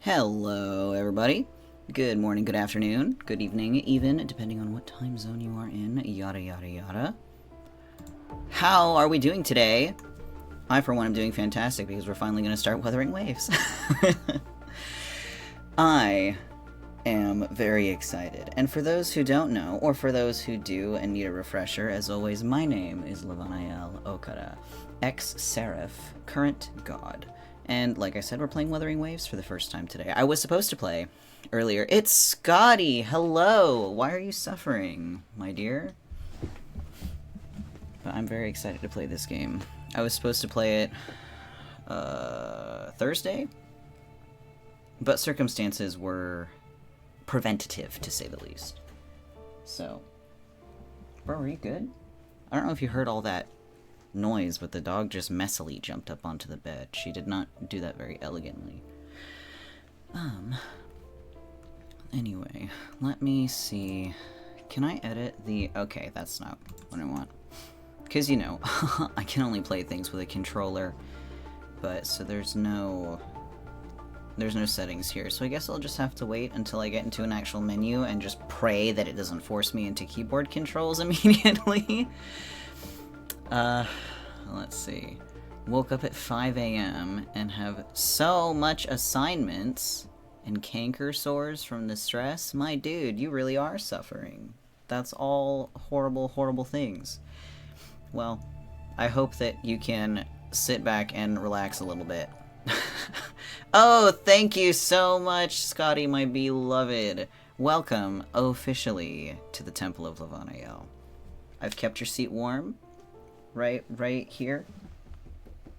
Hello, everybody. Good morning, good afternoon, good evening, even, depending on what time zone you are in, yada yada yada. How are we doing today? I, for one, am doing fantastic because we're finally going to start Wuthering Waves. I am very excited. And for those who don't know, or for those who do and need a refresher, as always, my name is Levanael Okada, ex-Seraph, current god. And like I said, we're playing Wuthering Waves for the first time today. I was supposed to play earlier. It's Scotty! Hello! Why are you suffering, my dear? But I'm very excited to play this game. I was supposed to play it Thursday? But circumstances were preventative, to say the least. So, bro, are you good? I don't know if you heard all that noise, but the dog just messily jumped up onto the bed. She did not do that very elegantly. Anyway, let me see. Can I edit the... Okay, that's not what I want. Because, you know, I can only play things with a controller. But, so there's no settings here. So I guess I'll just have to wait until I get into an actual menu and just pray that it doesn't force me into keyboard controls immediately. Let's see. Woke up at 5 a.m. and have so much assignments and canker sores from the stress. My dude, you really are suffering. That's all horrible, horrible things. Well, I hope that you can sit back and relax a little bit. Oh, thank you so much, Scotty, my beloved. Welcome, officially, to the Temple of Levanael. I've kept your seat warm. Right here.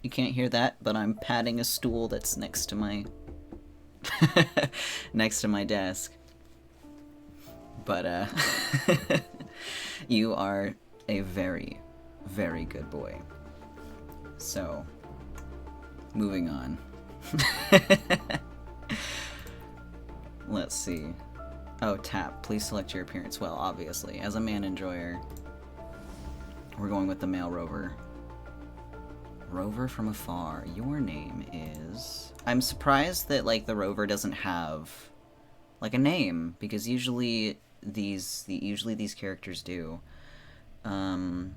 You can't hear that, but I'm patting a stool that's next to my next to my desk. But you are a very, very good boy. So, moving on. Let's see. Oh, tap. Please select your appearance. Well, obviously, as a man enjoyer, we're going with the male rover. Rover from afar. Your name is... I'm surprised that, like, the rover doesn't have, like, a name, because usually these characters do. Lev.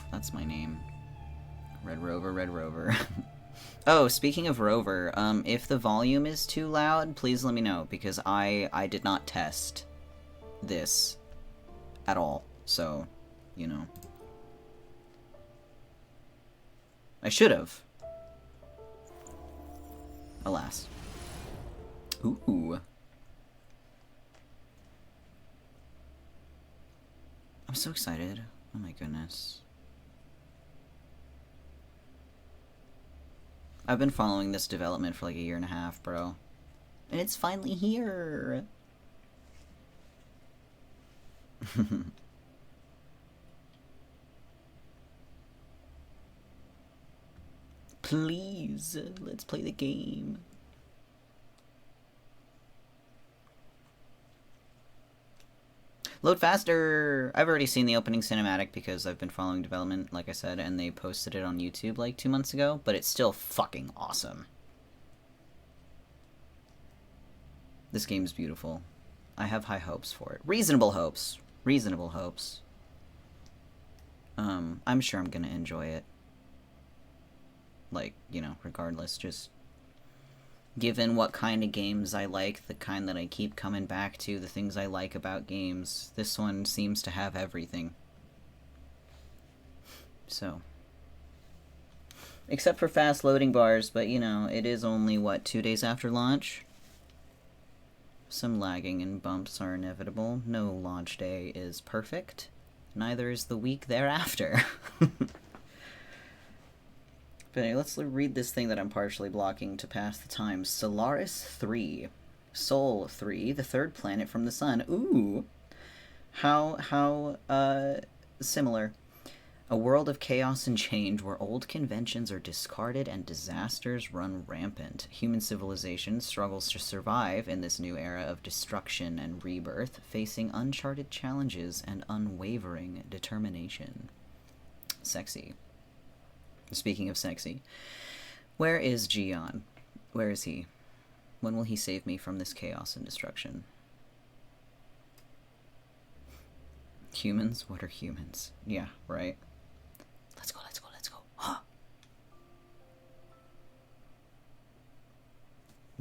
That's my name. Red Rover, Red Rover. Oh, speaking of rover, if the volume is too loud, please let me know, because I did not test this at all, so... You know. I should have. Alas. Ooh. I'm so excited. Oh my goodness. I've been following this development for like a year and a half, bro. And it's finally here! Please, let's play the game. Load faster! I've already seen the opening cinematic because I've been following development, like I said, and they posted it on YouTube like 2 months ago, but it's still fucking awesome. This game's beautiful. I have high hopes for it. Reasonable hopes. Reasonable hopes. I'm sure I'm gonna enjoy it. Like, you know, regardless, just given what kind of games I like, the kind that I keep coming back to, the things I like about games, this one seems to have everything. So. Except for fast loading bars, but you know, it is only, what, 2 days after launch? Some lagging and bumps are inevitable. No launch day is perfect. Neither is the week thereafter. But anyway, let's read this thing that I'm partially blocking to pass the time. Solaris 3. Sol 3, the third planet from the sun. Ooh! How similar. A world of chaos and change where old conventions are discarded and disasters run rampant. Human civilization struggles to survive in this new era of destruction and rebirth, facing uncharted challenges and unwavering determination. Sexy. Speaking of sexy, where is Jiyan? Where is he? When will he save me from this chaos and destruction? Humans? What are humans? Yeah, right. Let's go, let's go, let's go.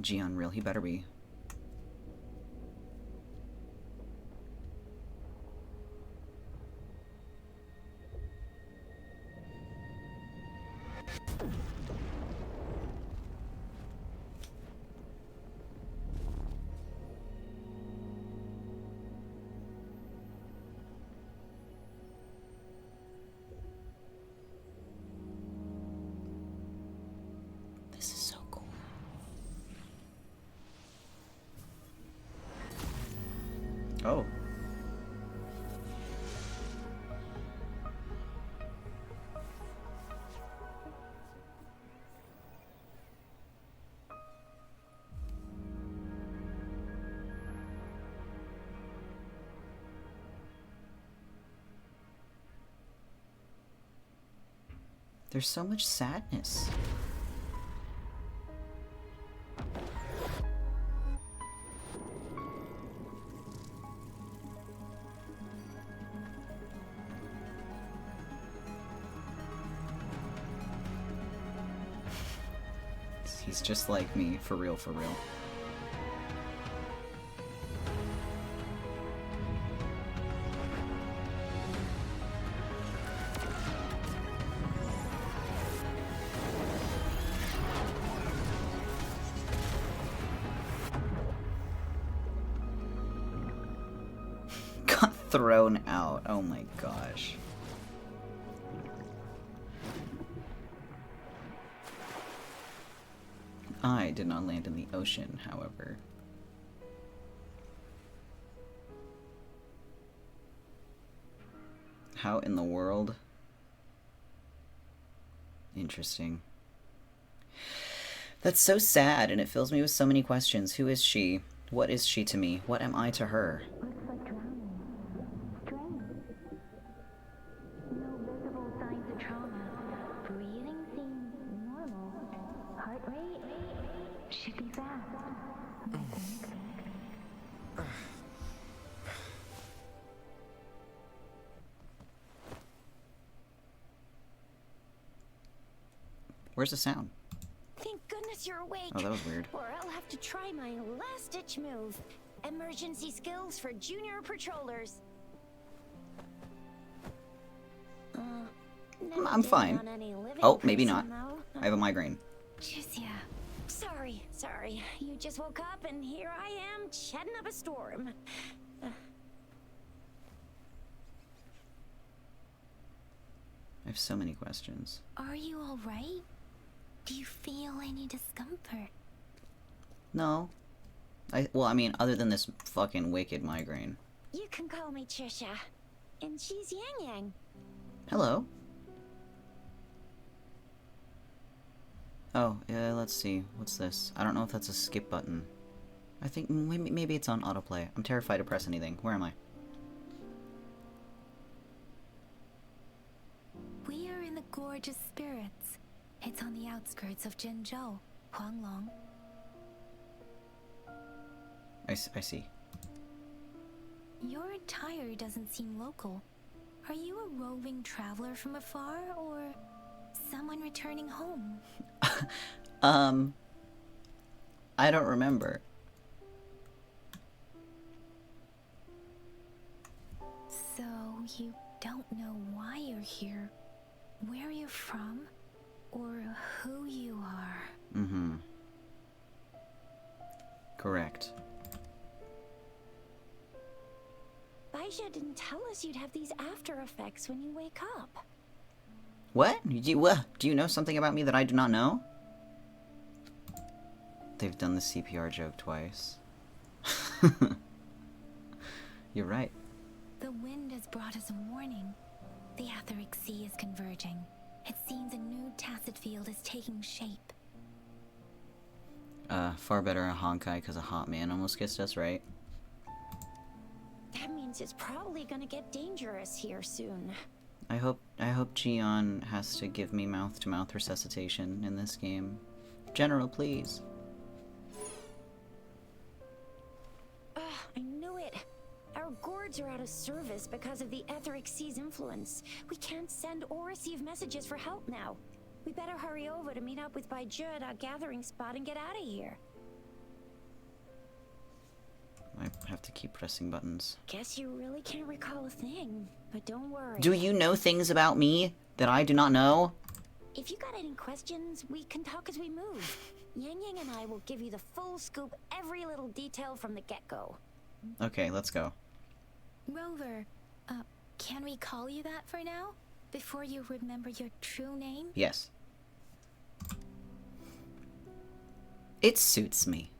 Jiyan real, he better be. This is so cool. Oh. There's so much sadness. He's just like me, for real, for real. Got thrown out. Oh my gosh. I did not land in the ocean, however. How in the world? Interesting. That's so sad, and it fills me with so many questions. Who is she? What is she to me? What am I to her? Looks like drowning. Strange. No visible signs of trauma. Breathing seems normal. Heart rate should be fast. I think. Where's the sound? Thank goodness you're awake. Oh, that was weird. Or I'll have to try my last-ditch move. Emergency skills for junior patrollers. I'm fine. Oh, maybe not. I have a migraine. Just, yeah. Sorry. You just woke up and here I am chatting up a storm. I have so many questions. Are you all right? Do you feel any discomfort? No. Well, I mean, other than this fucking wicked migraine. You can call me Trisha. And she's Yang Yang. Hello. Oh, yeah, let's see. What's this? I don't know if that's a skip button. I think maybe it's on autoplay. I'm terrified to press anything. Where am I? We are in the Gorgeous Spirits. It's on the outskirts of Zhenzhou, Huanglong. I see. Your attire doesn't seem local. Are you a roving traveler from afar, or someone returning home? I don't remember. So, you don't know why you're here, where you're from, or who you are? Mm-hmm. Correct. Baisha didn't tell us you'd have these after effects when you wake up. What? Do you know something about me that I do not know? They've done the CPR joke twice. You're right. The wind has brought us a warning. The Etheric Sea is converging. It seems a new tacit field is taking shape. Far better a Honkai because a hot man almost kissed us, right? That means it's probably gonna get dangerous here soon. I hope Jiyan has to give me mouth-to-mouth resuscitation in this game. General, please. cords are out of service because of the etheric sea's influence. We can't send or receive messages for help now. We better hurry over to meet up with Baiju at our gathering spot and get out of here. I have to keep pressing buttons. Guess you really can't recall a thing, but don't worry. Do you know things about me that I do not know? If you got any questions, we can talk as we move. Yang Yang and I will give you the full scoop, every little detail from the get-go. Okay, let's go. Rover, can we call you that for now? Before you remember your true name? Yes. It suits me.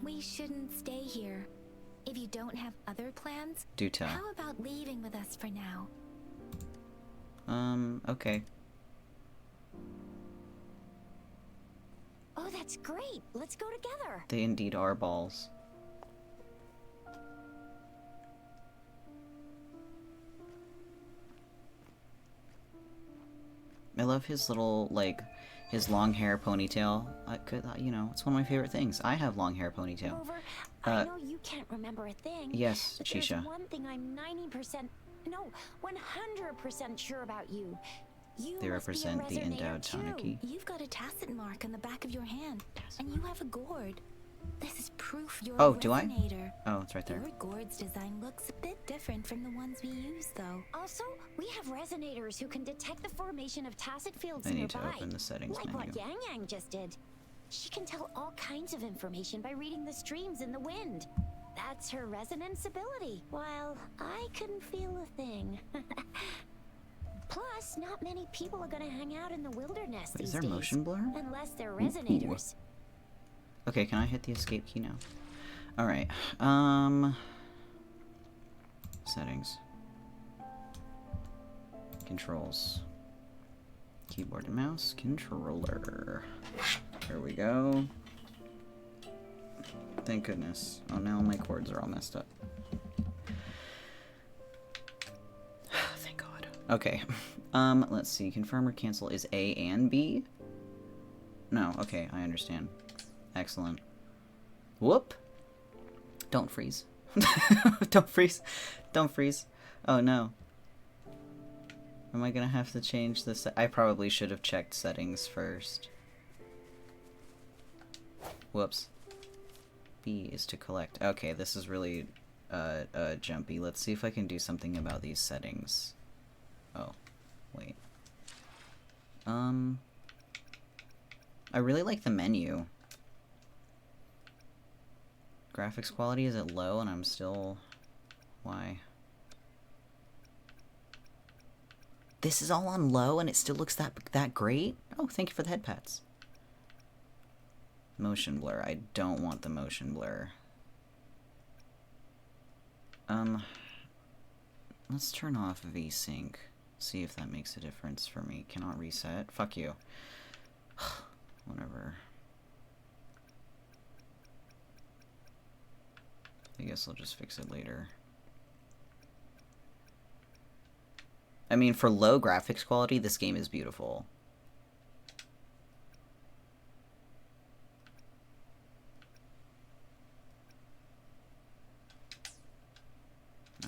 We shouldn't stay here. If you don't have other plans, Do tell. how about leaving with us for now? Okay. Oh, that's great. Let's go together. They indeed are balls. I love his little, like, his long hair ponytail. You know, it's one of my favorite things. I have long hair ponytail. Rover, I know you can't remember a thing. Yes, but Shisha. there's one thing I'm 90%, no, 100% sure about you. You They must be a represent the resonator endowed too. Tanuki. You've got a tacit mark on the back of your hand, and you have a gourd. This is proof you're Oh, a do I? resonator. Oh, it's right there. Your gourd's design looks a bit different from the ones we use, though. Also, we have resonators who can detect the formation of tacit fields I need nearby. to open the settings like menu. what Yang Yang just did. She can tell all kinds of information by reading the streams in the wind. That's her resonance ability, while I couldn't feel a thing. Plus, not many people are gonna hang out in the wilderness Wait, these is there days, motion blur? unless they're resonators. Okay, can I hit the escape key now? Alright, settings. Controls. Keyboard and mouse. Controller. There we go. Thank goodness. Oh, now my cords are all messed up. Thank God. Okay. Let's see. Confirm or cancel is A and B? No, okay, I understand. Excellent. Whoop! Don't freeze. Don't freeze. Don't freeze. Oh no. Am I gonna have to change this? I probably should have checked settings first. Whoops. B is to collect. Okay, this is really jumpy. Let's see if I can do something about these settings. Oh, wait. I really like the menu. Graphics quality is at low and I'm still... Why? This is all on low and it still looks that great? Oh, thank you for the head pats. Motion blur. I don't want the motion blur. Let's turn off VSync. See if that makes a difference for me. Cannot reset. Fuck you. Whatever. I guess I'll just fix it later. I mean, for low graphics quality, this game is beautiful.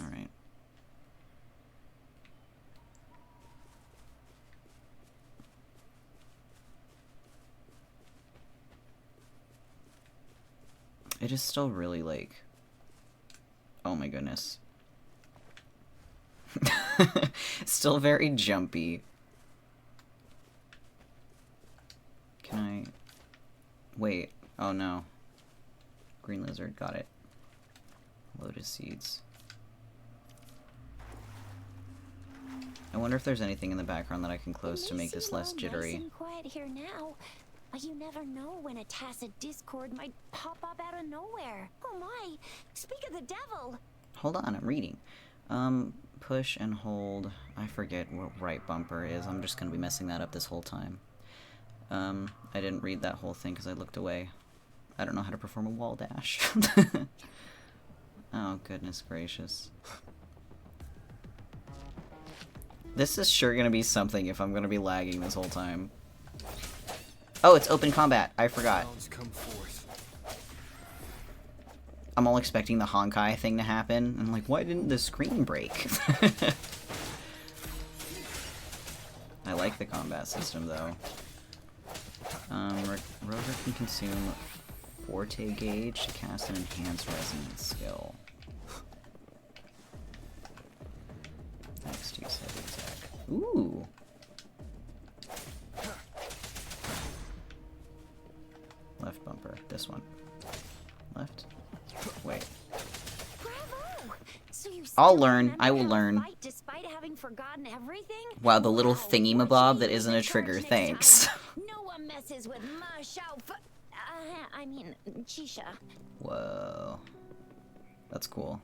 Alright. It is still really, like... Oh my goodness. Still very jumpy. Can I... Wait. Oh no. Green lizard. Got it. Lotus seeds. I wonder if there's anything in the background that I can close to make this less jittery. Nice and quiet here now, but you never know when a tacit discord might pop up out of nowhere. Oh my! Speak of the devil! Hold on, I'm reading. Push and hold. I forget what right bumper is. I'm just gonna be messing that up this whole time. I didn't read that whole thing because I looked away. I don't know how to perform a wall dash. Oh, goodness gracious. This is sure gonna be something if I'm gonna be lagging this whole time. Oh, it's open combat. I forgot. I'm all expecting the Honkai thing to happen, and I'm like, why didn't the screen break? I like the combat system, though. Rover can consume Forte Gauge to cast an enhanced resonance skill. Next use heavy attack. Ooh! Left bumper. This one. Left? Wait. Bravo! So you I'll still learn. remember I will how to learn. fight despite having forgotten everything? Wow, the little Wow, thingy-mabob that watch me isn't a use the trigger, charge next thanks. time. No one messes with my I mean, Chisha. Whoa. That's cool.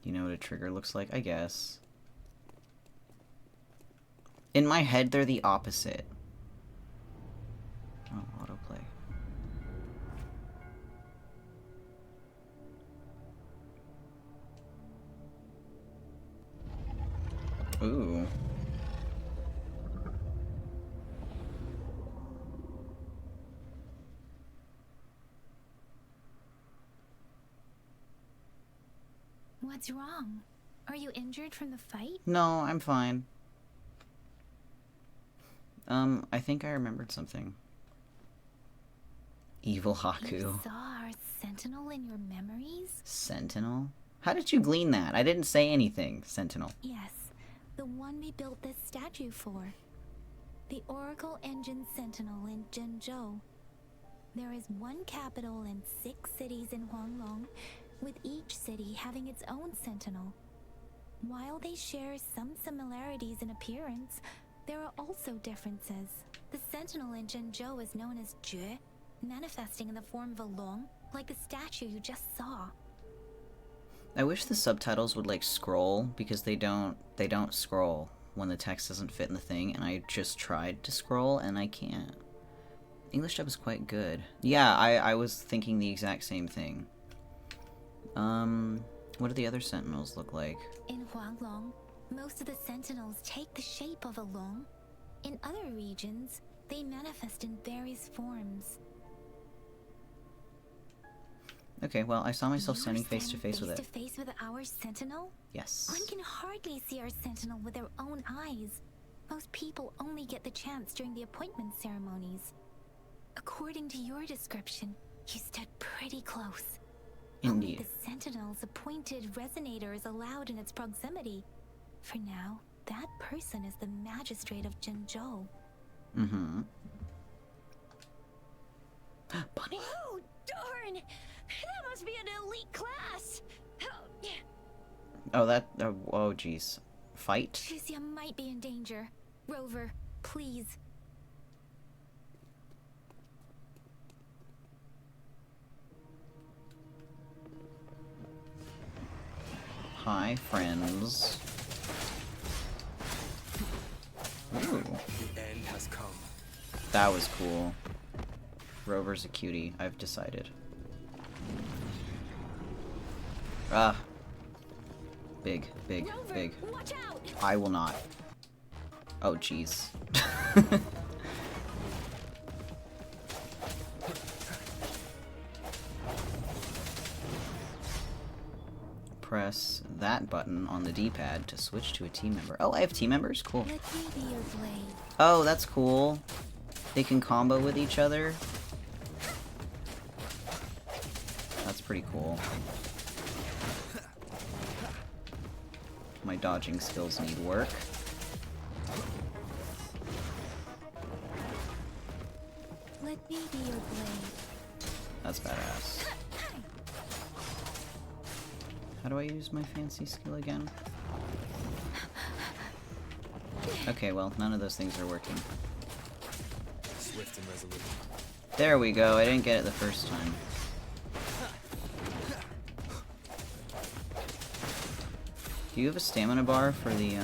You know what a trigger looks like? I guess. In my head, they're the opposite. Oh, autoplay. Ooh. What's wrong? Are you injured from the fight? No, I'm fine. I think I remembered something. Evil Haku. You saw our sentinel in your memories? Sentinel? How did you glean that? I didn't say anything, Sentinel. Yes, the one we built this statue for. The Oracle Engine Sentinel in Zhenzhou. There is one capital and 6 cities in Huanglong, with each city having its own sentinel. While they share some similarities in appearance, there are also differences. The sentinel in Zhenzhou is known as Jue, manifesting in the form of a long, like the statue you just saw. I wish the subtitles would like scroll, because they don't scroll when the text doesn't fit in the thing, and I just tried to scroll and I can't. English dub is quite good. Yeah, I was thinking the exact same thing. What do the other sentinels look like? In Huanglong, most of the sentinels take the shape of a long. In other regions, they manifest in various forms. Okay, well, I saw myself You standing were face to face with face it. to face with our sentinel? Yes. One can hardly see our sentinel with their own eyes. Most people only get the chance during the appointment ceremonies. According to your description, you stood pretty close. Only Indeed. the sentinel's appointed resonator is allowed in its proximity. For now, that person is the magistrate of Zhenzhou. Mm-hmm. Bunny. Oh, darn! That must be an elite class! Oh, that... oh, jeez. Fight? Tricia might be in danger. Rover, please. Hi, friends. Ooh. The end has come. That was cool. Rover's a cutie, I've decided. Ah. Big, big, Rover, big. watch out! I will not. Oh, jeez. Press that button on the D-pad to switch to a team member. Oh, I have team members? Cool. Let me be your blade. Oh, that's cool. They can combo with each other. That's pretty cool. My dodging skills need work. Let me be your blade. That's badass. How do I use my fancy skill again? Okay, well, none of those things are working. Swift and resolute. There we go, I didn't get it the first time. Do you have a stamina bar for the,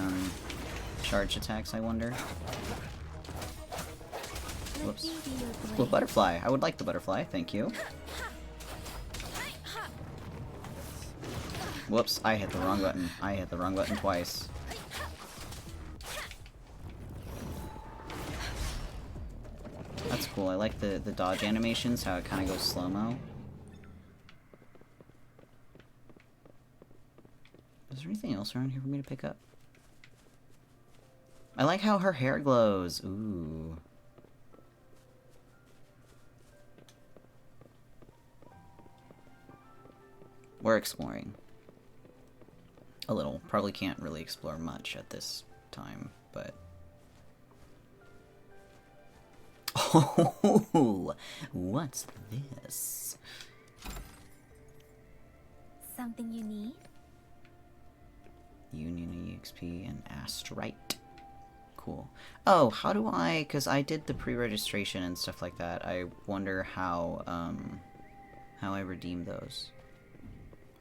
charge attacks, I wonder? Whoops. Let me be your blade. Well, butterfly. I would like the butterfly, thank you. Whoops, I hit the wrong button. I hit the wrong button twice. cool. I like the dodge animations, how it kind of goes slow-mo. Is there anything else around here for me to pick up? I like how her hair glows. Ooh. We're exploring. A little. Probably can't really explore much at this time, but... Oh, what's this? Something you need? Union EXP and Astrite. Cool. Oh, how do I... Because I did the pre-registration and stuff like that. I wonder how I redeem those.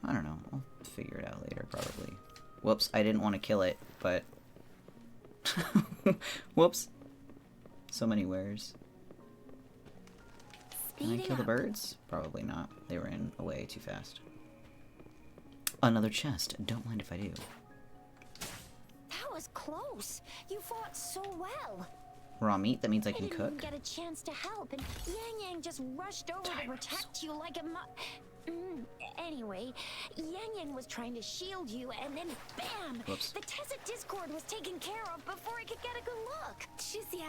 I don't know. I'll figure it out later, probably. Whoops, I didn't want to kill it, but... Whoops. So many wares. Can I kill the birds? Probably not. They ran away too fast. Another chest. Don't mind if I do. That was close. You fought so well. Raw meat? That means I can didn't even cook? get a chance to help, and Yang Yang just rushed over to protect you like a Anyway, Yang Yang was trying to shield you, and then bam! Whoops. The Tezza Discord was taken care of before I could get a good look. Shizia.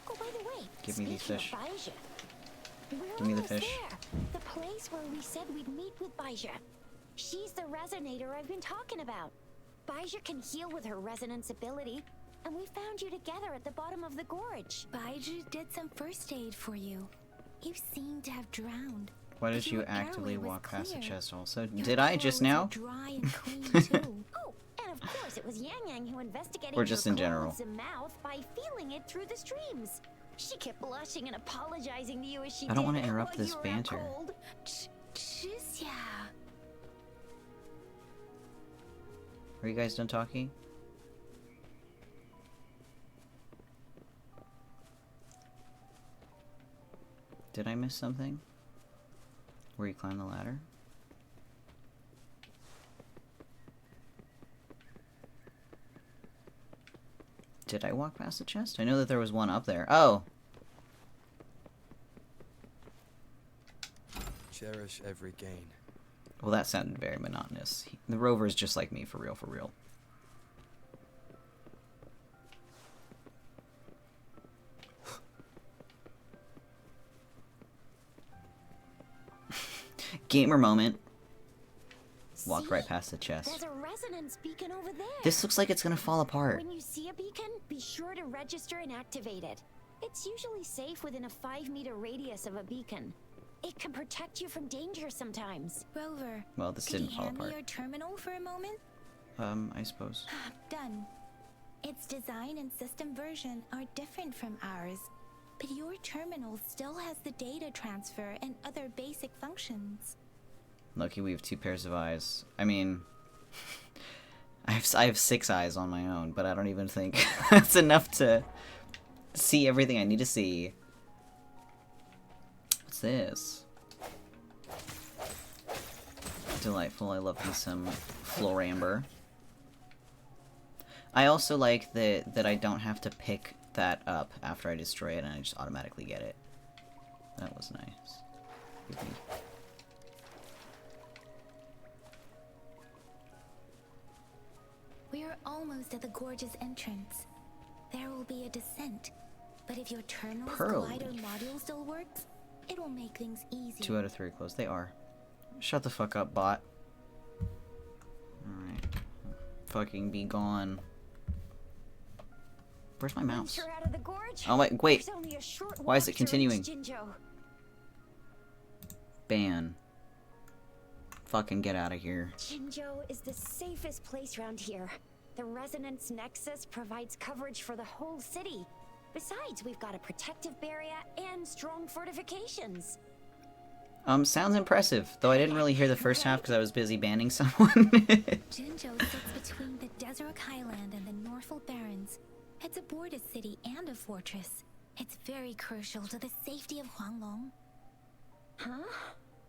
Oh, by the way, Give me these speaking fish. of Baija, we're Give me the almost fish. there. The place where we said we'd meet with Baija. She's the resonator I've been talking about. Baija can heal with her resonance ability, and we found you together at the bottom of the gorge. Baiju did some first aid for you. You seem to have drowned. Why but did you your actively airway was walk past the clear. chest also? Your Did I just pores are now? dry and clean too. Oh, and of course it was Yang Yang who investigated Or just your in general? clothes and mouth by feeling it through the streams. She kept blushing and apologizing to you as she I don't did want to interrupt while this you were out banter. cold. Shizia. Are you guys done talking? Did I miss something? Where you climb the ladder? Did I walk past the chest? I know that there was one up there. Oh! Cherish every gain. Well, that sounded very monotonous. The rover is just like me, for real, for real. Gamer moment. Walked right past the chest. There's a resonance beacon over there. This looks like it's gonna fall apart. When you see a beacon, be sure to register and activate it. It's usually safe within a 5-meter radius of a beacon. It can protect you from danger sometimes. Rover. Well, this Could didn't you fall hand me apart. your terminal for a moment? I suppose. Done. Its design and system version are different from ours, but your terminal still has the data transfer and other basic functions. Lucky we have 2 pairs of eyes. I mean, I have 6 eyes on my own, but I don't even think that's enough to see everything I need to see. What's this? Delightful. I love me some Floramber. I also like that I don't have to pick that up after I destroy it and I just automatically get it. That was nice. Give me... We are almost at the gorge's entrance. There will be a descent, but if your terminal's Pearl glider leaf. module still works, it will make things easy. 2 out of 3 closed. They are. Shut the fuck up, bot. Alright. Fucking be gone. Where's my mouse? Once you're out of the gorge, Oh my, wait. there's only a short Why is it walk to reach continuing? Jinzhou. Ban. Fucking get out of here. Jinzhou is the safest place around here. The resonance nexus provides coverage for the whole city. Besides, we've got a protective barrier and strong fortifications. Sounds impressive, though I didn't really hear the first half because I was busy banning someone. Jinzhou sits between the Desert Highland and the Norfolk Barrens. It's a border city and a fortress. It's very crucial to the safety of Huanglong. Huh?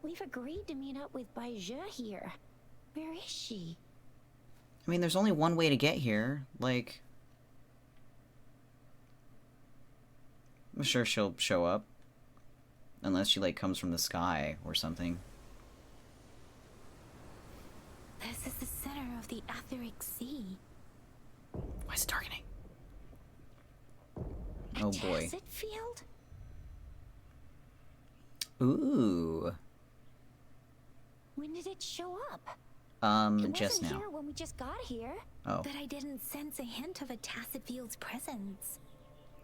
We've agreed to meet up with Baija here. Where is she? I mean, there's only one way to get here. Like... I'm sure she'll show up. Unless she, like, comes from the sky or something. This is the center of the Etheric Sea. Why is it darkening? Oh boy. Acid field? Ooh. When did it show up? Just It wasn't now. here when we just got here. Oh. But I didn't sense a hint of a tacit field's presence.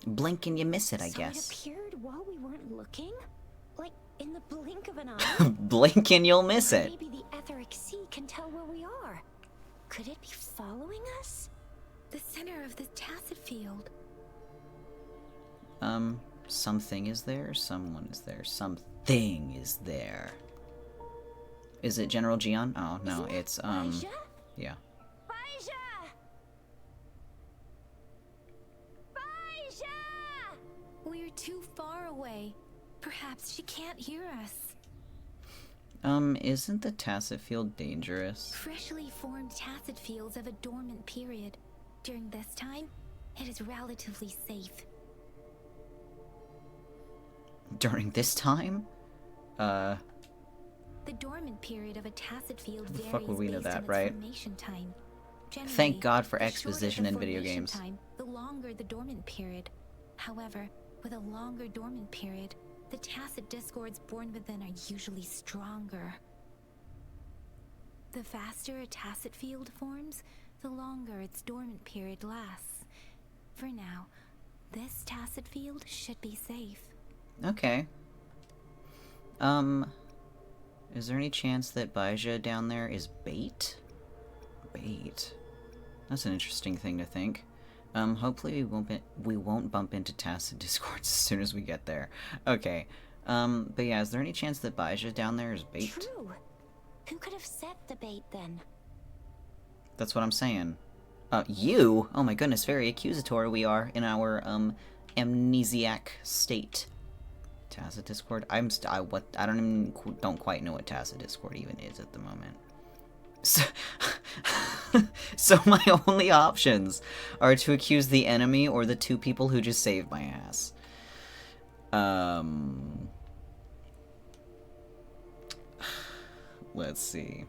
Blink and you miss it, I So guess. it appeared while we weren't looking? Like, in the blink of an eye? Blink and you'll miss Or it. maybe the Etheric Sea can tell where we are. Could it be following us? The center of the tacit field. Something is there, someone is there, something is there. Is it General Jiyan? Oh, no, Isn't it it's, Baija? yeah. Baija! Baija! We're too far away. Perhaps she can't hear us. Isn't the tacit field dangerous? Freshly formed tacit fields have a dormant period. During this time, it is relatively safe. During this time? The dormant period of a tacit field the varies fuck would we know based that, on its right? formation time. Generally, Thank God for the shorter exposition the in video formation games. Time, the longer the dormant period. However, with a longer dormant period, the tacit discords born within are usually stronger. The faster a tacit field forms, the longer its dormant period lasts. For now, this tacit field should be safe. Okay. Is there any chance that Baija down there is bait? Bait. That's an interesting thing to think. Hopefully we won't bump into tacit discords as soon as we get there. Okay. But yeah, is there any chance that Baija down there is bait? True. Who could have set the bait then? That's what I'm saying. You? Oh my goodness, very accusatory we are in our, amnesiac state. Tacit Discord? I don't quite know what Tacit Discord even is at the moment. So, so my only options are to accuse the enemy or the two people who just saved my ass. Let's see.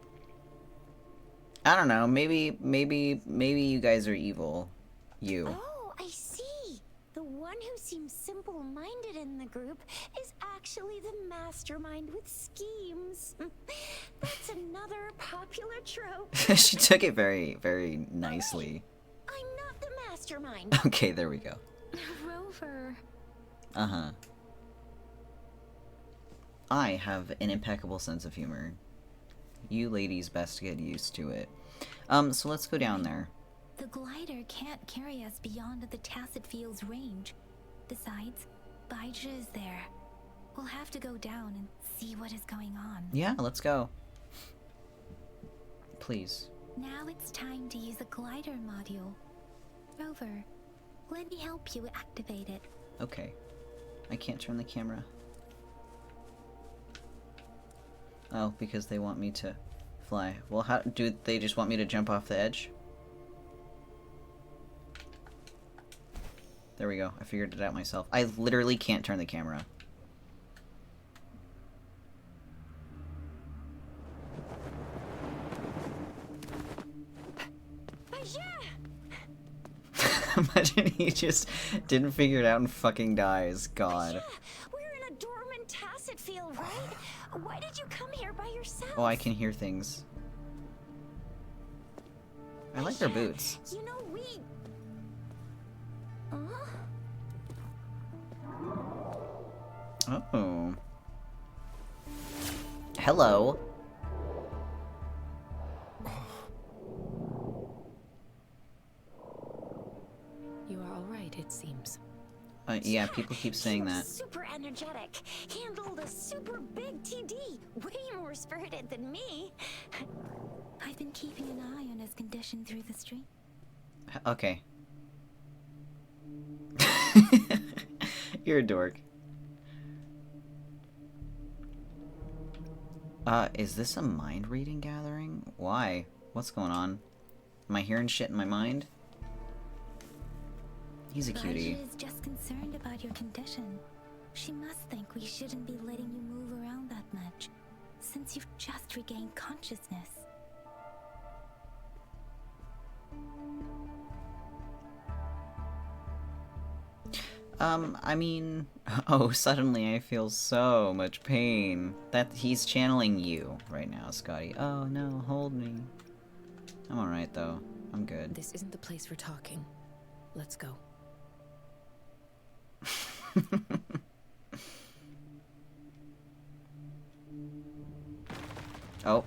I don't know, maybe you guys are evil. You. Oh, I see. The one who seems simple-minded in the group is actually the mastermind with schemes. That's another popular trope. She took it very, very nicely. I'm not the mastermind. Okay, there we go. Rover. Uh-huh. I have an impeccable sense of humor. You ladies best get used to it. So let's go down there. The glider can't carry us beyond the tacit field's range. Besides, Baija is there. We'll have to go down and see what is going on. Yeah, let's go. Please. Now it's time to use a glider module. Rover, let me help you activate it. Okay. I can't turn the camera. Oh, because they want me to fly. Well, how do they just want me to jump off the edge? There we go. I figured it out myself. I literally can't turn the camera. Imagine he just didn't figure it out and fucking dies. God. Yeah, we're in a dormant tacit field, right? Why did you come here by yourself? Oh, I can hear things. I like their boots. You know, we... Oh. Hello. You are all right, it seems. Yeah, people keep saying He was that. super energetic. Handled a super big TD. Way more spirited than me. I've been keeping an eye on his condition through the stream. Okay. You're a dork. Is this a mind reading gathering? Why? What's going on? Am I hearing shit in my mind? He's a cutie. Baizha is just concerned about your condition. She must think we shouldn't be letting you move around that much, since you've just regained consciousness. I mean, oh, suddenly I feel so much pain. That he's channeling you right now, Scotty. Oh no, hold me. I'm alright though. I'm good. This isn't the place for talking. Let's go. Oh.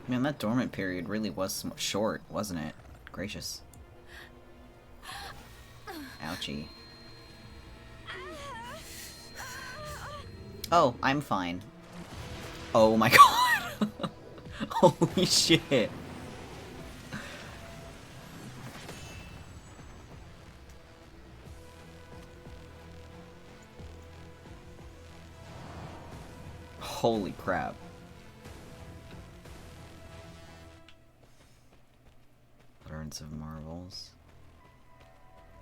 Man, that dormant period really was short, wasn't it? Gracious. Ouchie. Oh, I'm fine. Oh my god! Holy shit! Holy crap. Burns of marvels.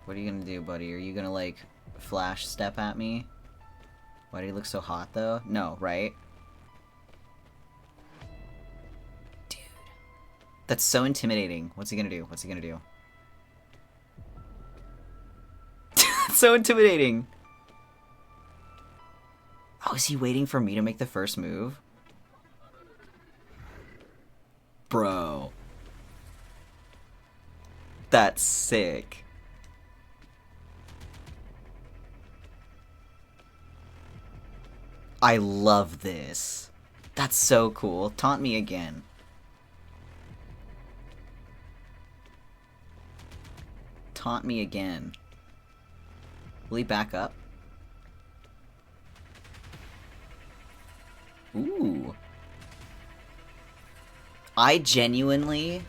What are you gonna do, buddy? Are you gonna, like, flash step at me? Why do you look so hot, though? No, right? Dude. That's so intimidating. What's he gonna do? What's he gonna do? That's so intimidating! Oh, is he waiting for me to make the first move? Bro. That's sick. I love this. That's so cool. Taunt me again. Taunt me again. Will he back up? Ooh. I genuinely...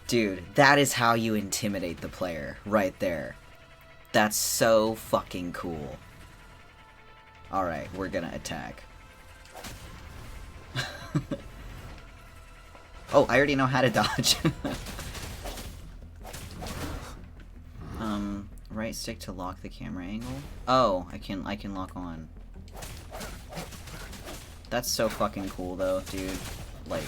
Dude, that is how you intimidate the player, right there. That's so fucking cool. Alright, we're gonna attack. Oh, I already know how to dodge. Right stick to lock the camera angle? Oh, I can lock on. That's so fucking cool though, dude. Like,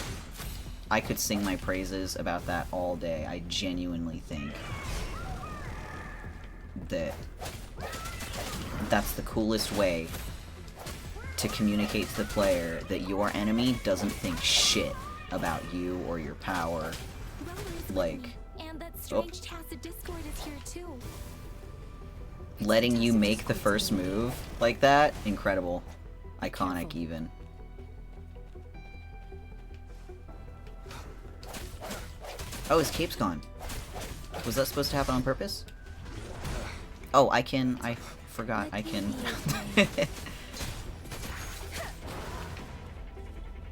I could sing my praises about that all day. I genuinely think that that's the coolest way to communicate to the player that your enemy doesn't think shit about you or your power. Like, And that strange tacit discord is here too. letting you make the first move like that, incredible. Iconic even. Oh, his cape's gone. Was that supposed to happen on purpose? Oh, I forgot, I can...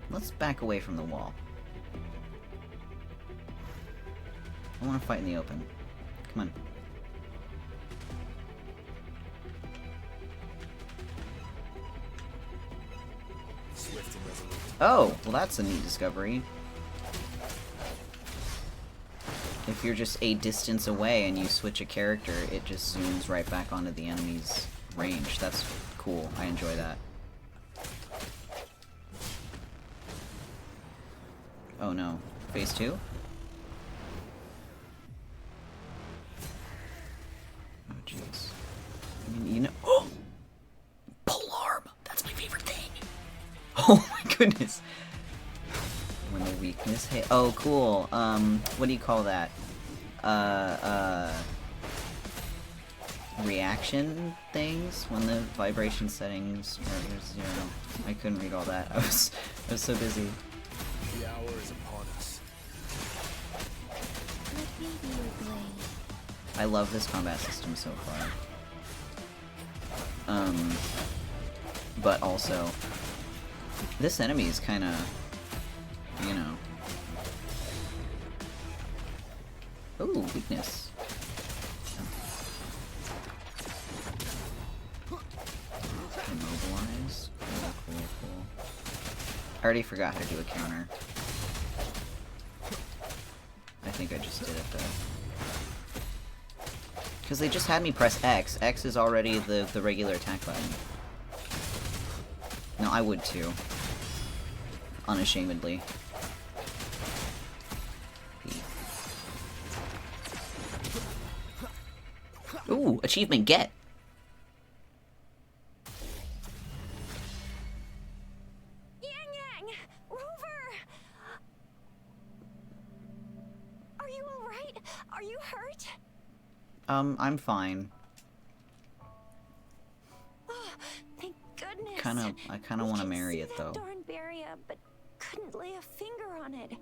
Let's back away from the wall. I want to fight in the open. Come on. Swift and resolute. Oh, well that's a neat discovery. If you're just a distance away and you switch a character, it just zooms right back onto the enemy's range. That's cool. I enjoy that. Oh no. Phase 2? Oh jeez. I mean, you know... Oh! Polearm! That's my favorite thing! Oh my goodness! When the weakness hit... Oh, cool. What do you call that? Reaction things? When the vibration settings are 0. I couldn't read all that. I was so busy. The hour is upon us. Let me be your blade. I love this combat system so far. But also, this enemy is kinda, you know... Ooh, weakness. Immobilize. Cool, cool, cool. I already forgot how to do a counter. think I just did it though. Because they just had me press X. X is already the regular attack button. No, I would too. Unashamedly. Ooh, achievement get! Yang Yang! Rover! Are you alright? Are you hurt? I'm fine. Oh, thank goodness. I kinda wanna marry it though. Darn barrier, but couldn't lay a finger on it.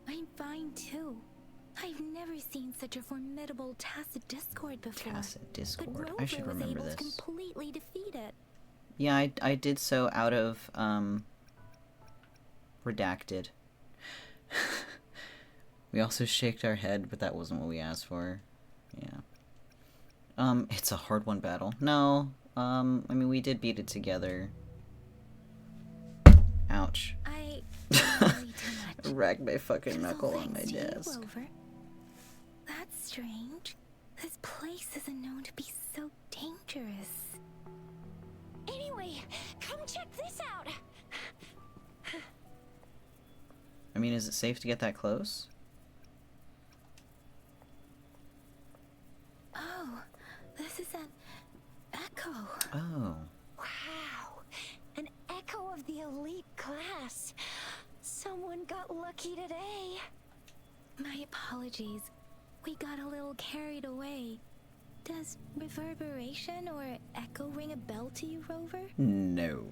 I'm fine too. I've never seen such a formidable Tacit Discord before. Tacit Discord. But I should Rover was remember able this. to completely defeat it. Yeah, I did so out of, redacted. We also shaked our head, but that wasn't what we asked for. Yeah. It's a hard one battle. No, I mean, we did beat it together. Ouch. I worry too much. Racked my fucking It's all knuckle on my thanks to you, desk. Rover. That's strange. This place isn't known to be so dangerous. Anyway, come check this out. I mean, is it safe to get that close? Oh, this is an echo. Oh. Wow, an echo of the elite class. Someone got lucky today. My apologies. We got a little carried away. Does reverberation or echo ring a bell to you, Rover? No.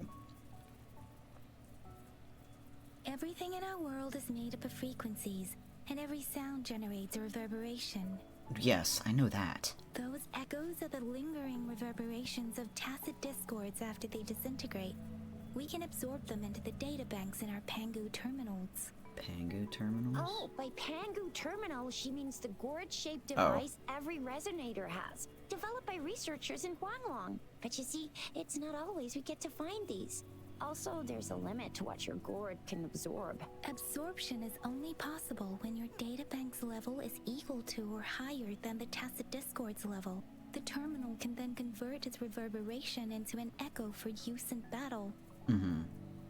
Everything in our world is made up of frequencies, and every sound generates a reverberation. Yes, I know that. Those echoes are the lingering reverberations of tacit discords after they disintegrate. We can absorb them into the data banks in our Pangu terminals. Pangu terminals? Oh, by Pangu Terminal, she means the gourd-shaped device every resonator has, developed by researchers in Huanglong. But you see, it's not always we get to find these. Also, there's a limit to what your gourd can absorb. Absorption is only possible when your databank's level is equal to or higher than the tacit discord's level. The terminal can then convert its reverberation into an echo for use in battle. Mm-hmm.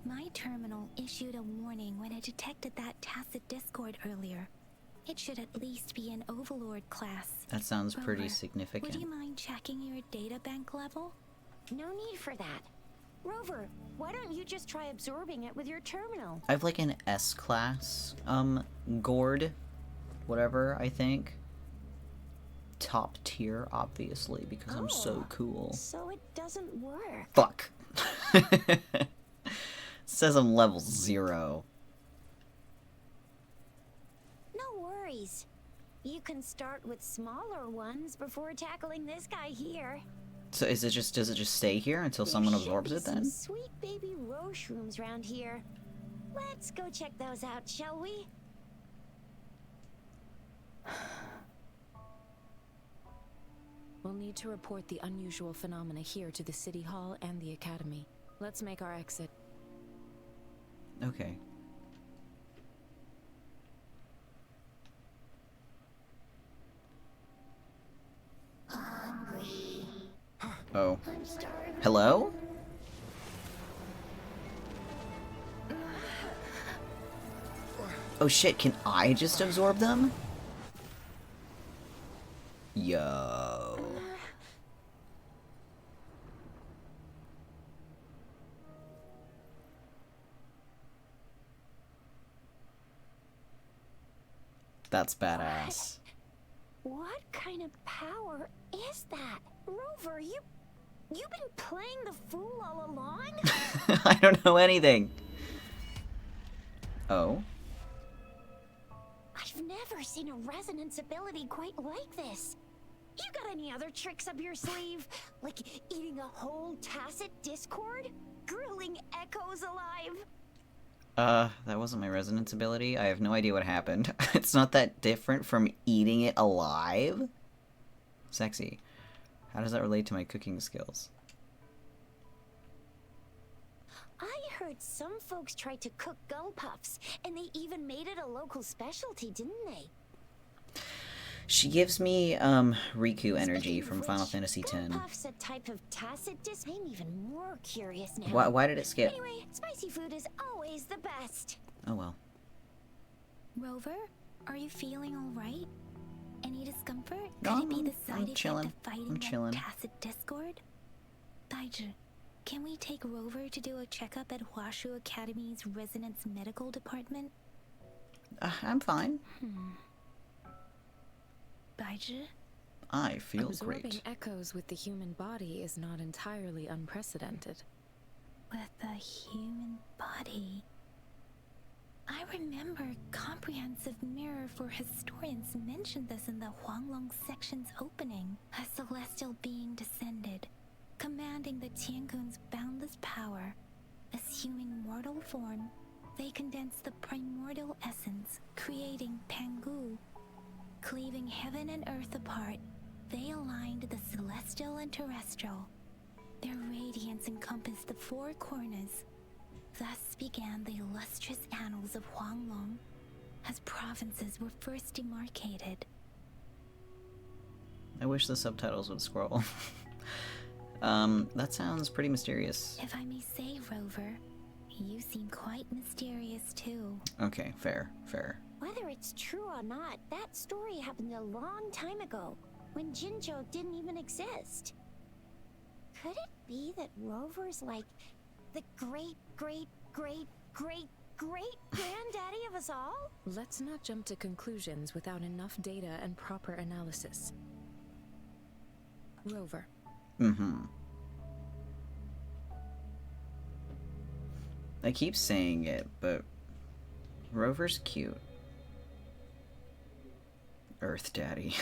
My terminal issued a warning when it detected that tacit discord earlier. It should at least be an Overlord class. That sounds pretty Rover, significant. would you mind checking your databank level? No need for that. Rover, why don't you just try absorbing it with your terminal? I have like an S-class, gourd, whatever, I think. Top tier, obviously, because I'm so cool. So it doesn't work. Fuck. Says I'm level 0. No worries. You can start with smaller ones before tackling this guy here. So does it just stay here until There someone should absorbs be it some then? Sweet baby roche rooms around here. Let's go check those out, shall we? We'll need to report the unusual phenomena here to the City Hall and the Academy. Let's make our exit. Okay. Oh. Hello? Oh shit, can I just absorb them? Yo. That's badass. What kind of power is that? Rover, you've been playing the fool all along? I don't know anything. Oh? I've never seen a resonance ability quite like this. You got any other tricks up your sleeve? Like eating a whole tacit discord? Grilling echoes alive? That wasn't my resonance ability. I have no idea what happened. It's not that different from eating it alive? Sexy. How does that relate to my cooking skills? I heard some folks tried to cook gull puffs, and they even made it a local specialty, didn't they? She gives me Riku energy from Final Fantasy X. Puff's a type of tacit dis. I'm even more curious now. Why did it skip? Anyway, spicy food is always the best. Oh well. Rover, are you feeling all right? Any discomfort? No, Could it be the side I'm effect chilling. of fighting I'm that chilling. tacit discord? Baiju, can we take Rover to do a checkup at WUWA Academy's Resonance Medical Department? I'm fine. Baiju? I feel Absorbing great. echoes with the human body is not entirely unprecedented. With the human body. I remember Comprehensive Mirror for Historians mentioned this in the Huanglong section's opening. A celestial being descended, commanding the Tiankun's boundless power. Assuming mortal form, they condensed the primordial essence, creating Pangu. Cleaving heaven and earth apart, they aligned the celestial and terrestrial. Their radiance encompassed the four corners. Thus began the illustrious annals of Huanglong, as provinces were first demarcated. I wish the subtitles would scroll. That sounds pretty mysterious. If I may say, Rover, you seem quite mysterious too. Okay, fair, fair. Whether it's true or not, that story happened a long time ago, when Jinzhou didn't even exist. Could it be that Rover's like the great granddaddy of us all? Let's not jump to conclusions without enough data and proper analysis. Rover. I keep saying it, but Rover's cute. Earth Daddy.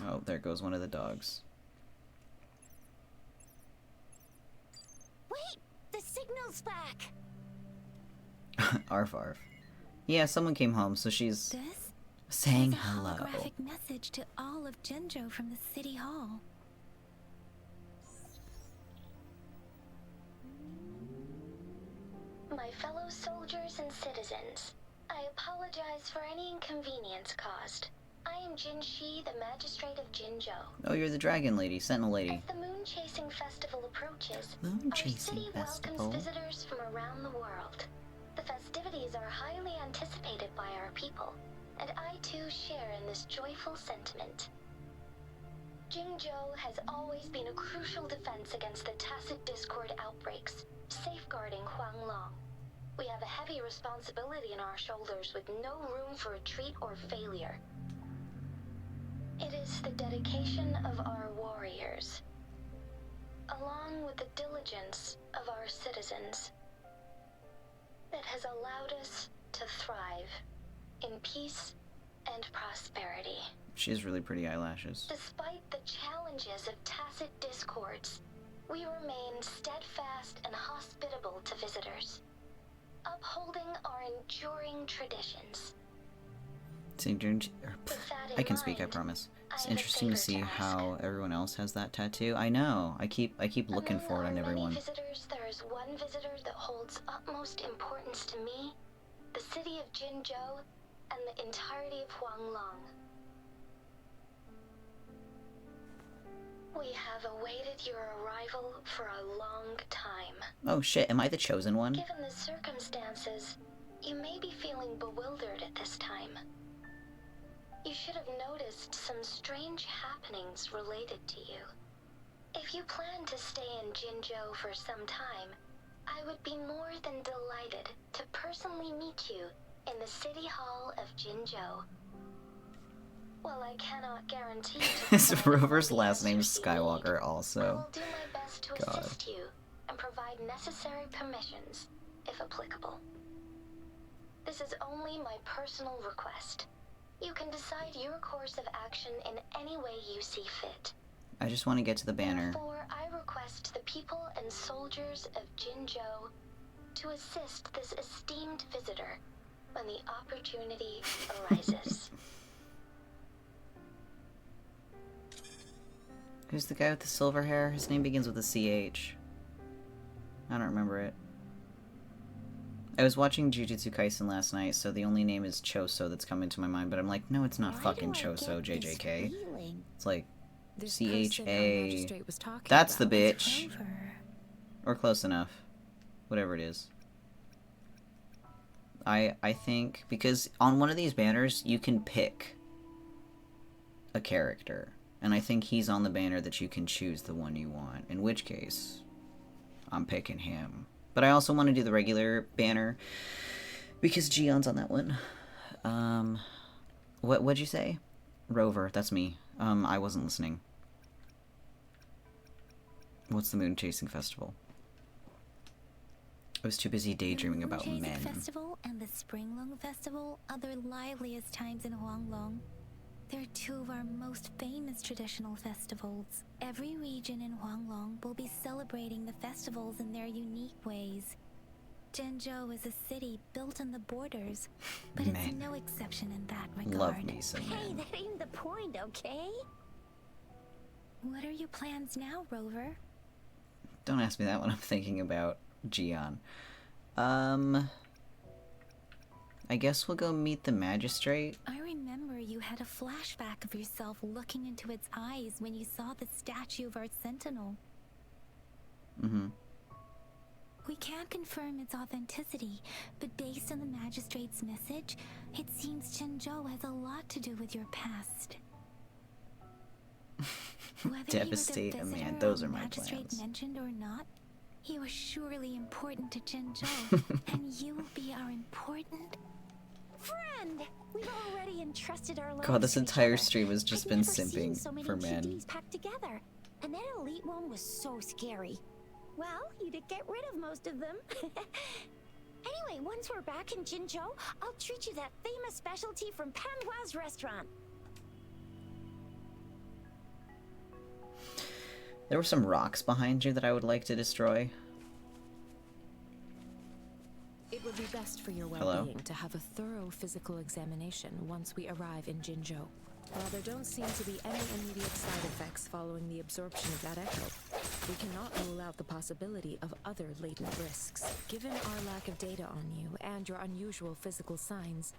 Oh, there goes one of the dogs. Wait, the signal's back. Arf arf. Yeah, someone came home, so she's This saying is a hello. holographic message to all of Jinzhou from the city hall. My fellow soldiers and citizens, I apologize for any inconvenience caused. I am Jin Shi, the magistrate of Jinzhou. Oh, you're the dragon lady, sentinel lady. As the Moon Chasing Festival approaches, Moon our Chasing city Festival? welcomes visitors from around the world. The festivities are highly anticipated by our people, and I too share in this joyful sentiment. Jinzhou has always been a crucial defense against the tacit discord outbreaks, safeguarding Huanglong. We have a heavy responsibility in our shoulders with no room for retreat or failure. It is the dedication of our warriors, along with the diligence of our citizens, that has allowed us to thrive in peace and prosperity. She has really pretty eyelashes. Despite the challenges of tacit discords, we remain steadfast and hospitable to visitors, upholding our enduring traditions. I can speak, I promise. It's interesting to see how everyone else has that tattoo. I know. I keep looking for it on everyone. Visitors, there is one visitor that holds utmost importance to me, the city of Jinzhou, and the entirety of Huanglong. We have awaited your arrival for a long time. Oh shit, am I the chosen one? Given the circumstances, you may be feeling bewildered at this time. You should have noticed some strange happenings related to you. If you plan to stay in Jinzhou for some time, I would be more than delighted to personally meet you in the City Hall of Jinzhou. While I cannot guarantee His Rover's last name's Skywalker I also. will do my best to God. assist you and provide necessary permissions, if applicable. This is only my personal request. You can decide your course of action in any way you see fit. I just want to get to the banner. Therefore, I request the people and soldiers of Jinzhou to assist this esteemed visitor when the opportunity arises. Who's the guy with the silver hair? His name begins with a CH. I don't remember it. I was watching Jujutsu Kaisen last night, so the only name is Choso that's come into my mind, but I'm like, no, it's not Why fucking do I Choso, get this JJK. feeling? It's like This person our CHA. magistrate was talking That's the about. bitch. Rover. Or close enough. Whatever it is. I think, because on one of these banners, you can pick a character. And I think he's on the banner that you can choose the one you want. In which case, I'm picking him. But I also want to do the regular banner, because Jiyan's on that one. What'd you say? Rover, that's me. I wasn't listening. What's the Moon Chasing Festival? I was too busy daydreaming about The Moon men. Chasing Festival and the Springlong Festival are the liveliest times in Huanglong. They're two of our most famous traditional festivals. Every region in Huanglong will be celebrating the festivals in their unique ways. Zhenzhou is a city built on the borders, but it's Men. no exception in that regard. Love me some Hey, men. that ain't the point, okay? What are your plans now, Rover? Don't ask me that when I'm thinking about Jiyan. I guess we'll go meet the magistrate. I remember you had a flashback of yourself looking into its eyes when you saw the statue of our sentinel. Mm-hmm. We can't confirm its authenticity, but based on the magistrate's message, it seems Zhenzhou has a lot to do with your past. Whether Devastate you a were the man, visitor those our are my magistrate plans. mentioned or not, he was surely important to Zhenzhou, and you will be our important. Friend, we've already entrusted our lives God, this to each entire other. stream has just I've been never seen simping so many for men. cuties packed together, and that elite one was so scary. Well, you did get rid of most of them. Anyway, once we're back in Jinzhou, I'll treat you that famous specialty from Panhua's restaurant. There were some rocks behind you that I would like to destroy. It would be best for your Hello? well-being to have a thorough physical examination once we arrive in Jinzhou. While there don't seem to be any immediate side effects following the absorption of that echo, we cannot rule out the possibility of other latent risks. Given our lack of data on you and your unusual physical signs,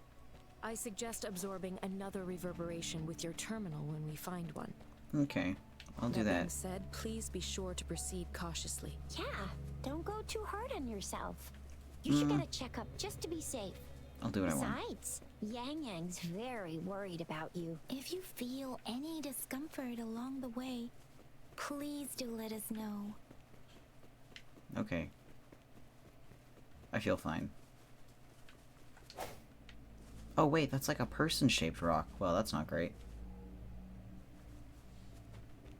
I suggest absorbing another reverberation with your terminal when we find one. Okay, I'll do Being that. said, please be sure to proceed cautiously. Yeah, don't go too hard on yourself. You should get a checkup just to be safe. I'll do what I want. Besides, Yang Yang's very worried about you. If you feel any discomfort along the way, please do let us know. Okay. I feel fine. Oh wait, that's like a person-shaped rock. Well, that's not great.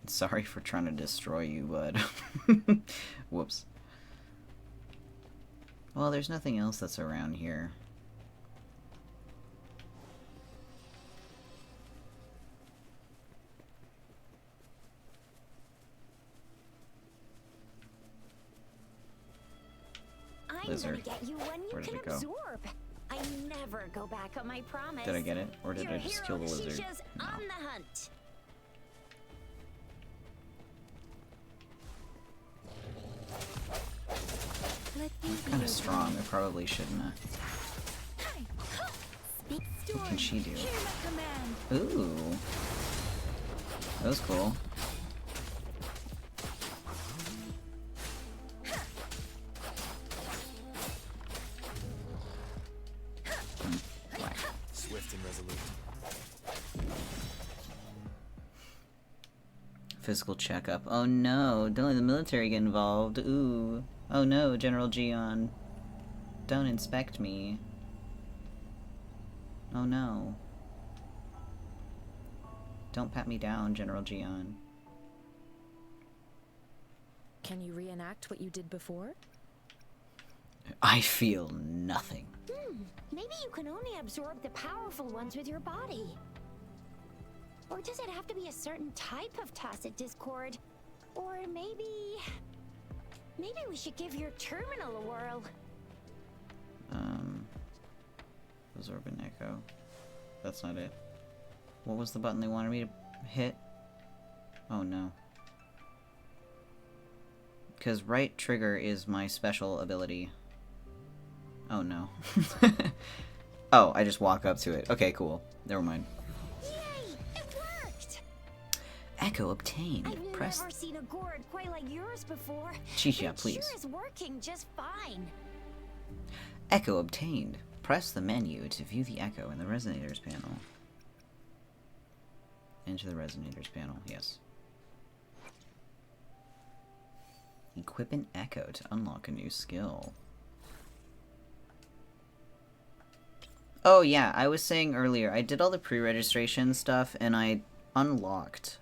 Sorry for trying to destroy you, bud. Whoops. Well, there's nothing else that's around here. I'm Lizard. gonna get you one you Where did can it go? absorb. I never go back on my promise. Did I get it? Or did Your I just kill the hero lizard? Shisha's No. on the hunt. Let me be Kinda your strong. guide. I probably shouldn't have. Speak storm. What can she do? Hear my command. Ooh. That was cool. Whack. Swift and resolute. Physical checkup. Oh no, don't let the military get involved. Ooh. Oh no, General Jiyan. Don't inspect me. Oh no. Don't pat me down, General Jiyan. Can you reenact what you did before? I feel nothing. Maybe you can only absorb the powerful ones with your body. Or does it have to be a certain type of tacit discord? Or maybe we should give your terminal a whirl. Absorb an echo. That's not it. What was the button they wanted me to hit? Oh no. Because right trigger is my special ability. Oh no. Oh, I just walk up to it. Okay, cool. Never mind. Yay! It worked! Echo obtained. I've Press. never seen a gourd quite like yours before. Chicha, It please. sure is working just fine. Echo obtained. Press the menu to view the echo in the resonators panel. Enter the resonators panel, yes. Equip an echo to unlock a new skill. Oh yeah, I was saying earlier, I did all the pre-registration stuff and I unlocked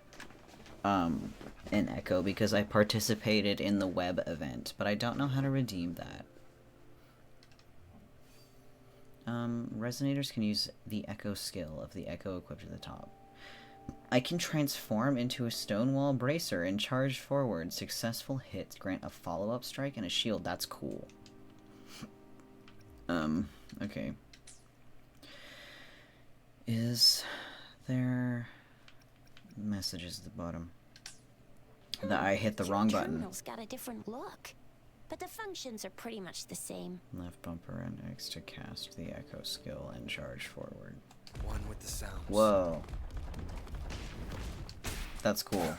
an echo because I participated in the web event, but I don't know how to redeem that. Resonators can use the echo skill of the echo equipped at the top. I can transform into a stonewall bracer and charge forward. Successful hits grant a follow-up strike and a shield. That's cool. Okay. Is there messages at the bottom? That I hit the wrong button. Terminal's got a different look, but the functions are pretty much the same. Left bumper and X to cast the echo skill and charge forward. One with the sounds. Whoa. That's cool.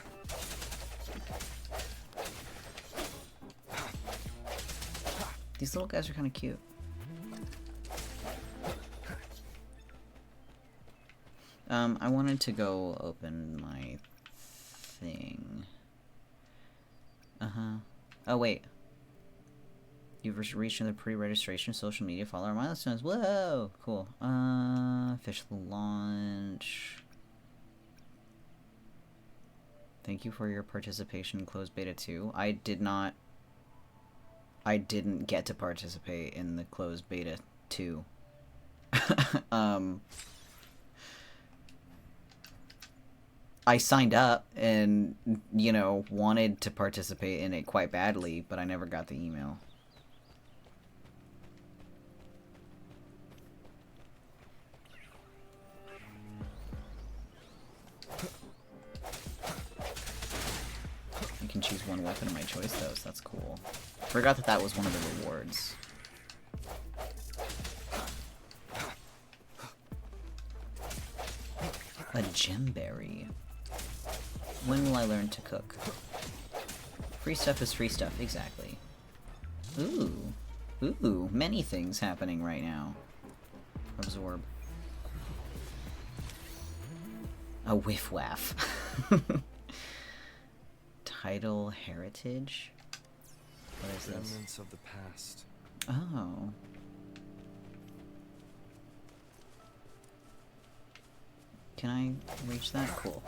These little guys are kind of cute. I wanted to go open my thing. Oh, wait. You've reached another pre-registration social media follower milestones. Whoa! Cool. Official launch. Thank you for your participation in closed beta 2. I didn't get to participate in the closed beta 2. I signed up and, you know, wanted to participate in it quite badly, but I never got the email. I can choose one weapon of my choice, though, so that's cool. Forgot that that was one of the rewards. A gemberry. When will I learn to cook? Free stuff is free stuff, exactly. Ooh. Ooh, many things happening right now. Absorb. A whiff waff. Title heritage? What is this? Remnants of the past. Oh. Can I reach that? Cool.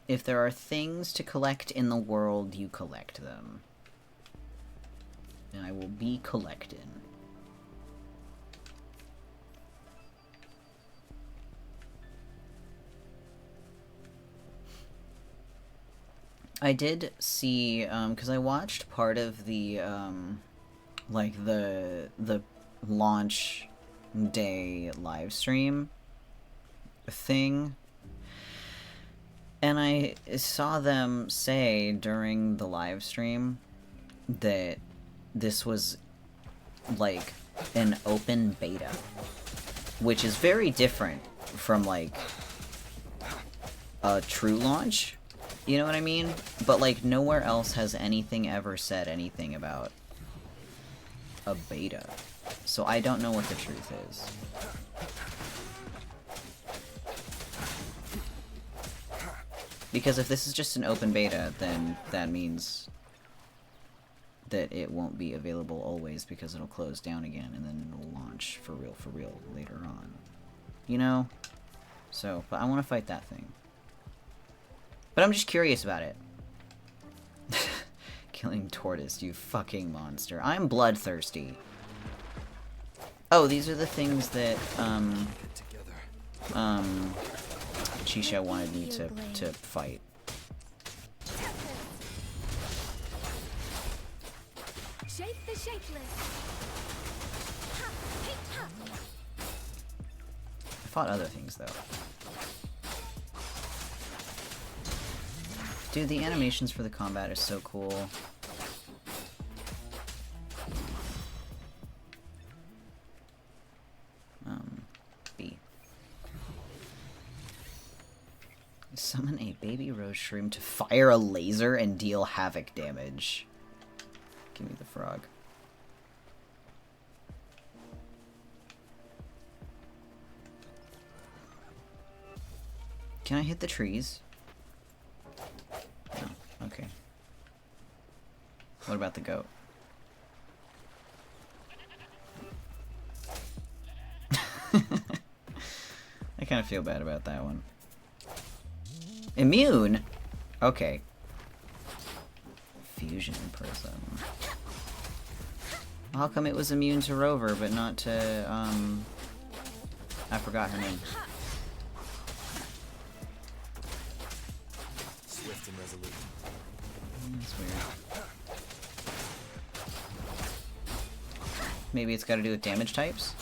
If there are things to collect in the world, you collect them. And I will be collecting. I did see, because I watched part of the, like, the launch day live stream thing, and I saw them say during the live stream that this was like an open beta, which is very different from like a true launch, you know what I mean? But like nowhere else has anything ever said anything about a beta. So I don't know what the truth is. Because if this is just an open beta, then that means that it won't be available always because it'll close down again and then it'll launch for real later on. You know? So, but I want to fight that thing. But I'm just curious about it. Killing tortoise, you fucking monster. I'm bloodthirsty. Oh, these are the things that, Chisha wanted me to fight. Shape the shapeless. I fought other things, though. Dude, the animations for the combat are so cool. Summon a baby rose shroom to fire a laser and deal havoc damage. Give me the frog. Can I hit the trees? No. Okay. What about the goat? I kind of feel bad about that one. Immune? Okay. Fusion prism. How come it was immune to Rover, but not to, I forgot her name. Swift and resolute. That's weird. Maybe it's got to do with damage types?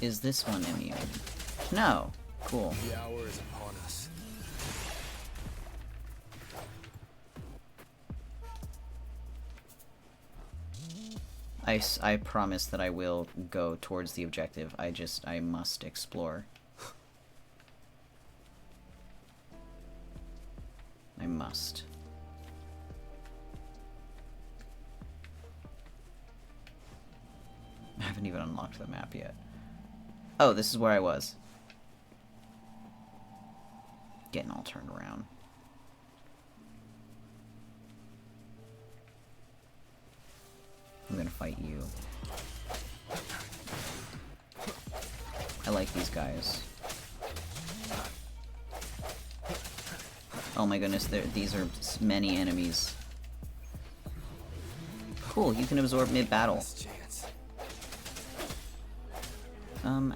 Is this one immune? No. Cool. The hour is upon us. I promise that I will go towards the objective. I must explore. I must. I haven't even unlocked the map yet. Oh, this is where I was. Getting all turned around. I'm gonna fight you. I like these guys. Oh my goodness, these are many enemies. Cool, you can absorb mid-battle. Last chance.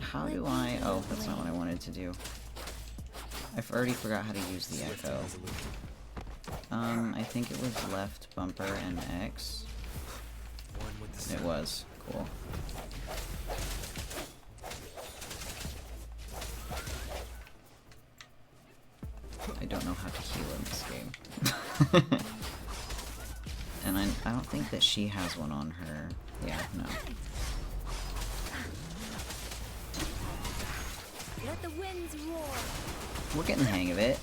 How do I... Oh, that's not what I wanted to do. I've already forgot how to use the Swift echo. and resolute. I think it was left bumper and X. One with the It sound. was. Cool. I don't know how to heal in this game. And I don't think that she has one on her. Yeah, no. Let the winds roar. We're getting the hang of it.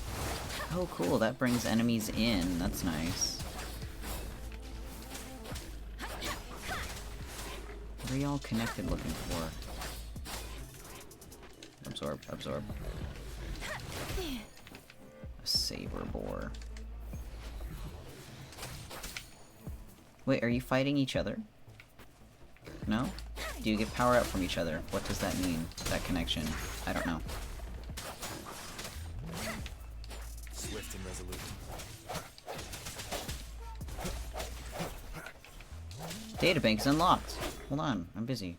Oh, cool. That brings enemies in. That's nice. What are y'all connected looking for? Absorb, absorb. A saber boar. Wait, are you fighting each other? No? Do you get power up from each other? What does that mean? That connection? I don't know. Swift and resolute. Databank's unlocked. Hold on, I'm busy.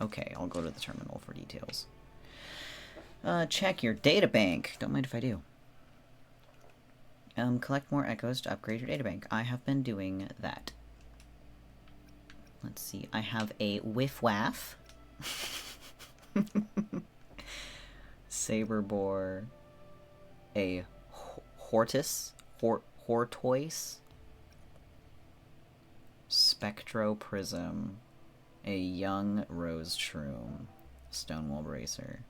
Okay, I'll go to the terminal for details. Check your databank. Don't mind if I do. Collect more echoes to upgrade your databank. I have been doing that. Let's see. I have a whiff waff. Saber boar. A hortus. Hortoise. Spectro prism. A young rose shroom. Stonewall bracer.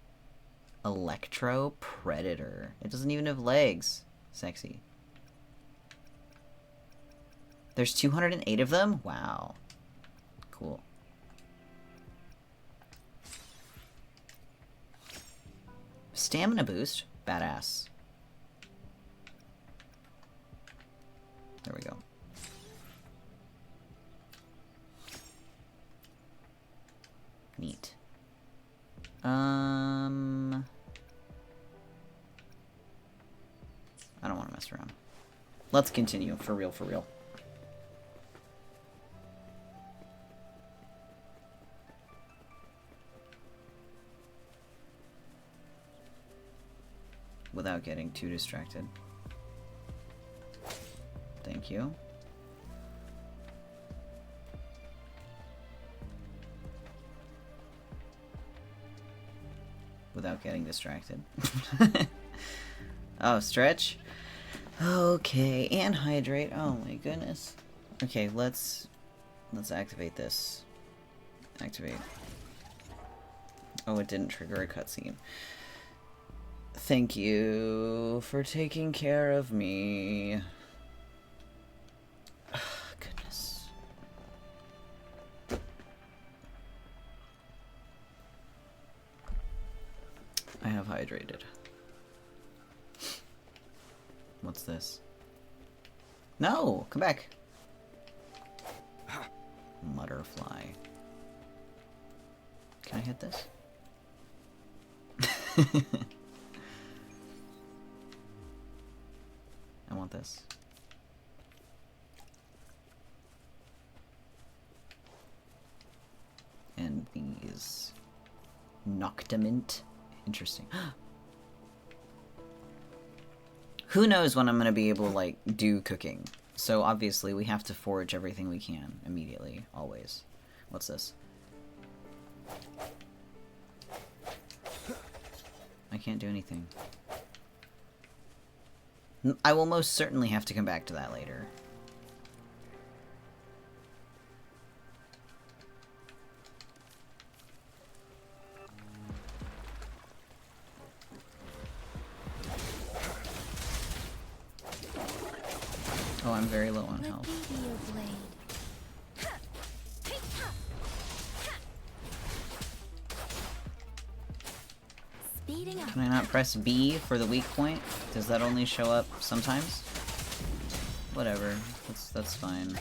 Electro predator. It doesn't even have legs. Sexy. There's 208 of them? Wow. Cool. Stamina boost? Badass. There we go. Neat. I don't want to mess around. Let's continue. For real, for real. Without getting too distracted. Thank you. Without getting distracted. Oh, stretch? Okay, and hydrate. Oh my goodness. Okay, let's activate this. Activate. Oh, it didn't trigger a cutscene. Thank you for taking care of me. Goodness. I have hydrated. What's this? No! Come back! Mutterfly. Can I hit this? I want this. And these. Noctimint. Interesting. Who knows when I'm gonna be able to, like, do cooking. So obviously we have to forage everything we can immediately, always. What's this? I can't do anything. I will most certainly have to come back to that later. Oh, I'm very low on health. Can I not press B for the weak point? Does that only show up sometimes? Whatever. That's fine.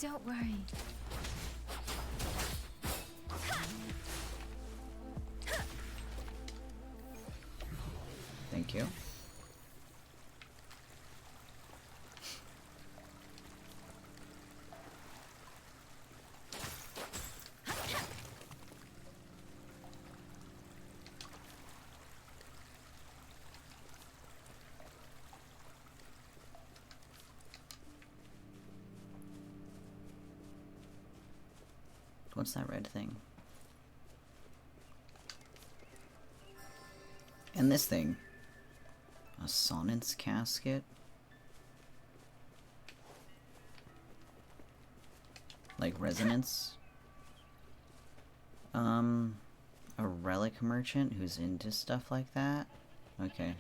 Don't worry. Thank you. What's that red thing? And this thing. A Sonnet's casket? Like resonance? A relic merchant who's into stuff like that? Okay.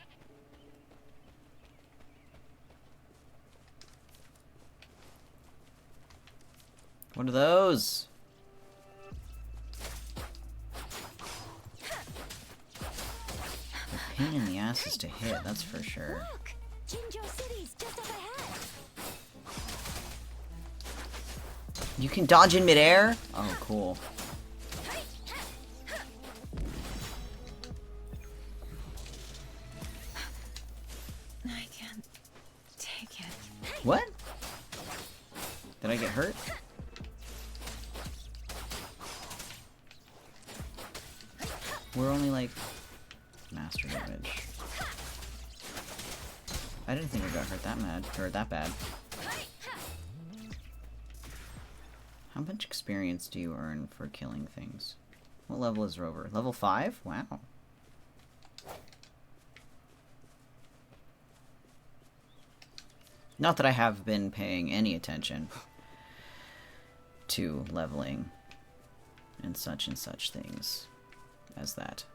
What are those? Pain in the ass is to hit, that's for sure. Look! Jinzhou City's just up ahead. You can dodge in midair? Oh, cool. I can't take it. What? Did I get hurt? We're only like master damage. I didn't think I got hurt that mad or that bad. How much experience do you earn for killing things? What level is Rover? Level 5? Wow. Not that I have been paying any attention to leveling and such things as that.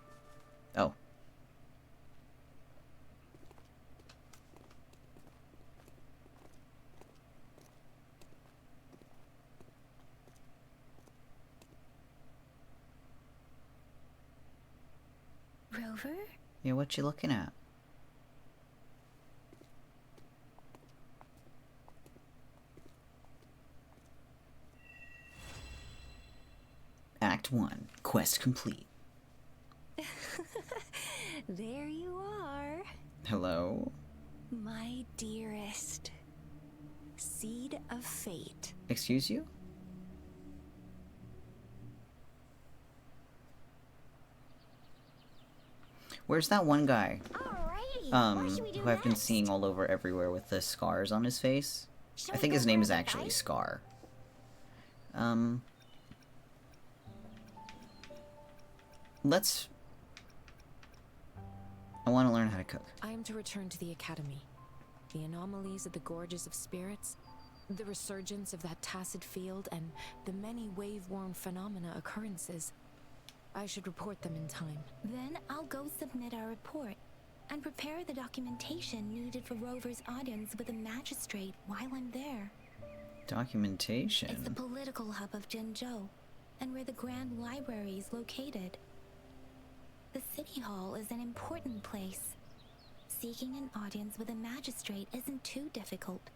Oh. Rover? Yeah, what you looking at? Act 1. Quest complete. There you are. Hello? My dearest. Seed of fate. Excuse you? Where's that one guy? Alrighty. What should we do Who I've been next? seeing all over everywhere with the scars on his face? I think his name is actually Scar. I want to learn how to cook. I am to return to the academy. The anomalies of the gorges of spirits, the resurgence of that tacit field, and the many wave-worn phenomena occurrences. I should report them in time. Then I'll go submit our report and prepare the documentation needed for Rover's audience with a magistrate while I'm there. Documentation? It's the political hub of Jinzhou, and where the Grand Library is located. The City Hall is an important place. Seeking an audience with a magistrate isn't too difficult,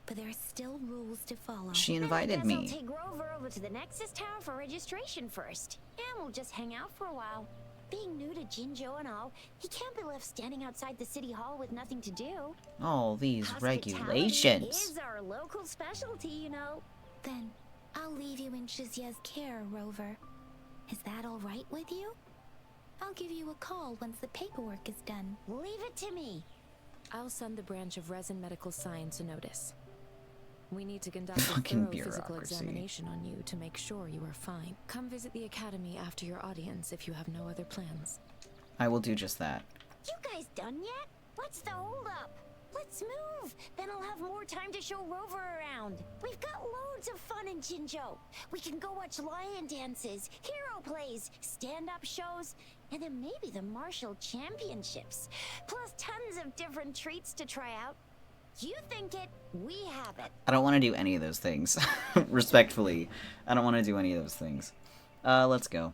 but there are still rules to follow. She invited Then I me. guess I'll take Rover over to the Nexus Tower for registration first, and we'll just hang out for a while. Being new to Jinzhou and all, he can't be left standing outside the City Hall with nothing to do. All these Hospitality regulations. is our local specialty, you know. Then I'll leave you in Shizya's care, Rover. Is that all right with you? I'll give you a call once the paperwork is done. Leave it to me. I'll send the branch of Resin Medical Science a notice. We need to conduct a Fucking thorough physical bureaucracy. examination on you to make sure you are fine. Come visit the academy after your audience if you have no other plans. I will do just that. You guys done yet? What's the holdup? Let's move. Then I'll have more time to show Rover around. We've got loads of fun in Jinzhou. We can go watch lion dances, hero plays, stand-up shows, and then maybe the martial championships. Plus tons of different treats to try out. You think it, we have it. I don't want to do any of those things. Respectfully. I don't want to do any of those things. Let's go.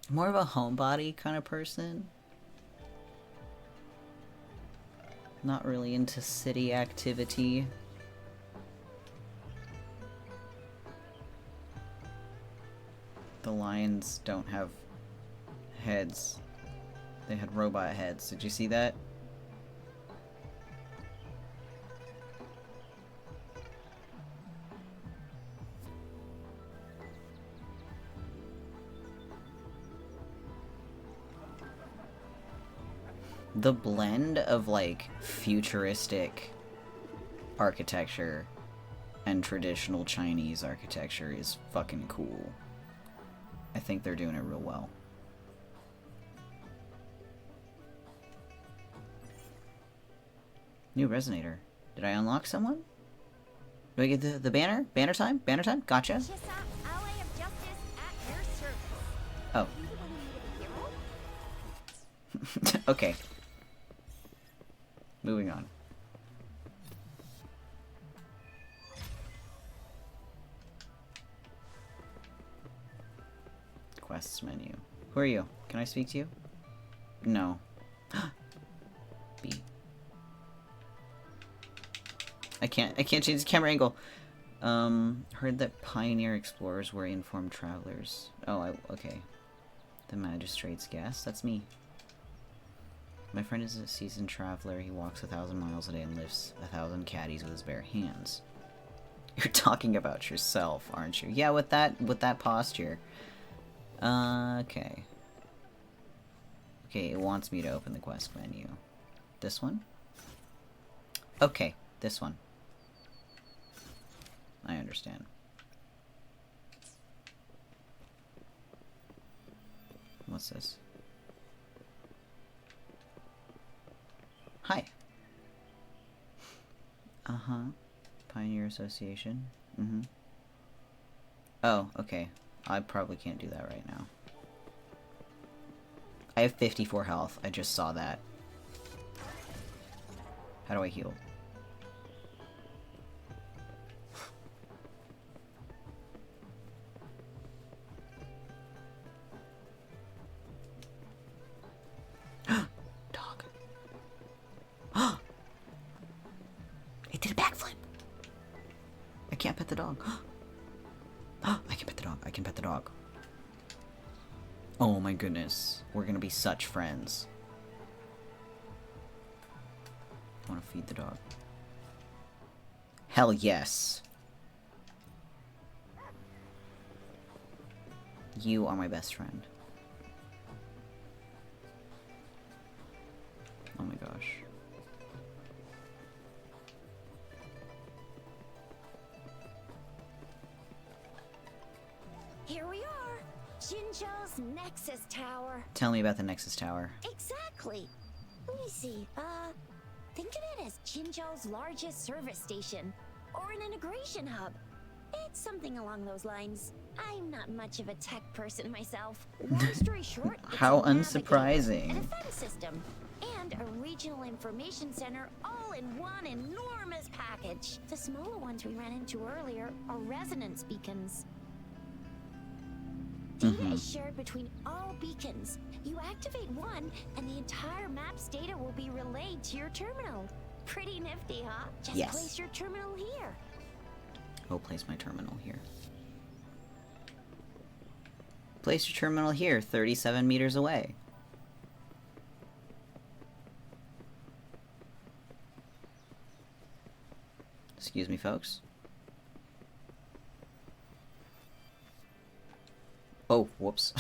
More of a homebody kind of person. Not really into city activity. The lions don't have heads. They had robot heads. Did you see that? The blend of, like, futuristic architecture and traditional Chinese architecture is fucking cool. I think they're doing it real well. New resonator. Did I unlock someone? Do I get the banner? Banner time? Banner time? Gotcha. Chissa, ally of justice at your service. Oh. You want to be a hero? Okay. Moving on. Quests menu. Who are you? Can I speak to you? No. B. I can't change the camera angle. Heard that pioneer explorers were informed travelers. Oh, okay. The magistrate's guest? That's me. My friend is a seasoned traveler. He walks 1,000 miles a day and lifts 1,000 caddies with his bare hands. You're talking about yourself, aren't you? Yeah, with that posture. Okay. Okay, it wants me to open the quest menu. This one? Okay, this one. I understand. What's this? Hi. Uh-huh. Pioneer Association. Mm-hmm. Oh, okay. I probably can't do that right now. I have 54 health. I just saw that. How do I heal? Dog. It did a backflip. I can't pet the dog. I can pet the dog. I can pet the dog. Oh my goodness. We're gonna be such friends. I wanna feed the dog. Hell yes. You are my best friend. Oh my gosh. Here we are. Jinzhou Jinzhou's Nexus Tower. Tell me about the Nexus Tower. Exactly. Let me see. Think of it as Jinzhou's largest service station, or an integration hub. It's something along those lines. I'm not much of a tech person myself. Long story short, it's How a navigator, unsurprising. a defense system, and a regional information center all in one enormous package. The smaller ones we ran into earlier are resonance beacons. Data is shared between all beacons. You activate one, and the entire map's data will be relayed to your terminal. Pretty nifty, huh? Just Yes. place your terminal here. Oh, place my terminal here. Place your terminal here, 37 meters away. Excuse me, folks. Oh, whoops.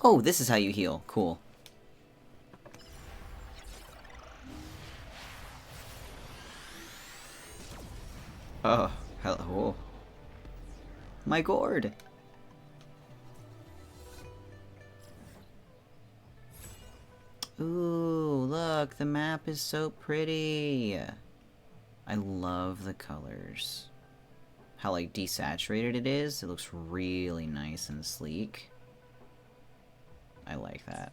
Oh, this is how you heal. Cool. Oh, hello. My gourd. Ooh, look, the map is so pretty. I love the colors. How, like, desaturated it is. It looks really nice and sleek. I like that.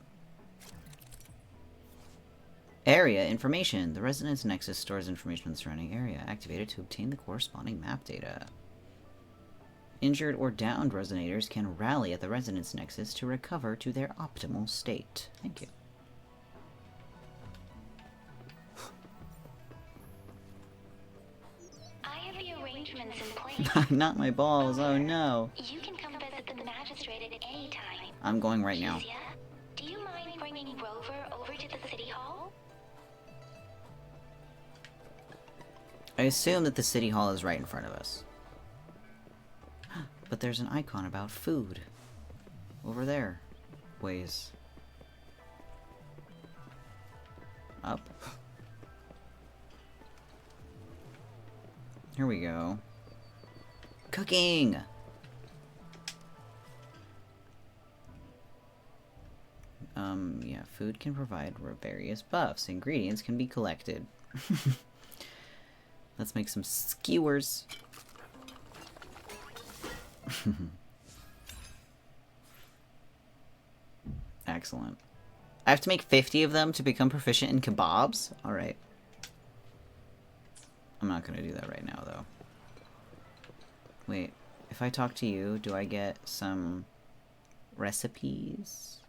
Area information. The Resonance Nexus stores information on the surrounding area. Activated to obtain the corresponding map data. Injured or downed resonators can rally at the Resonance Nexus to recover to their optimal state. Thank you. I have the arrangements in place. Not my balls, oh no. You can come visit the magistrate at any time. I'm going right now. Kezia, do you mind bringing Rover over to the city hall? I assume that the city hall is right in front of us. But there's an icon about food. Over there. Ways. Up. Here we go. Cooking! Yeah, food can provide various buffs. Ingredients can be collected. Let's make some skewers. Excellent. I have to make 50 of them to become proficient in kebabs? Alright. I'm not gonna do that right now, though. Wait, if I talk to you, do I get some recipes?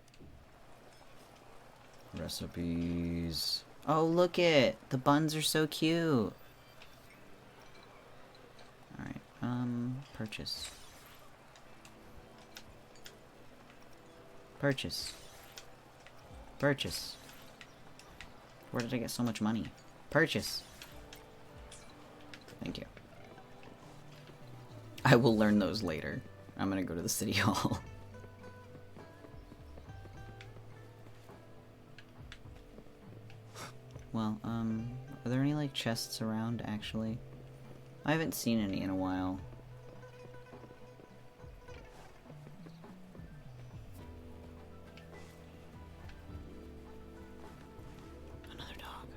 Recipes. Oh, look it! The buns are so cute! Alright, purchase. Purchase. Purchase. Where did I get so much money? Purchase. Thank you. I will learn those later. I'm gonna go to the city hall. Well, are there any, like, chests around, actually? I haven't seen any in a while. Another dog.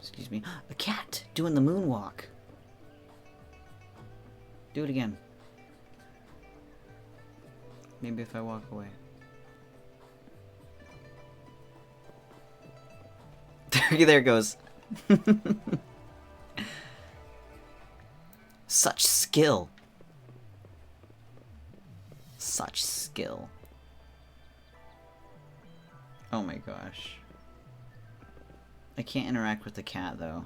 Excuse me. A cat doing the moonwalk. Do it again. Maybe if I walk away. There it goes. Such skill. Such skill. Oh my gosh. I can't interact with the cat, though.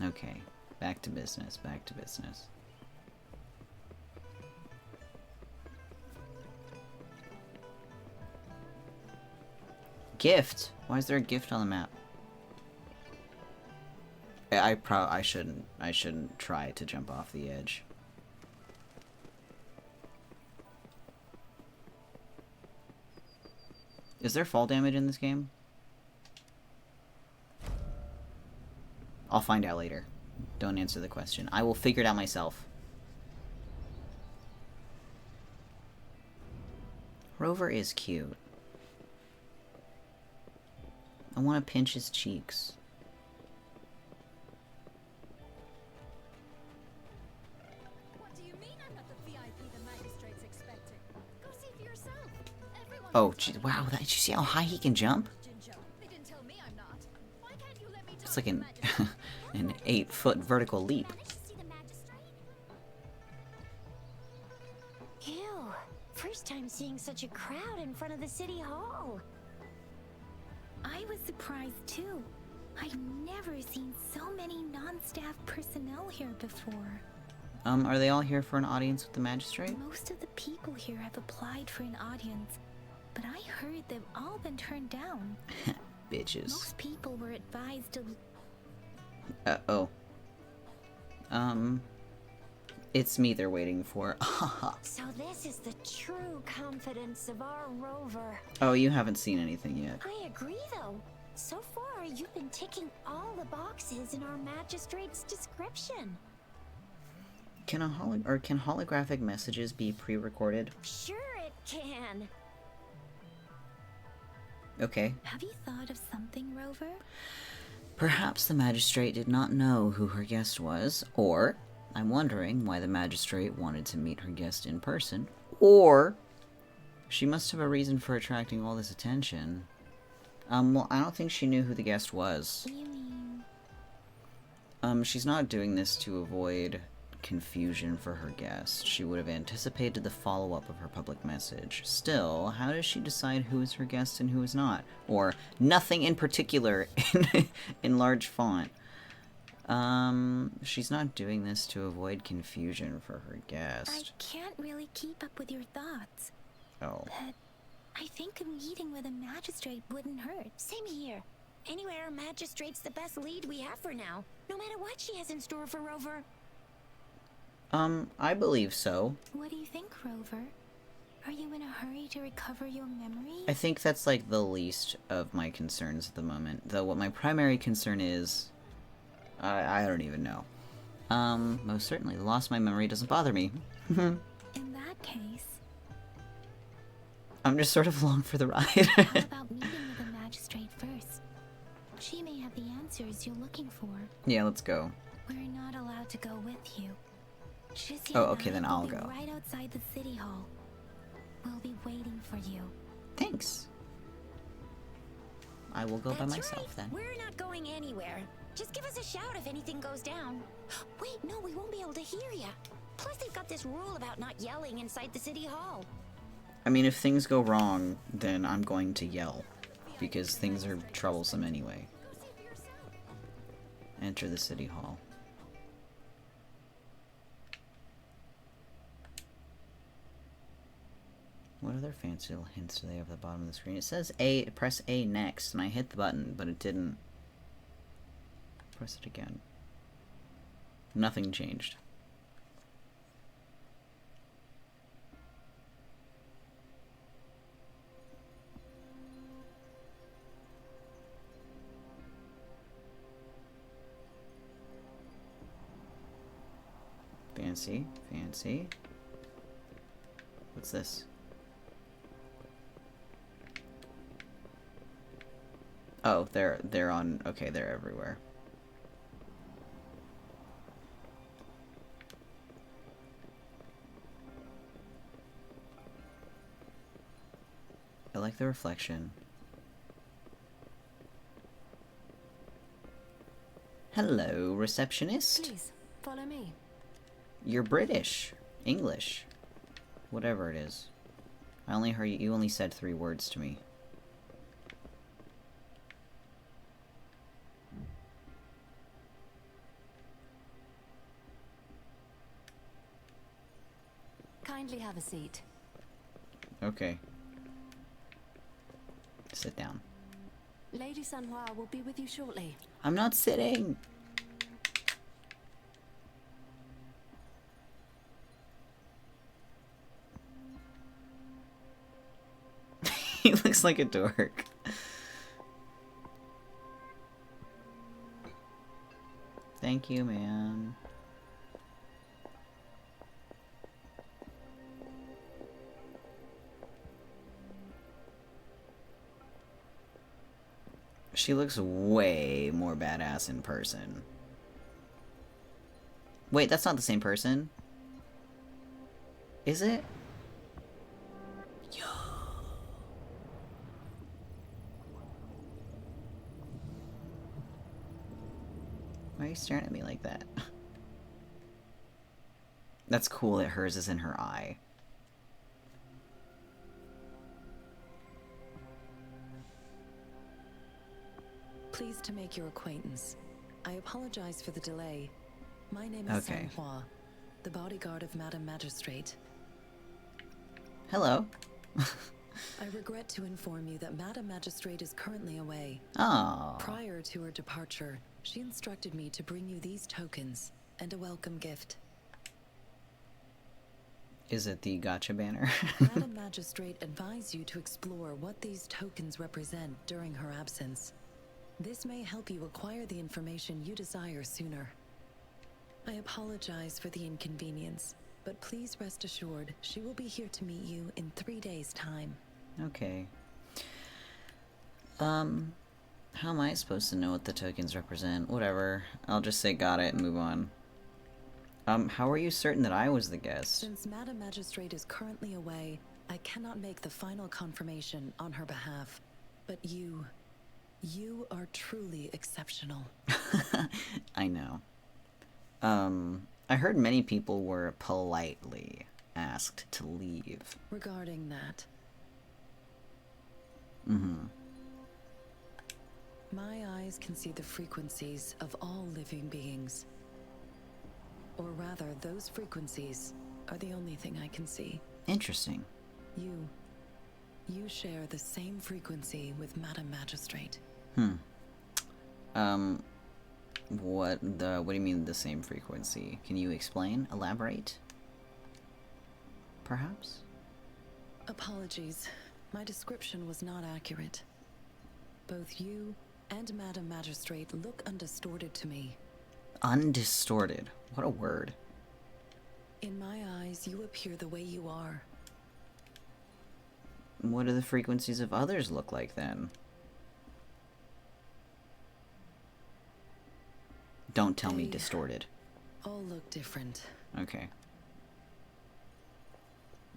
Okay, back to business, back to business. Gift? Why is there a gift on the map? I shouldn't try to jump off the edge. Is there fall damage in this game? I'll find out later. Don't answer the question. I will figure it out myself. Rover is cute. I want to pinch his cheeks. What do you mean I'm not the VIP the magistrate's expecting? Go see for yourself. Everyone Oh, gee, wow, did you see how high he can jump? Jinjo. They didn't tell me I'm not. Why can't you let me It's like an, an 8-foot vertical leap. Managed to see the magistrate? Ew. First time seeing such a crowd in front of the city hall. I was surprised too. I've never seen so many non-staff personnel here before. Are they all here for an audience with the magistrate? Most of the people here have applied for an audience, but I heard they've all been turned down. Bitches. Most people were advised to... Oh. It's me they're waiting for. So this is the true confidence of our rover. Oh, you haven't seen anything yet. I agree, though. So far, you've been ticking all the boxes in our magistrate's description. Can holographic messages be pre-recorded? Sure it can. Okay. Have you thought of something, Rover? Perhaps the magistrate did not know who her guest was, or I'm wondering why the magistrate wanted to meet her guest in person, or she must have a reason for attracting all this attention. Well, I don't think she knew who the guest was. You mean... She's not doing this to avoid confusion for her guest. She would have anticipated the follow-up of her public message. Still, how does she decide who is her guest and who is not? Or nothing in particular in large font. She's not doing this to avoid confusion for her I guest. can't really keep up with your thoughts, Oh. but I think a meeting with a magistrate wouldn't hurt. Same here. Anyway, our magistrate's the best lead we have for now, no matter what she has in store for Rover. I believe so. What do you think, Rover? Are you in a hurry to recover your memory? I think that's like the least of my concerns at the moment. Though what my primary concern is, I don't even know. Most certainly, the loss of my memory doesn't bother me. In that case, I'm just sort of along for the ride. how about meeting with a magistrate first? She may have the answers you're looking for. Yeah, let's go. We're not allowed to go with you. Shizzy Oh, and okay, I then will I'll be go. right outside the city hall. We'll be waiting for you. Thanks. I will go by That's myself right. then. We're not going anywhere. Just give us a shout if anything goes down. Wait, no, we won't be able to hear ya. Plus, they've got this rule about not yelling inside the city hall. I mean, if things go wrong, then I'm going to yell. Because things are troublesome anyway. Enter the city hall. What other fancy little hints do they have at the bottom of the screen? It says A, press A next, and I hit the button, but it didn't. Press it again. Nothing changed. Fancy, fancy. What's this? Oh, they're on. Okay, they're everywhere. I like the reflection. Hello, receptionist. Please, follow me. You're British, English, whatever it is. I only heard you only said 3 words to me. Kindly have a seat. Okay. Sit down. Lady Sanhua will be with you shortly. I'm not sitting. He looks like a dork. Thank you, man. She looks way more badass in person. Wait, that's not the same person. Is it? Yo. Why are you staring at me like that? That's cool that hers is in her eye. Pleased to make your acquaintance. I apologize for the delay. My name is Sanhua, the bodyguard of Madam Magistrate. Hello. I regret to inform you that Madam Magistrate is currently away. Oh. Prior to her departure, she instructed me to bring you these tokens and a welcome gift. Is it the gotcha banner? Madam Magistrate advised you to explore what these tokens represent during her absence. This may help you acquire the information you desire sooner. I apologize for the inconvenience, but please rest assured she will be here to meet you in 3 days' time. Okay. How am I supposed to know what the tokens represent? Whatever. I'll just say got it and move on. How are you certain that I was the guest? Since Madam Magistrate is currently away, I cannot make the final confirmation on her behalf. But you are truly exceptional. I know. I heard many people were politely asked to leave. Regarding that. My eyes can see the frequencies of all living beings. Or rather, those frequencies are the only thing I can see. Interesting. You share the same frequency with Madam Magistrate. What do you mean the same frequency? Can you explain? Elaborate? Perhaps? Apologies. My description was not accurate. Both you and Madam Magistrate look undistorted to me. Undistorted. What a word. In my eyes, you appear the way you are. What do the frequencies of others look like then? Don't tell me distorted. All look different. Okay.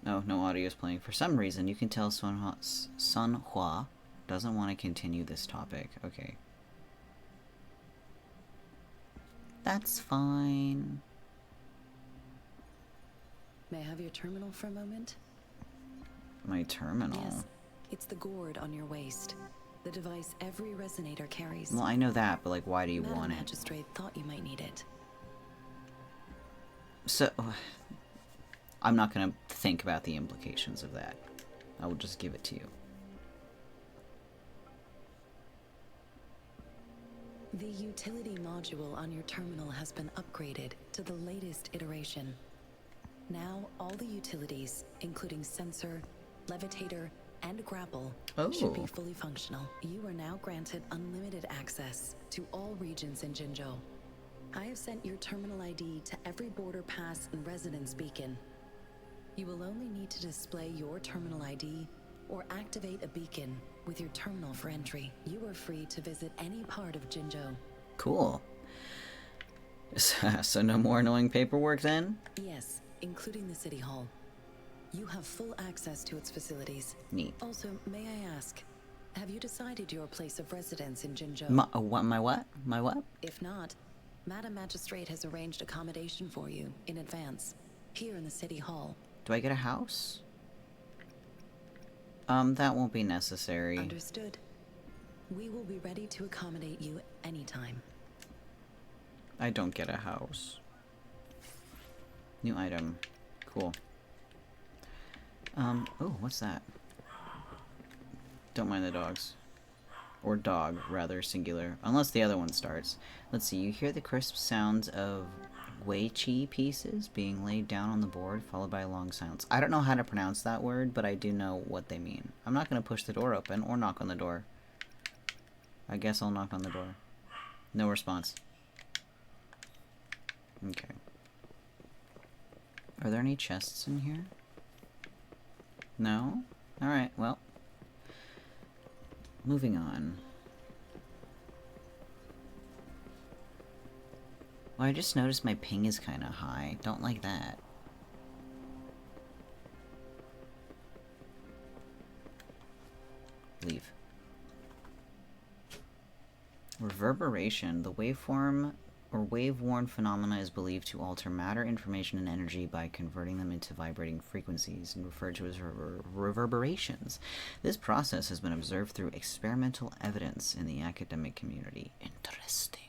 Oh, no audio is playing. For some reason, you can tell Sanhua doesn't want to continue this topic. Okay. That's fine. May I have your terminal for a moment? My terminal? Yes. It's the gourd on your waist. The device every resonator carries. Well, I know that, but like, why do you Madam want it? Magistrate thought you might need it. So, I'm not gonna think about the implications of that. I will just give it to you. The utility module on your terminal has been upgraded to the latest iteration. Now, all the utilities, including sensor, levitator, and grapple, should be fully functional. You are now granted unlimited access to all regions in Jinzhou. I have sent your terminal ID to every border pass and residence beacon. You will only need to display your terminal ID or activate a beacon with your terminal for entry. You are free to visit any part of Jinzhou. Cool. So no more annoying paperwork then? Yes, including the City Hall. You have full access to its facilities. Neat. Also, may I ask, have you decided your place of residence in Jinzhou? My what? My what? If not, Madam Magistrate has arranged accommodation for you in advance, here in the City Hall. Do I get a house? That won't be necessary. Understood. We will be ready to accommodate you anytime. I don't get a house. New item. Cool. Oh, what's that? Don't mind the dogs. Or dog, rather, singular. Unless the other one starts. Let's see, you hear the crisp sounds of Weiqi pieces being laid down on the board, followed by a long silence. I don't know how to pronounce that word, but I do know what they mean. I'm not going to push the door open or knock on the door. I guess I'll knock on the door. No response. Okay. Are there any chests in here? No? Alright, well. Moving on. Well, I just noticed my ping is kind of high. Don't like that. Leave. Reverberation. The waveform or wave-worn phenomena is believed to alter matter, information, and energy by converting them into vibrating frequencies and referred to as reverberations. This process has been observed through experimental evidence in the academic community. Interesting.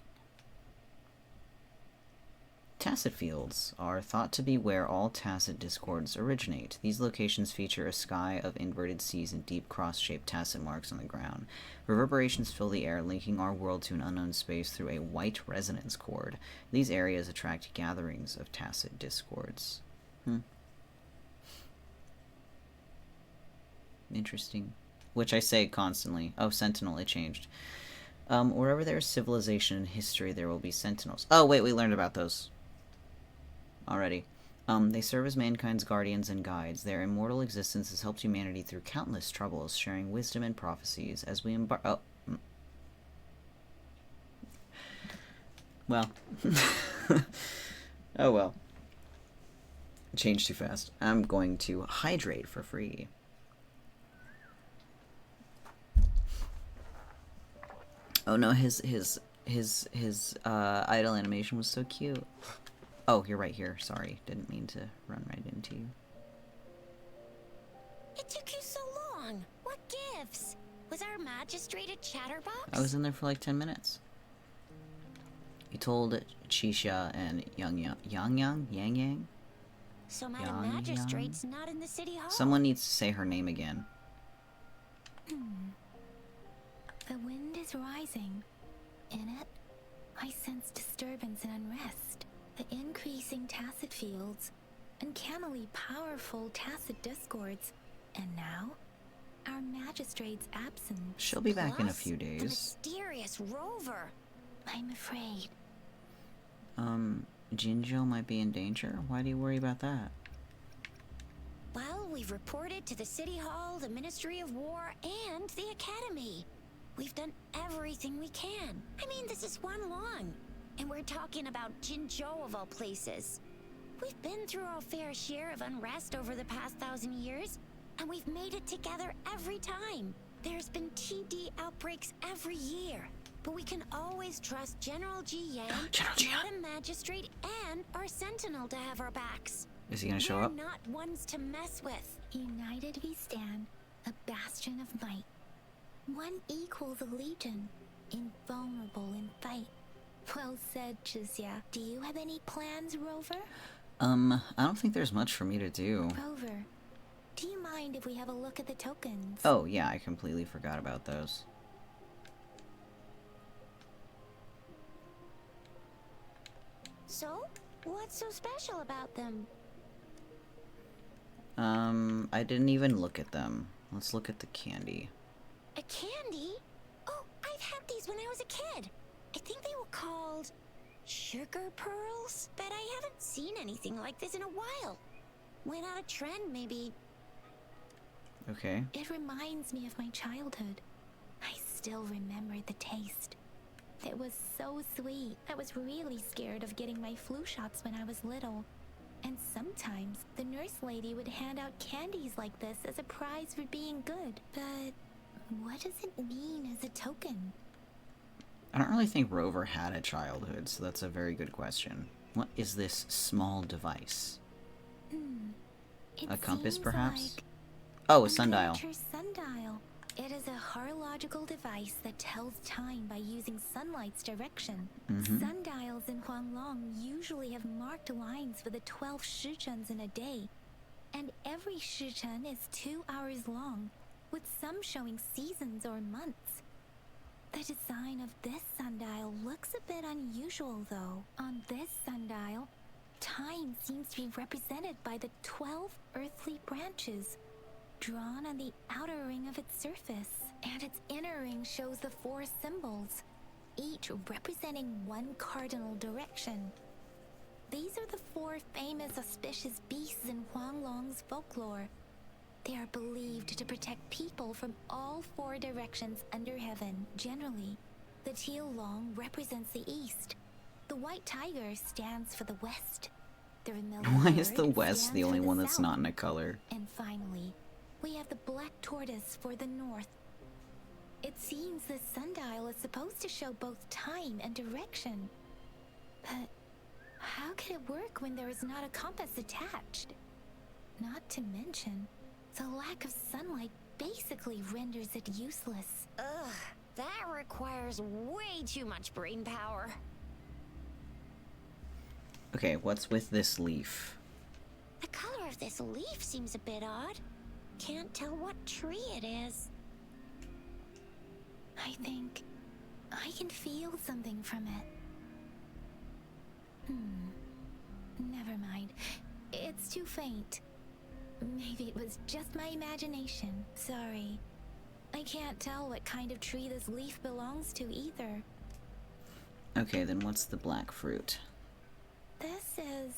Tacit fields are thought to be where all tacit discords originate. These locations feature a sky of inverted seas and deep cross-shaped tacit marks on the ground. Reverberations fill the air, linking our world to an unknown space through a white resonance cord. These areas attract gatherings of tacit discords. Interesting. Which I say constantly. Oh, Sentinel, it changed. Wherever there is civilization and history, there will be sentinels. Oh, wait, we learned about those already. They serve as mankind's guardians and guides. Their immortal existence has helped humanity through countless troubles, sharing wisdom and prophecies as we embark. Oh. Well. Oh well. Changed too fast. I'm going to hydrate for free. Oh no, his idle animation was so cute. Oh, you're right here. Sorry. Didn't mean to run right into you. It took you so long. What gives? Was our magistrate a chatterbox? I was in there for like 10 minutes. You told Chisha and Yang. So Madam Yang Magistrate's not in the city hall? Someone needs to say her name again. The wind is rising. In it, I sense disturbance and unrest. The increasing tacit fields, uncannily powerful tacit discords, and now, our magistrate's absence. She'll be back in a Plus, few the days. mysterious rover. I'm afraid. Jinjo might be in danger? Why do you worry about that? Well, we've reported to the City Hall, the Ministry of War, and the Academy. We've done everything we can. I mean, this is one long. And we're talking about Jinzhou of all places. We've been through our fair share of unrest over the past 1,000 years, and we've made it together every time. There's been TD outbreaks every year, but we can always trust General Jiyan, Madam Magistrate, and our Sentinel to have our backs. Is he gonna show up? We're not ones to mess with. United we stand, a bastion of might. One equals a legion, invulnerable in fight. Well said, Chizia. Do you have any plans, Rover? I don't think there's much for me to do. Rover, do you mind if we have a look at the tokens? Oh, yeah, I completely forgot about those. So, what's so special about them? I didn't even look at them. Let's look at the candy. A candy? Oh, I've had these when I was a kid. I think they were called sugar pearls, but I haven't seen anything like this in a while. Went out of trend, maybe. Okay. It reminds me of my childhood. I still remember the taste. It was so sweet. I was really scared of getting my flu shots when I was little. And sometimes the nurse lady would hand out candies like this as a prize for being good. But what does it mean as a token? I don't really think Rover had a childhood, so that's a very good question. What is this small device? A compass, seems perhaps? like Oh, a a sundial. miniature sundial. It is a horological device that tells time by using sunlight's direction. Sundials in Huanglong usually have marked lines for the 12 shichens in a day, and every shichen is 2 hours long, with some showing seasons or months. The design of this sundial looks a bit unusual, though. On this sundial, time seems to be represented by the 12 earthly branches drawn on the outer ring of its surface, and its inner ring shows the 4 symbols, each representing one cardinal direction. These are the 4 famous auspicious beasts in Huanglong's folklore. They are believed to protect people from all 4 directions under heaven. Generally, the teal long represents the east. The white tiger stands for the west. The vermilion Why is bird the west stands the for only one that's south. not in a color? And finally, we have the black tortoise for the north. It seems the sundial is supposed to show both time and direction. But how can it work when there is not a compass attached? Not to mention, the lack of sunlight basically renders it useless. Ugh, that requires way too much brain power. Okay, what's with this leaf? The color of this leaf seems a bit odd. Can't tell what tree it is. I think I can feel something from it. Never mind. It's too faint. Maybe it was just my imagination. Sorry. I can't tell what kind of tree this leaf belongs to either. Okay, then what's the black fruit? This is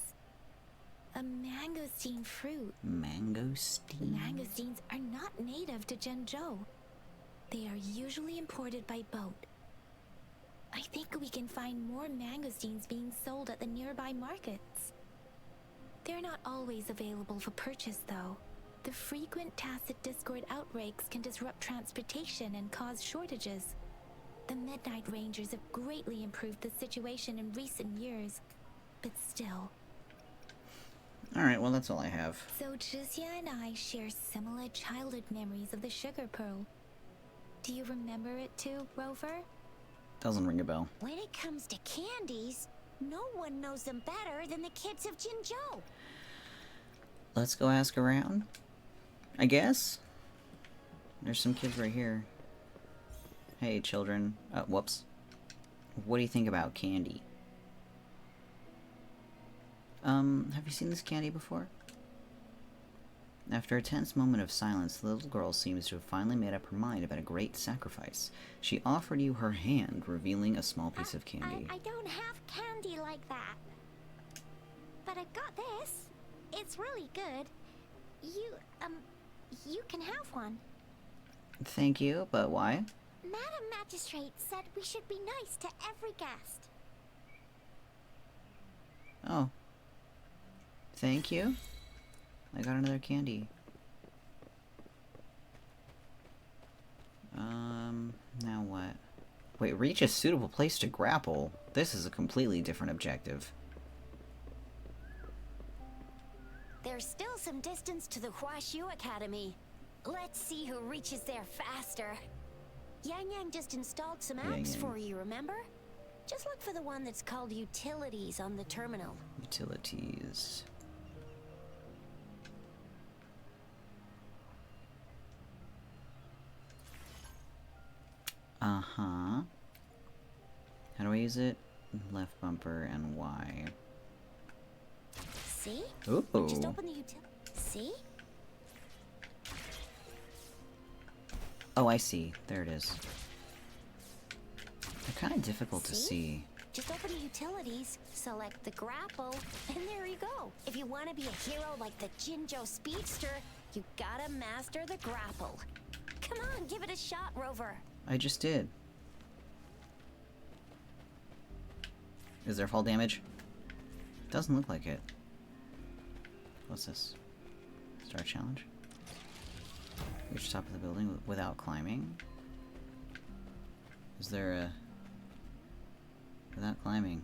a mangosteen fruit. Mangosteen? Mangosteens are not native to Zhengzhou. They are usually imported by boat. I think we can find more mangosteens being sold at the nearby markets. They're not always available for purchase, though. The frequent tacit discord outbreaks can disrupt transportation and cause shortages. The Midnight Rangers have greatly improved the situation in recent years, but still. Alright, well that's all I have. So Zhizia and I share similar childhood memories of the Sugar Pearl. Do you remember it too, Rover? Doesn't ring a bell. When it comes to candies, no one knows them better than the kids of Jinzhou. Let's go ask around, I guess? There's some kids right here. Hey, children. Whoops. What do you think about candy? Have you seen this candy before? After a tense moment of silence, the little girl seems to have finally made up her mind about a great sacrifice. She offered you her hand, revealing a small piece of candy. I don't have candy like that. But I've got this. It's really good. You can have one. Thank you, but why? Madam Magistrate said we should be nice to every guest. Oh. Thank you. I got another candy. Now what? Wait, reach a suitable place to grapple. This is a completely different objective. There's still some distance to the WUWA Academy. Let's see who reaches there faster. Yang Yang just installed some apps Yang. for you, remember? Just look for the one that's called Utilities on the terminal. Utilities. Uh-huh. How do I use it? Left bumper and Y. See? Ooh. Just open the utility. See? Oh, I see. There it is. They're kind of difficult to see. Just open the utilities, select the grapple, and there you go. If you want to be a hero like the Jinzhou Speedster, you gotta master the grapple. Come on, give it a shot, Rover. I just did. Is there fall damage? Doesn't look like it. What's this? Start challenge? Reach top of the building without climbing? Is there a... without climbing?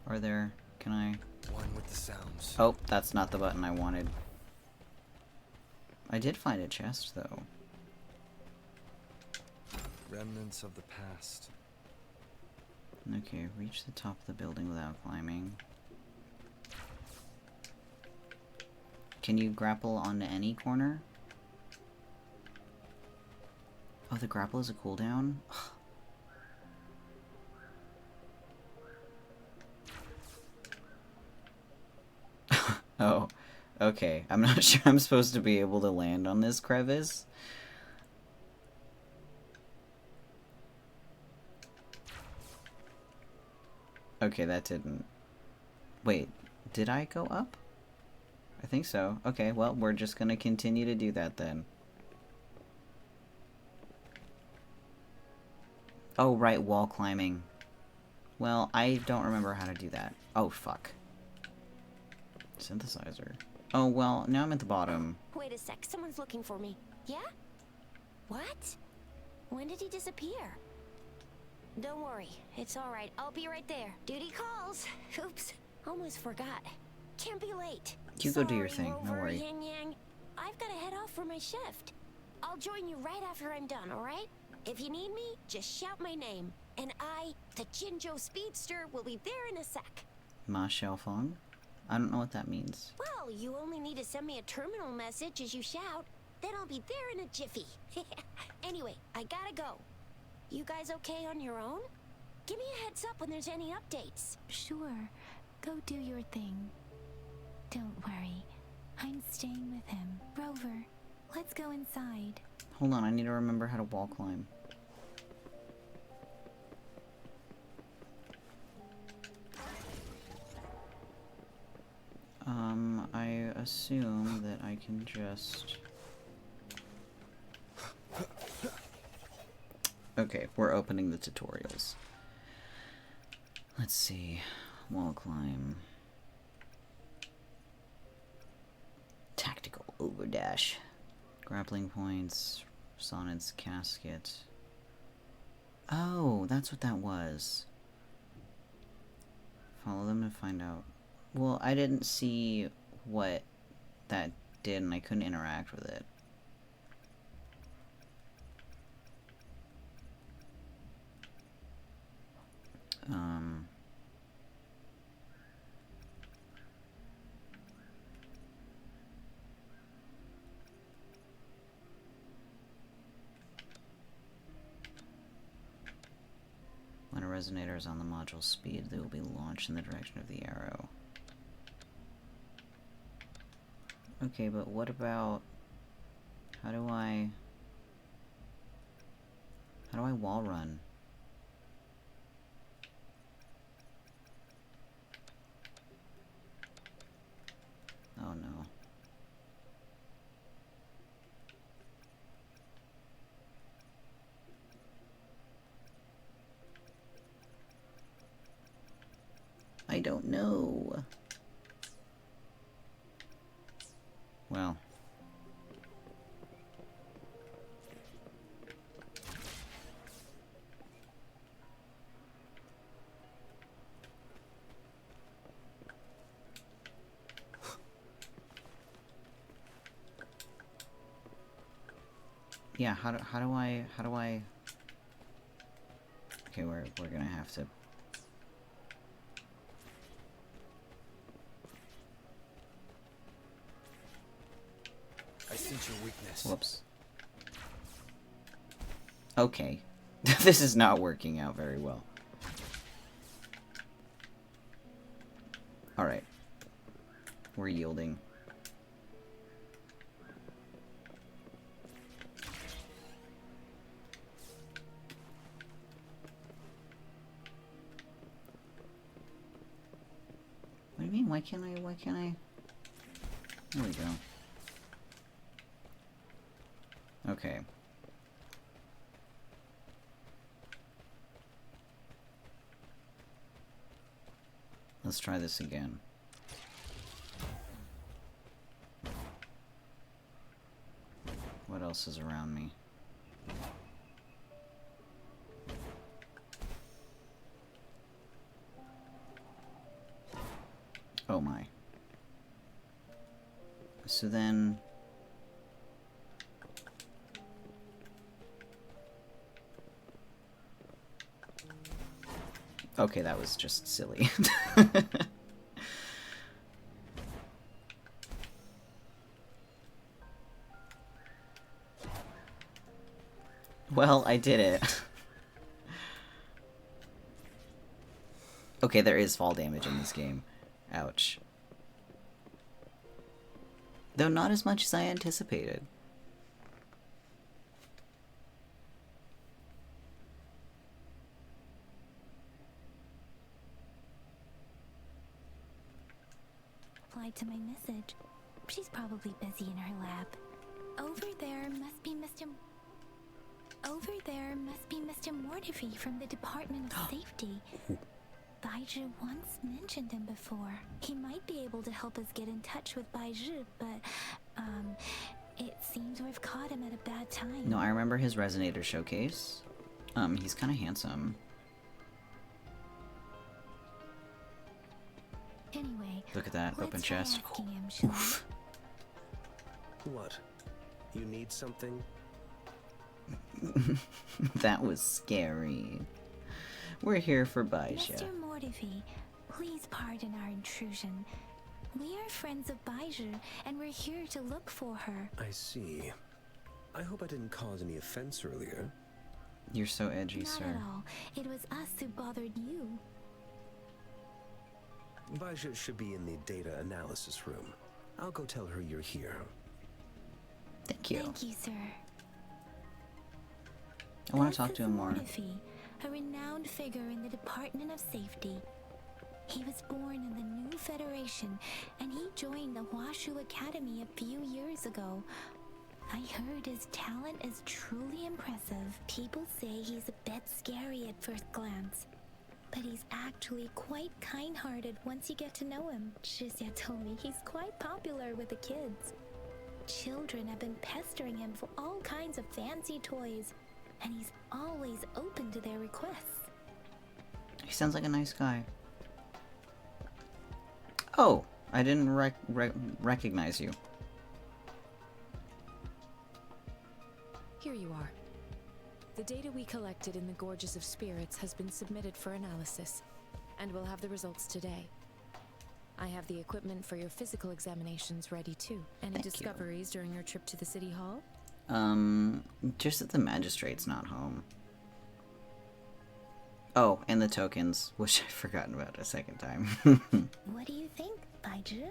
Are there... can I... One with the sounds. Oh, that's not the button I wanted. I did find a chest, though. Remnants of the past. Okay, reach the top of the building without climbing. Can you grapple onto any corner? Oh, the grapple is a cooldown? Oh, okay. I'm not sure I'm supposed to be able to land on this crevice. Okay, that didn't... Wait, did I go up? I think so. Okay, well, we're just gonna continue to do that then. Oh, right, wall climbing. Well, I don't remember how to do that. Oh, fuck. Synthesizer. Oh, well, now I'm at the bottom. Wait a sec, someone's looking for me. Yeah? What? When did he disappear? Don't worry, it's alright. I'll be right there. Duty calls. Oops, almost forgot. Can't be late. You go do your Sorry, thing, no Rover, worry. Yang Yang. I've gotta head off for my shift. I'll join you right after I'm done, alright? If you need me, just shout my name. And I, the Jinzhou Speedster, will be there in a sec. Ma Xiaofeng? I don't know what that means. Well, you only need to send me a terminal message as you shout. Then I'll be there in a jiffy. Anyway, I gotta go. You guys okay on your own? Give me a heads up when there's any updates. Sure, go do your thing. Don't worry, I'm staying with him. Rover, let's go inside. Hold on, I need to remember how to wall climb. I assume that I can just... Okay, we're opening the tutorials. Let's see. Wall climb. Tactical overdash. Grappling points. Sonnet's casket. Oh, that's what that was. Follow them to find out. Well, I didn't see what that did and I couldn't interact with it. When a resonator is on the module speed, they will be launched in the direction of the arrow. Okay, but what about... How do I wall run? Oh no. I don't know. Well. Yeah, how do I Okay, we're gonna have to I sense your weakness. Whoops. Okay. This is not working out very well. Alright. We're yielding. What do you mean? Why can't I? There we go. Okay. Let's try this again. What else is around me? Oh my. So then... Okay, that was just silly. Well, I did it. Okay, there is fall damage in this game. Ouch. Though not as much as I anticipated. Replied to my message. She's probably busy in her lab. Over there must be Mr. Mortifi from the Department of Safety. Baizhi once mentioned him before. He might be able to help us get in touch with Baizhi, but, it seems we've caught him at a bad time. No, I remember his Resonator showcase. He's kind of handsome. Anyway, Look at that, open let's try chest. asking him, shall Oof. What? You need something? That was scary. We're here for Baizhi. Mr. Mortifi, please pardon our intrusion. We are friends of Baizhi, and we're here to look for her. I see. I hope I didn't cause any offense earlier. You're so edgy, Not sir. at all. It was us who bothered you. Baizhi should be in the data analysis room. I'll go tell her you're here. Thank you. Thank you, sir. I want This to talk to is him more. Mortifi, a renowned figure in the Department of Safety. He was born in the new Federation, and he joined the WUWA Academy a few years ago. I heard his talent is truly impressive. People say he's a bit scary at first glance, but he's actually quite kind-hearted once you get to know him. Shizia told me he's quite popular with the kids. Children have been pestering him for all kinds of fancy toys, and he's always open to their requests. He sounds like a nice guy. Oh, I didn't recognize you. Here you are. The data we collected in the Gorges of Spirits has been submitted for analysis, and we'll have the results today. I have the equipment for your physical examinations ready too. Any Thank you. discoveries during your trip to the city hall? Just that the magistrate's not home. Oh, and the tokens, which I've forgotten about a second time. What do you think, Baizhi?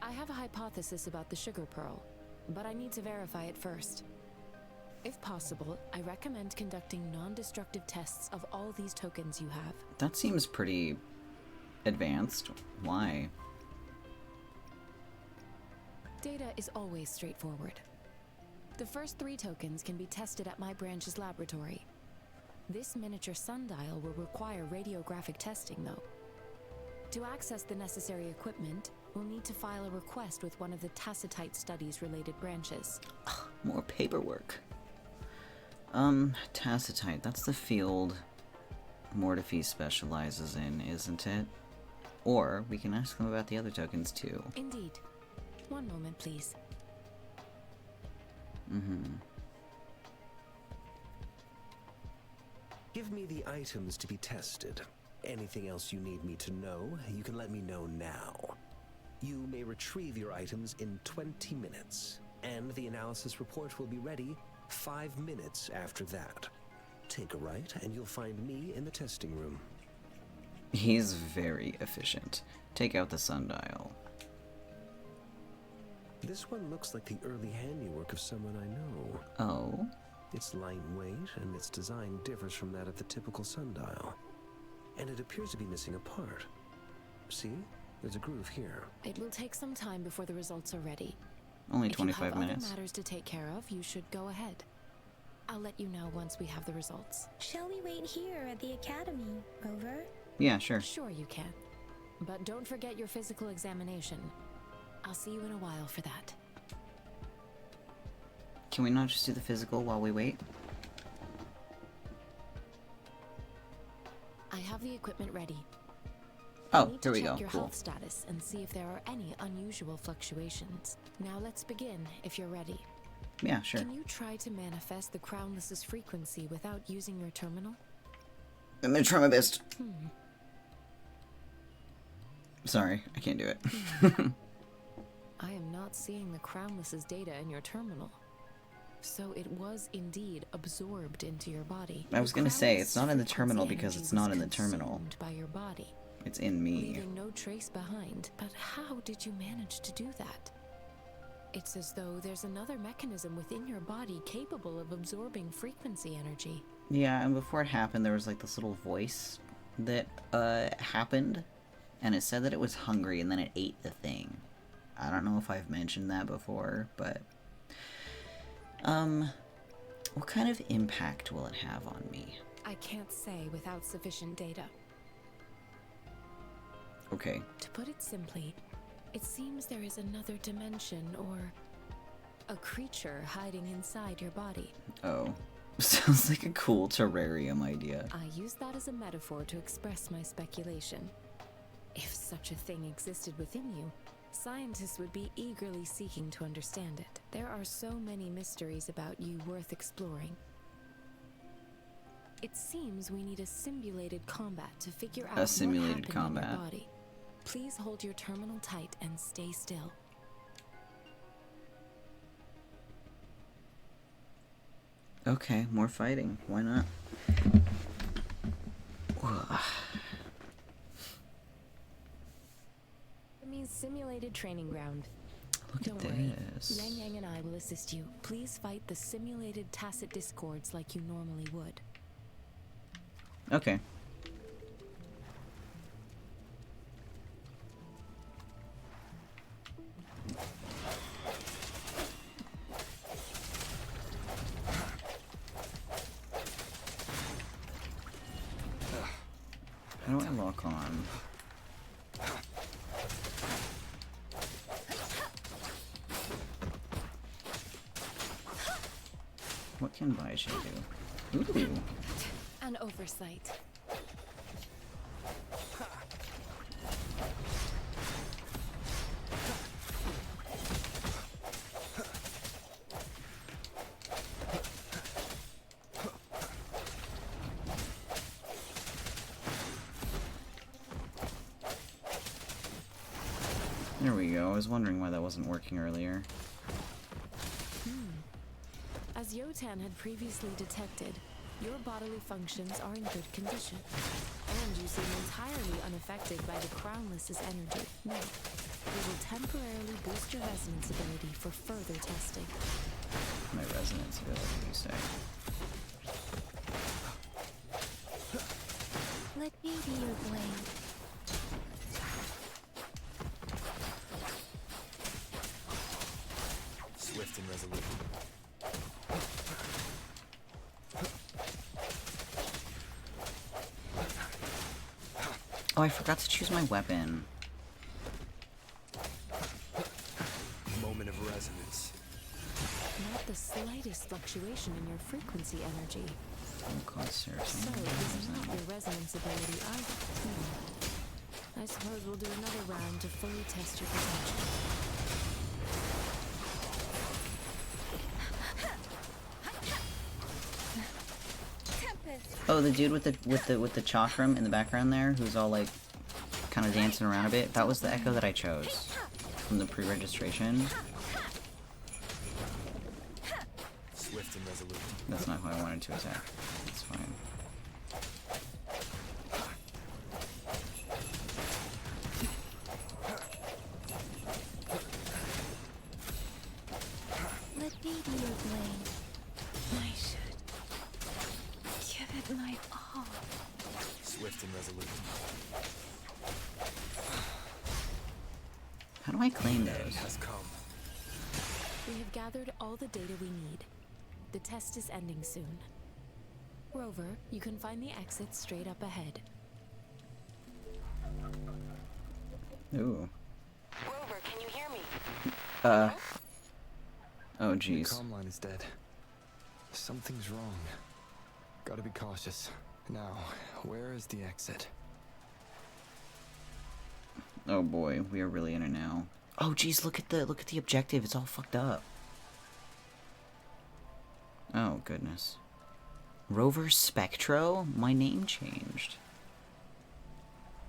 I have a hypothesis about the sugar pearl, but I need to verify it first. If possible, I recommend conducting non-destructive tests of all these tokens you have. That seems pretty advanced. Why? Data is always straightforward. The first 3 tokens can be tested at my branch's laboratory. This miniature sundial will require radiographic testing, though. To access the necessary equipment, we'll need to file a request with one of the Tacitite Studies-related branches. More paperwork. Tacitite, that's the field Mortifi specializes in, isn't it? Or we can ask them about the other tokens too. Indeed. One moment, please. Give me the items to be tested. Anything else you need me to know, you can let me know now. You may retrieve your items in 20 minutes, and the analysis report will be ready 5 minutes after that. Take a right, and you'll find me in the testing room. He's very efficient. Take out the sundial. This one looks like the early handiwork of someone I know. Oh? It's lightweight, and its design differs from that of the typical sundial. And it appears to be missing a part. See? There's a groove here. It will take some time before the results are ready. Only If you have 25 minutes. other matters to take care of, you should go ahead. I'll let you know once we have the results. Shall we wait here at the academy, Rover? Yeah, sure. Sure you can. But don't forget your physical examination. I'll see you in a while for that. Can we not just do the physical while we wait? I have the equipment ready. Oh, Need here to we go. check your Cool. health status and see if there are any unusual fluctuations. Now let's begin, if you're ready. Yeah, sure. Can you try to manifest the Crownless's frequency without using your terminal? I'm gonna try my best. Sorry, I can't do it. I am not seeing the Crownless's data in your terminal. So it was indeed absorbed into your body. I was Your gonna say, crownless it's not in the frequency terminal because energy it's was not in the terminal. consumed by your body, It's in me. leaving no trace behind. But how did you manage to do that? It's as though there's another mechanism within your body capable of absorbing frequency energy. Yeah, and before it happened, there was like this little voice that happened, and it said that it was hungry, and then it ate the thing. I don't know if I've mentioned that before, but what kind of impact will it have on me? I can't say without sufficient data. Okay. To put it simply, it seems there is another dimension or a creature hiding inside your body. Oh. Sounds like a cool terrarium idea. I use that as a metaphor to express my speculation. If such a thing existed within you, scientists would be eagerly seeking to understand it. There are so many mysteries about you worth exploring. It seems we need a simulated combat to figure out what happened in your body. Please hold your terminal tight and stay still. Okay, more fighting. Why not? Enemy's simulated training ground. Look at Don't worry. this. Yang Yang and I will assist you. Please fight the simulated tacit discords like you normally would. Okay. How do I lock on? What can Baisha do? Ooh. An oversight. There we go. I was wondering why that wasn't working earlier. As Yotan had previously detected, your bodily functions are in good condition, and you seem entirely unaffected by the Crownless's energy. Now, we will temporarily boost your resonance ability for further testing. My resonance ability, you say? Let me be your blade. Swift and resolute. Oh, I forgot to choose my weapon. Moment of resonance. Not the slightest fluctuation in your frequency energy. So it is not your resonance ability either. I suppose we'll do another round to fully test your potential. Oh, the dude with the chakram in the background there, who's all like kind of dancing around a bit. That was the echo that I chose from the pre-registration. Swift and resolute. That's not who I wanted to attack. It's fine. Let me be your blade. I should give it my all. Swift and resolute. How do I claim those? Has come. We have gathered all the data we need. The test is ending soon. Rover, you can find the exit straight up ahead. Ooh. Rover, can you hear me? Oh, The jeez. comm line is dead. Something's wrong. Gotta be cautious. Now, where is the exit? Oh boy, we are really in it now. Oh jeez, look at the objective. It's all fucked up. Oh goodness. Rover Spectro? My name changed.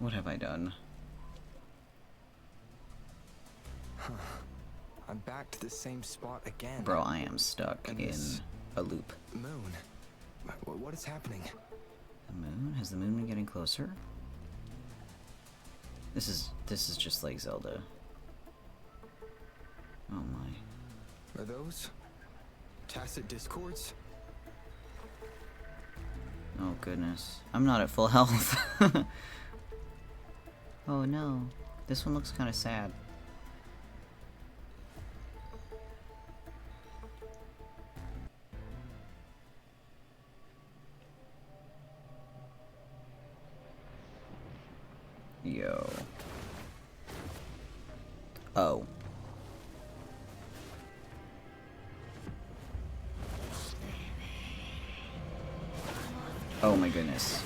What have I done? I'm back to the same spot again. Bro, I am stuck And in this a loop. moon. What is happening? The moon? Has the moon been getting closer? This is just like Zelda. Oh my. Are those tacit discords? Oh goodness. I'm not at full health. Oh no. This one looks kind of sad. Yo. Oh. Oh my goodness.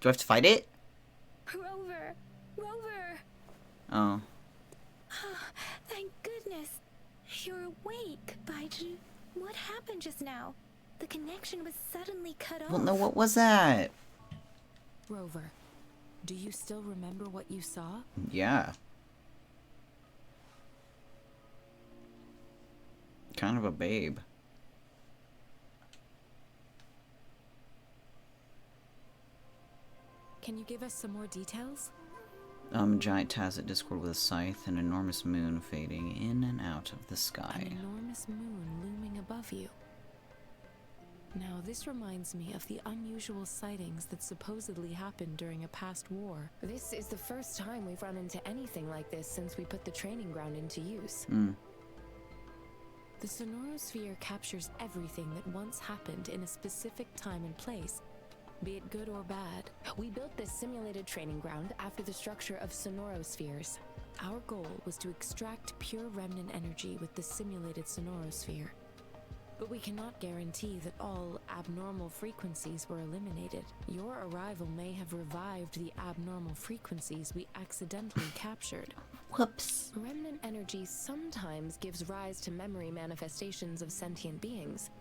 Do I have to fight it? Rover! Rover! Oh. Thank goodness. You're awake, Baiju. What happened just now? The connection was suddenly cut off. Well, no, what was that? Rover, do you still remember what you saw? Yeah. Kind of a babe. Can you give us some more details? Giant tacit discord with a scythe, an enormous moon fading in and out of the sky. An enormous moon looming above you. Now, this reminds me of the unusual sightings that supposedly happened during a past war. This is the first time we've run into anything like this since we put the training ground into use. The sonorosphere captures everything that once happened in a specific time and place, be it good or bad. We built this simulated training ground after the structure of sonorospheres. Our goal was to extract pure remnant energy with the simulated sonorosphere. But we cannot guarantee that all abnormal frequencies were eliminated. Your arrival may have revived the abnormal frequencies we accidentally captured. Whoops. Remnant energy sometimes gives rise to memory manifestations of sentient beings.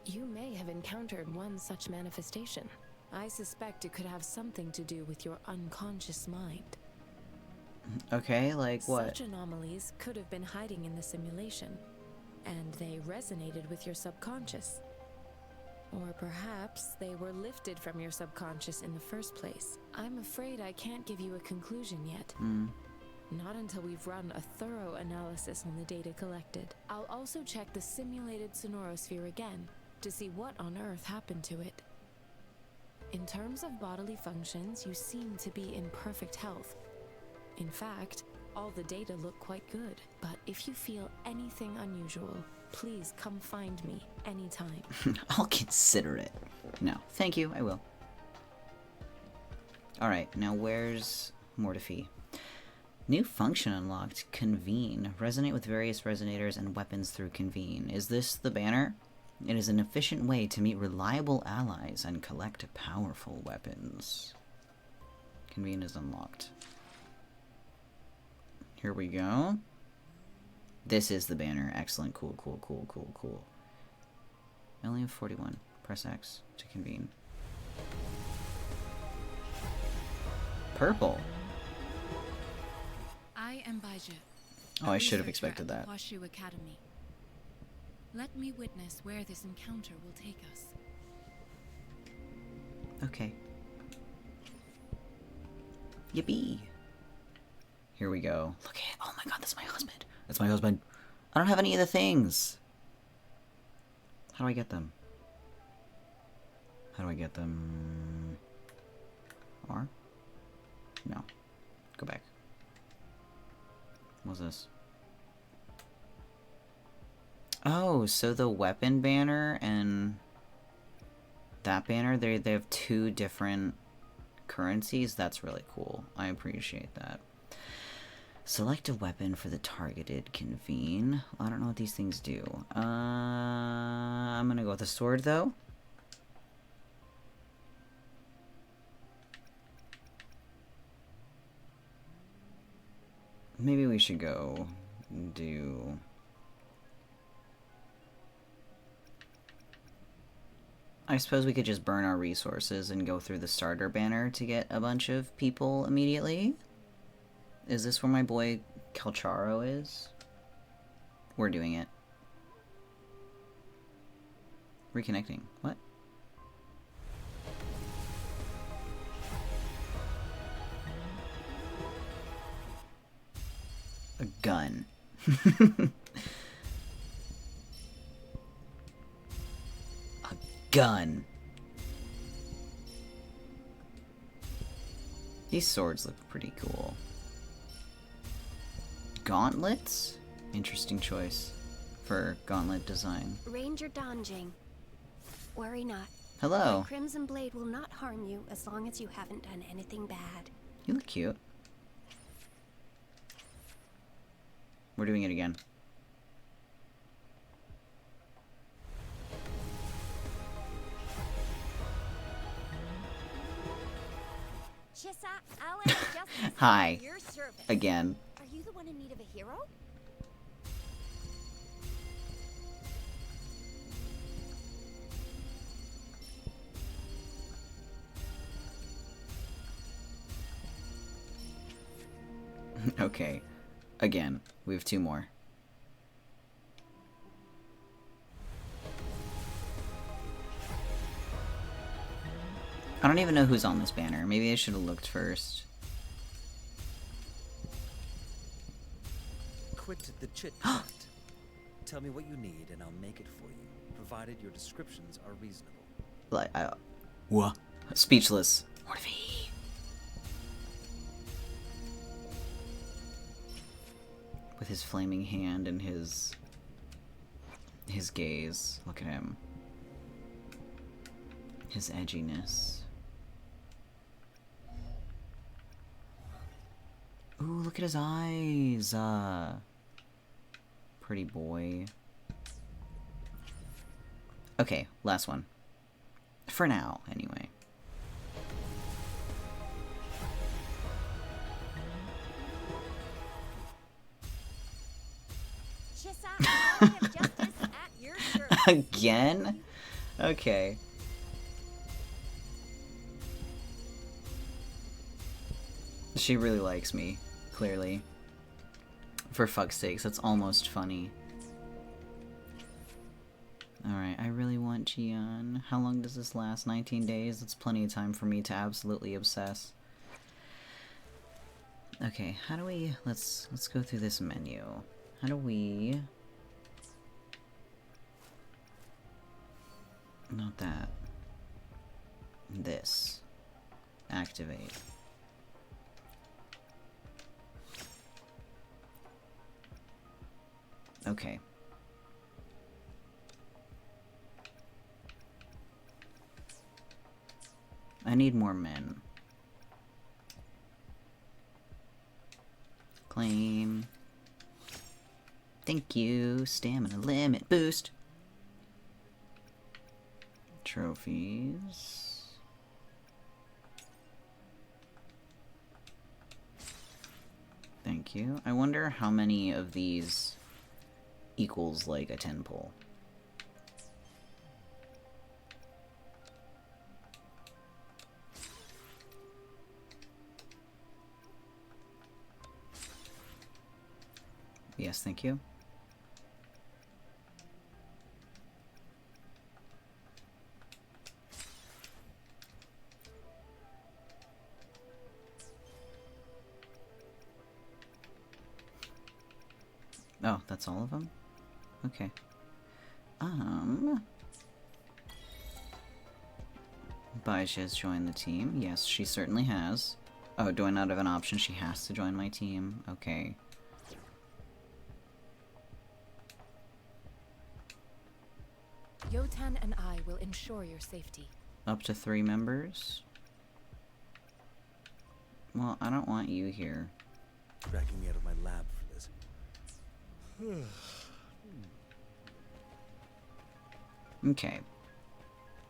You may have encountered one such manifestation. I suspect it could have something to do with your unconscious mind. Okay, like what? Such anomalies could have been hiding in the simulation, and they resonated with your subconscious. Or perhaps they were lifted from your subconscious in the first place. I'm afraid I can't give you a conclusion yet. Not until we've run a thorough analysis on the data collected. I'll also check the simulated sonorosphere again to see what on earth happened to it. In terms of bodily functions, you seem to be in perfect health. In fact, all the data look quite good. But if you feel anything unusual, please come find me anytime. I'll consider it. No, thank you, I will. Alright, now where's Mortifi? New function unlocked. Convene. Resonate with various resonators and weapons through Convene. Is this the banner? It is an efficient way to meet reliable allies and collect powerful weapons. Convene is unlocked. Here we go. This is the banner. Excellent. Cool, cool, cool, cool, cool. I only have 41. Press X to convene. Purple. I am Baiju. Oh, I should have expected that. WUWA Academy. Let me witness where this encounter will take us. Okay. Yippee. Here we go. Look at it. Oh my god, that's my husband. That's my husband. I don't have any of the things. How do I get them? How do I get them? R? No. Go back. What's this? Oh, so the weapon banner and that banner, they have two different currencies. That's really cool. I appreciate that. Select a weapon for the targeted convene. I don't know what these things do. I'm gonna go with the sword though. Maybe we should go do... I suppose we could just burn our resources and go through the starter banner to get a bunch of people immediately. Is this where my boy Kelcharo is? We're doing it. Reconnecting. What? A gun. A gun. These swords look pretty cool. Gauntlets? Interesting choice for gauntlet design. Ranger Donjing. Worry not. Hello. My Crimson Blade will not harm you as long as you haven't done anything bad. You look cute. We're doing it again. Chissa, Alan, Justice, Hi. your service. Again. Are you the one in need of a hero? Okay. Again. We have 2 more. I don't even know who's on this banner. Maybe I should have looked first. Quit the chit-chat. Tell me what you need and I'll make it for you, provided your descriptions are reasonable. Like, what? Speechless. What if he? With his flaming hand and his gaze. Look at him. His edginess. Ooh, look at his eyes. Pretty boy. Okay, last one. For now, anyway. Chissa, Alan, Justice, at your service. Again? Okay. She really likes me, clearly. For fuck's sakes, that's almost funny. Alright, I really want jiyan. How long does this last? 19 days? That's plenty of time for me to absolutely obsess. Okay, how do we... Let's go through this menu. How do we... Not that. This. Activate. Okay. I need more men. Claim. Thank you. Stamina limit boost. Trophies. Thank you. I wonder how many of these equals like a 10 pull. Yes, thank you. Oh, that's all of them? Okay. Baisha has joined the team. Yes, she certainly has. Oh, do I not have an option? She has to join my team. Okay. Yotan and I will ensure your safety. Up to 3 members? Well, I don't want you here. Dragging me out of my lab for this. Okay.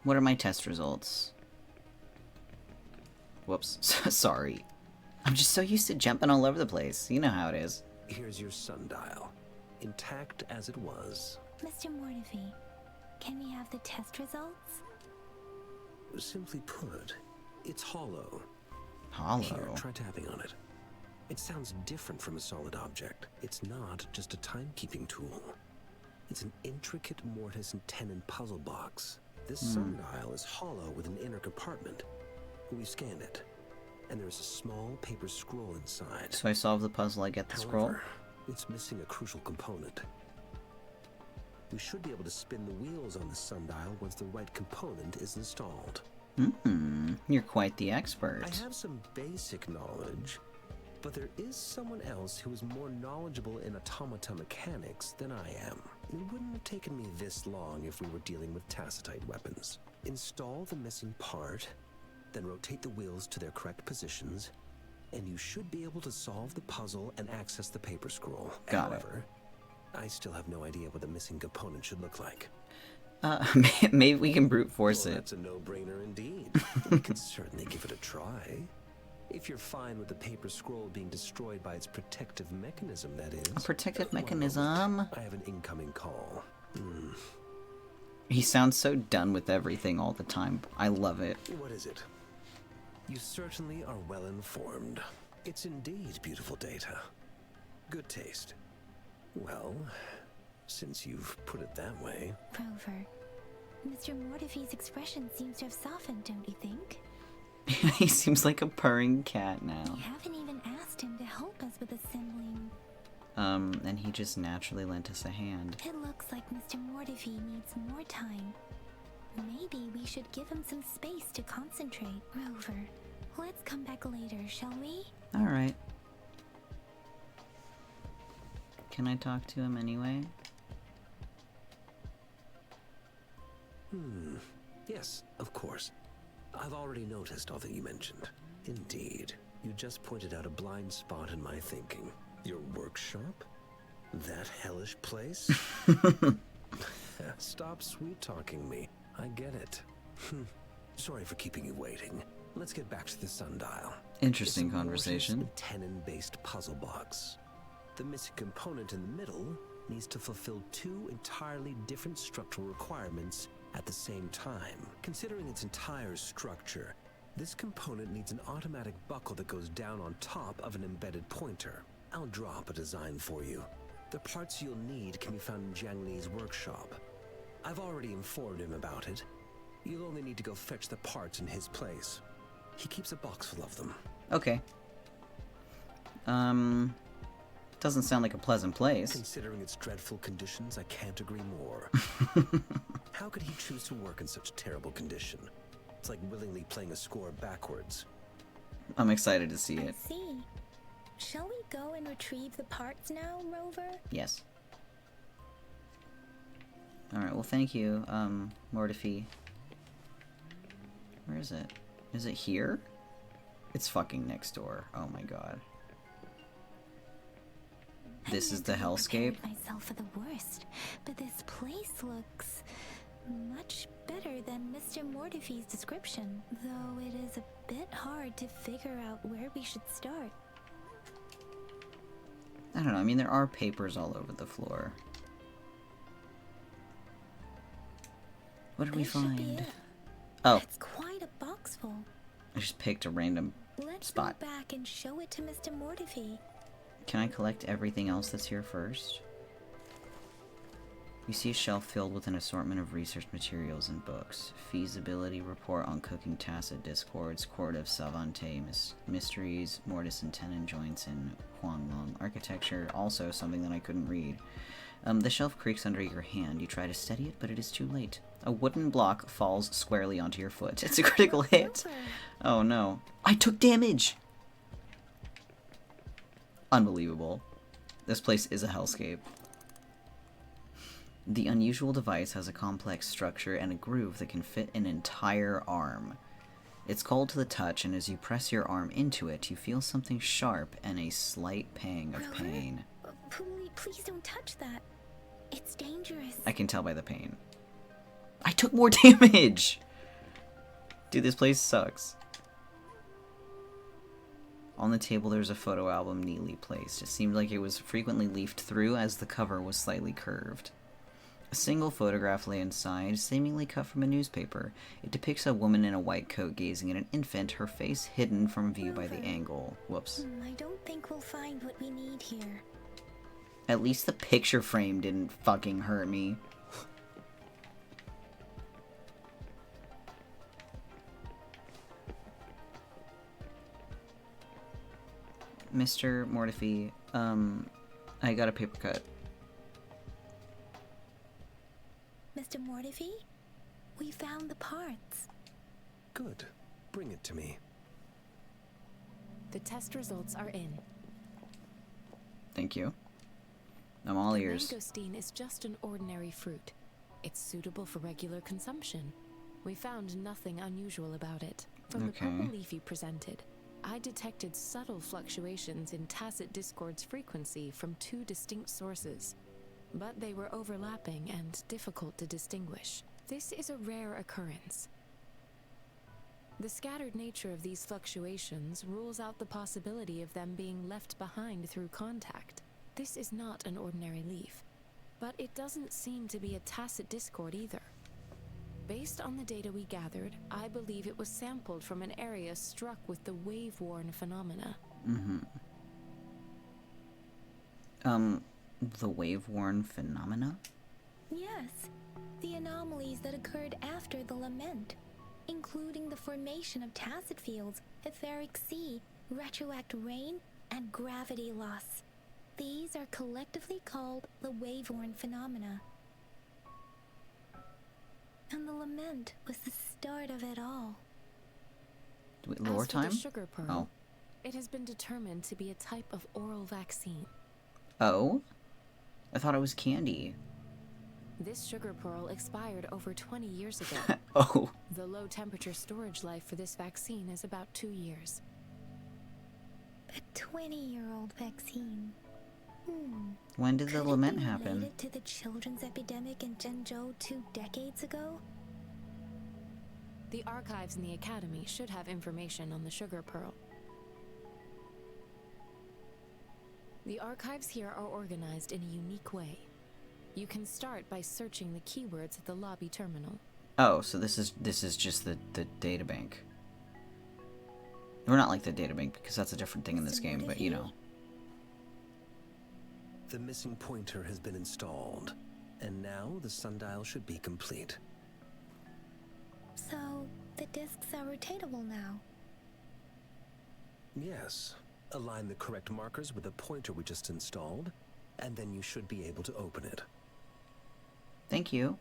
What are my test results? Whoops. Sorry. I'm just so used to jumping all over the place. You know how it is. Here's your sundial. Intact as it was. Mr. Mortefi, can we have the test results? Simply put, it's hollow. Hollow? Here, try tapping on it. It sounds different from a solid object. It's not just a timekeeping tool. It's an intricate mortise and tenon puzzle box. This sundial is hollow with an inner compartment. We scanned it, and there's a small paper scroll inside. So I solve the puzzle, I get the scroll? However, it's missing a crucial component. We should be able to spin the wheels on the sundial once the right component is installed. You're quite the expert. I have some basic knowledge, but there is someone else who is more knowledgeable in automata mechanics than I am. It wouldn't have taken me this long if we were dealing with tacitite weapons. Install the missing part, then rotate the wheels to their correct positions, and you should be able to solve the puzzle and access the paper scroll. However, I still have no idea what the missing component should look like. Maybe we can brute force it. That's a no-brainer indeed. We could certainly give it a try. If you're fine with the paper scroll being destroyed by its protective mechanism, that is. A protective mechanism? I have an incoming call. He sounds so done with everything all the time. I love it. What is it? You certainly are well informed. It's indeed beautiful data. Good taste. Well, since you've put it that way. Rover, Mr. Mortifee's expression seems to have softened, don't you think? He seems like a purring cat now. We haven't even asked him to help us with assembling. And he just naturally lent us a hand. It looks like Mr. Mortifee needs more time. Maybe we should give him some space to concentrate. Rover, let's come back later, shall we? Alright. Can I talk to him anyway? Yes, of course. I've already noticed all that you mentioned. Indeed, you just pointed out a blind spot in my thinking. Your workshop? That hellish place? Stop sweet-talking me. I get it. Sorry for keeping you waiting. Let's get back to the sundial. Interesting conversation. It's a tenon-based puzzle box. The missing component in the middle needs to fulfill two entirely different structural requirements at the same time. Considering its entire structure, this component needs an automatic buckle that goes down on top of an embedded pointer. I'll drop a design for you. The parts you'll need can be found in Jiang Li's workshop. I've already informed him about it. You'll only need to go fetch the parts in his place. He keeps a box full of them. Okay. Doesn't sound like a pleasant place. Considering its dreadful conditions, I can't agree more. How could he choose to work in such terrible condition? It's like willingly playing a score backwards. I'm excited to see it. I see. Shall we go and retrieve the parts now, Rover? Yes. Alright, well thank you, Mortifee. Where is it? Is it here? It's fucking next door. Oh my god. This is the hellscape? I myself for the worst, but this place looks much better than Mr. Mortifee's description, though it is a bit hard to figure out where we should start. I don't know, I mean there are papers all over the floor. What did we find? Oh. It's quite a box full. I just picked a random spot. Let's go back and show it to Mr. Mortifee. Can I collect everything else that's here first? You see a shelf filled with an assortment of research materials and books. Feasibility report on cooking tacit discords, court of Savante mysteries, mortise and tenon joints in Huanglong architecture, also something that I couldn't read. The shelf creaks under your hand. You try to steady it, but it is too late. A wooden block falls squarely onto your foot. It's a critical hit. Oh no. I took damage! Unbelievable. This place is a hellscape. The unusual device has a complex structure and a groove that can fit an entire arm. It's cold to the touch, and as you press your arm into it, you feel something sharp and a slight pang of pain. Please don't touch that. It's dangerous. I can tell by the pain. I took more damage! Dude, this place sucks. On the table there's a photo album neatly placed. It seemed like it was frequently leafed through as the cover was slightly curved. A single photograph lay inside, seemingly cut from a newspaper. It depicts a woman in a white coat gazing at an infant, her face hidden from view by the angle. Whoops. I don't think we'll find what we need here. At least the picture frame didn't fucking hurt me. Mr. Mortifi, I got a paper cut. Mr. Mortifi, we found the parts. Good. Bring it to me. The test results are in. Thank you. I'm all ears. Mangosteen is just an ordinary fruit. It's suitable for regular consumption. We found nothing unusual about it. From the purple leaf you presented, I detected subtle fluctuations in tacit discord's frequency from two distinct sources, but they were overlapping and difficult to distinguish. This is a rare occurrence. The scattered nature of these fluctuations rules out the possibility of them being left behind through contact. This is not an ordinary leaf, but it doesn't seem to be a tacit discord either. Based on the data we gathered, I believe it was sampled from an area struck with the wave-worn phenomena. The wave-worn phenomena? Yes, the anomalies that occurred after the lament, including the formation of tacit fields, etheric sea, retroact rain, and gravity loss. These are collectively called the wave-worn phenomena. And the lament was the start of it all. Lore time? As for the sugar pearl, it has been determined to be a type of oral vaccine. Oh? I thought it was candy. This sugar pearl expired over 20 years ago. Oh. The low temperature storage life for this vaccine is about 2 years. A 20-year-old vaccine. When did the lament happen? Related to the children's epidemic in Zhengzhou 2 decades ago? The archives in the academy should have information on the sugar pearl. The archives here are organized in a unique way. You can start by searching the keywords at the lobby terminal. Oh, so this is just the databank. We're not like the databank because that's a different thing in this game, but you know. The missing pointer has been installed, and now the sundial should be complete. So, the discs are rotatable now? Yes. Align the correct markers with the pointer we just installed, and then you should be able to open it. Thank you.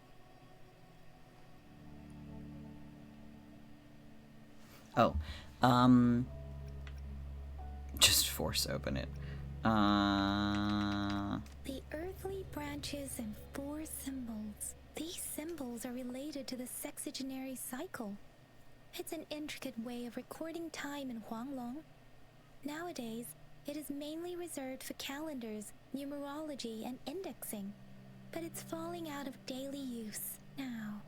Oh, just force open it. The earthly branches and 4 symbols. These symbols are related to the sexagenary cycle. It's an intricate way of recording time in Huanglong. Nowadays, it is mainly reserved for calendars, numerology, and indexing. But it's falling out of daily use now.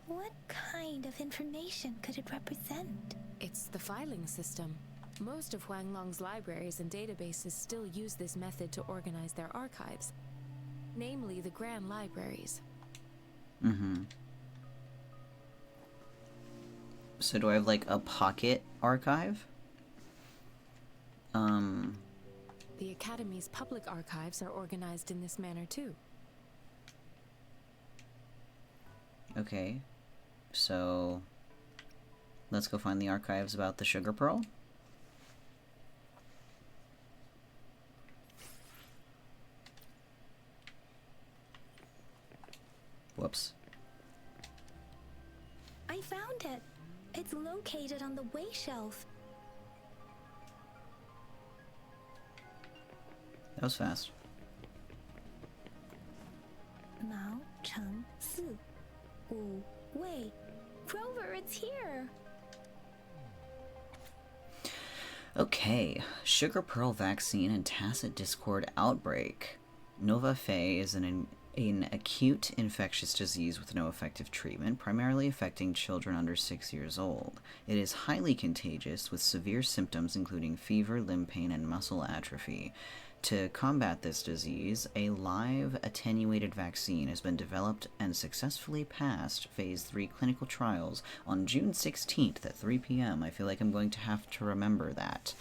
What kind of information could it represent? It's the filing system. Most of Huanglong's libraries and databases still use this method to organize their archives, namely the Grand Libraries. So do I have like a pocket archive? The Academy's public archives are organized in this manner too. Okay, so let's go find the archives about the sugar pearl. Whoops. I found it. It's located on the way shelf. That was fast. Mao Cheng Si. Wu Wei. Grover, it's here. Okay, sugar pearl vaccine and tacit discord outbreak. Nova Fe is an acute infectious disease with no effective treatment, primarily affecting children under 6 years old. It is highly contagious with severe symptoms including fever, limb pain, and muscle atrophy. To combat this disease, a live attenuated vaccine has been developed and successfully passed Phase 3 clinical trials on June 16th at 3 p.m. I feel like I'm going to have to remember that.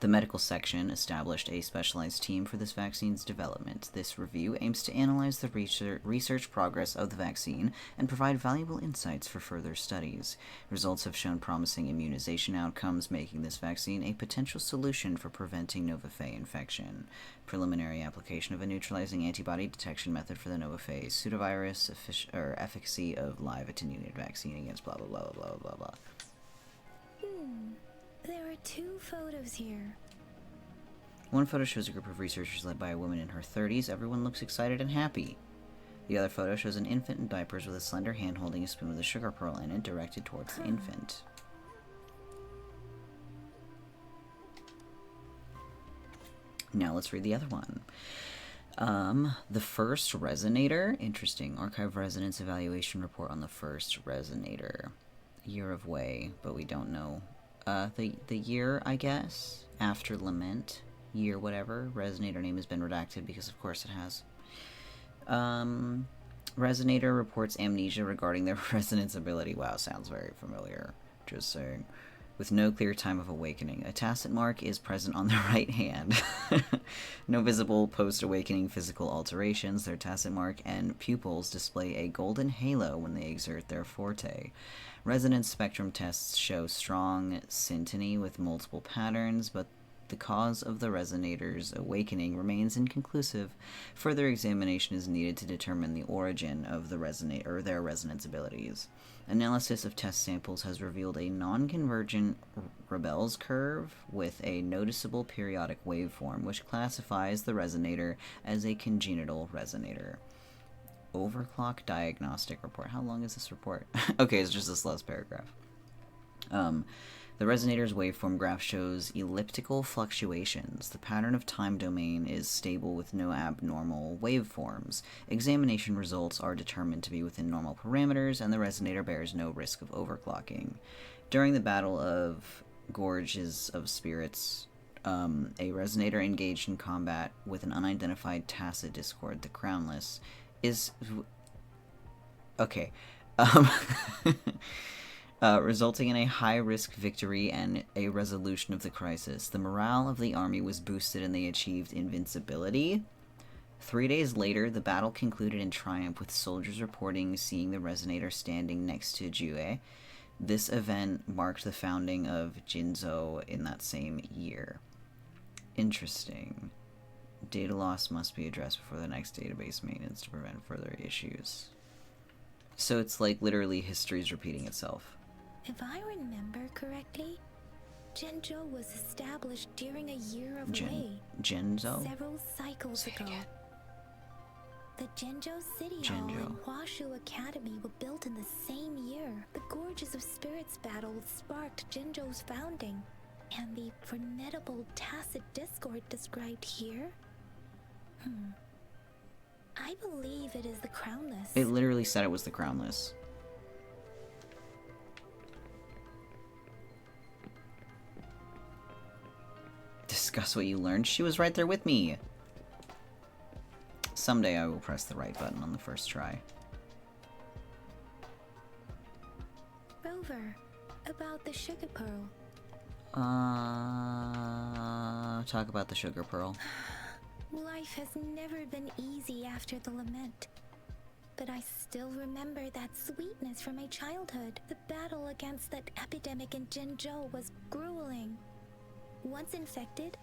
The medical section established a specialized team for this vaccine's development. This review aims to analyze the research progress of the vaccine and provide valuable insights for further studies. Results have shown promising immunization outcomes, making this vaccine a potential solution for preventing Nova Fae infection. Preliminary application of a neutralizing antibody detection method for the Nova Fae pseudovirus efficacy of live attenuated vaccine against blah blah blah blah blah blah blah. There are 2 photos here. One photo shows a group of researchers led by a woman in her 30s. Everyone looks excited and happy. The other photo shows an infant in diapers with a slender hand holding a spoon with a sugar pearl in it directed towards the infant. Now let's read the other one. The first resonator. Interesting. Archive resonance evaluation report on the first resonator. Year of Way, but we don't know. The year, I guess, after Lament, year whatever. Resonator name has been redacted because of course it has. Resonator reports amnesia regarding their resonance ability. Wow, sounds very familiar. Just saying. With no clear time of awakening. A tacit mark is present on their right hand. No visible post-awakening physical alterations. Their tacit mark and pupils display a golden halo when they exert their forte. Resonance spectrum tests show strong syntony with multiple patterns, but the cause of the resonator's awakening remains inconclusive. Further examination is needed to determine the origin of the their resonance abilities. Analysis of test samples has revealed a non-convergent Rebel's curve with a noticeable periodic waveform, which classifies the resonator as a congenital resonator. Overclock diagnostic report. How long is this report? Okay, it's just this last paragraph. The resonator's waveform graph shows elliptical fluctuations. The pattern of time domain is stable with no abnormal waveforms. Examination results are determined to be within normal parameters, and the resonator bears no risk of overclocking. During the Battle of Gorges of Spirits, a resonator engaged in combat with an unidentified tacit discord, the Crownless, is... Okay. Resulting in a high-risk victory and a resolution of the crisis. The morale of the army was boosted and they achieved invincibility. 3 days later, the battle concluded in triumph, with soldiers reporting seeing the resonator standing next to Jue. This event marked the founding of Jinzhou in that same year. Interesting. Data loss must be addressed before the next database maintenance to prevent further issues. So it's like literally history's repeating itself. If I remember correctly, Jinzhou was established during a year of Wei. Jinzhou? Several cycles ago. The Jinzhou City Hall and Huashu Academy were built in the same year. The Gorges of Spirits battle sparked Jinzhou's founding. And the formidable tacit discord described here? I believe it is the Crownless. It literally said it was the Crownless. Discuss what you learned. She was right there with me. Someday I will press the right button on the first try. Rover, about the sugar pearl. Talk about the sugar pearl. Life has never been easy after the lament. But I still remember that sweetness from my childhood. The battle against that epidemic in Jinzhou was grueling. Once infected,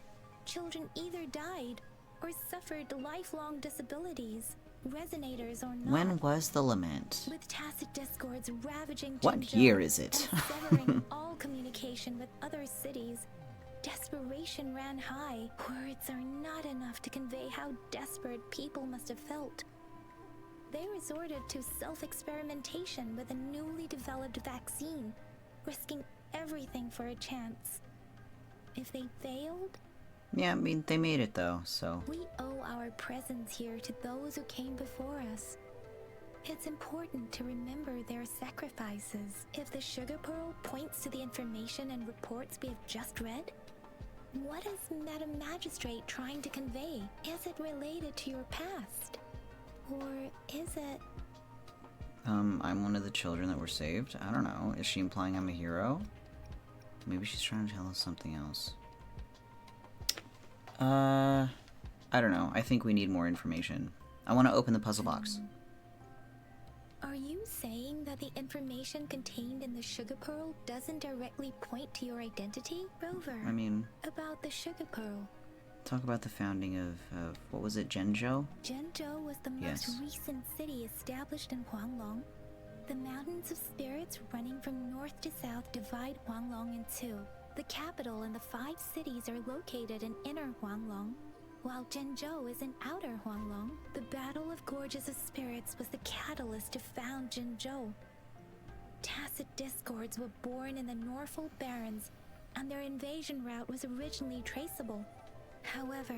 children either died or suffered lifelong disabilities, resonators or not. When was the lament? With tacit discords ravaging What Jinzhou year is it? and severing all communication with other cities, desperation ran high. Words are not enough to convey how desperate people must have felt. They resorted to self-experimentation with a newly developed vaccine, risking everything for a chance. If they failed... Yeah, I mean, they made it though, so... We owe our presence here to those who came before us. It's important to remember their sacrifices. If the sugar pearl points to the information and reports we have just read, What is Madam Magistrate trying to convey? Is it related to your past? Or is it... I'm one of the children that were saved. I don't know. Is she implying I'm a hero? Maybe she's trying to tell us something else. I don't know. I think we need more information. I want to open the puzzle box. Are you saying that the information contained in the sugar pearl doesn't directly point to your identity, Rover? I mean... About the sugar pearl. Talk about the founding of what was it, Zhenzhou? Zhenzhou was the most recent city established in Huanglong. The mountains of spirits running from north to south divide Huanglong in two. The capital and the 5 cities are located in inner Huanglong, while Zhenzhou is in outer Huanglong. The Battle of Gorges of Spirits was the catalyst to found Zhenzhou. Tacit discords were born in the Norfolk Barrens, and their invasion route was originally traceable. However,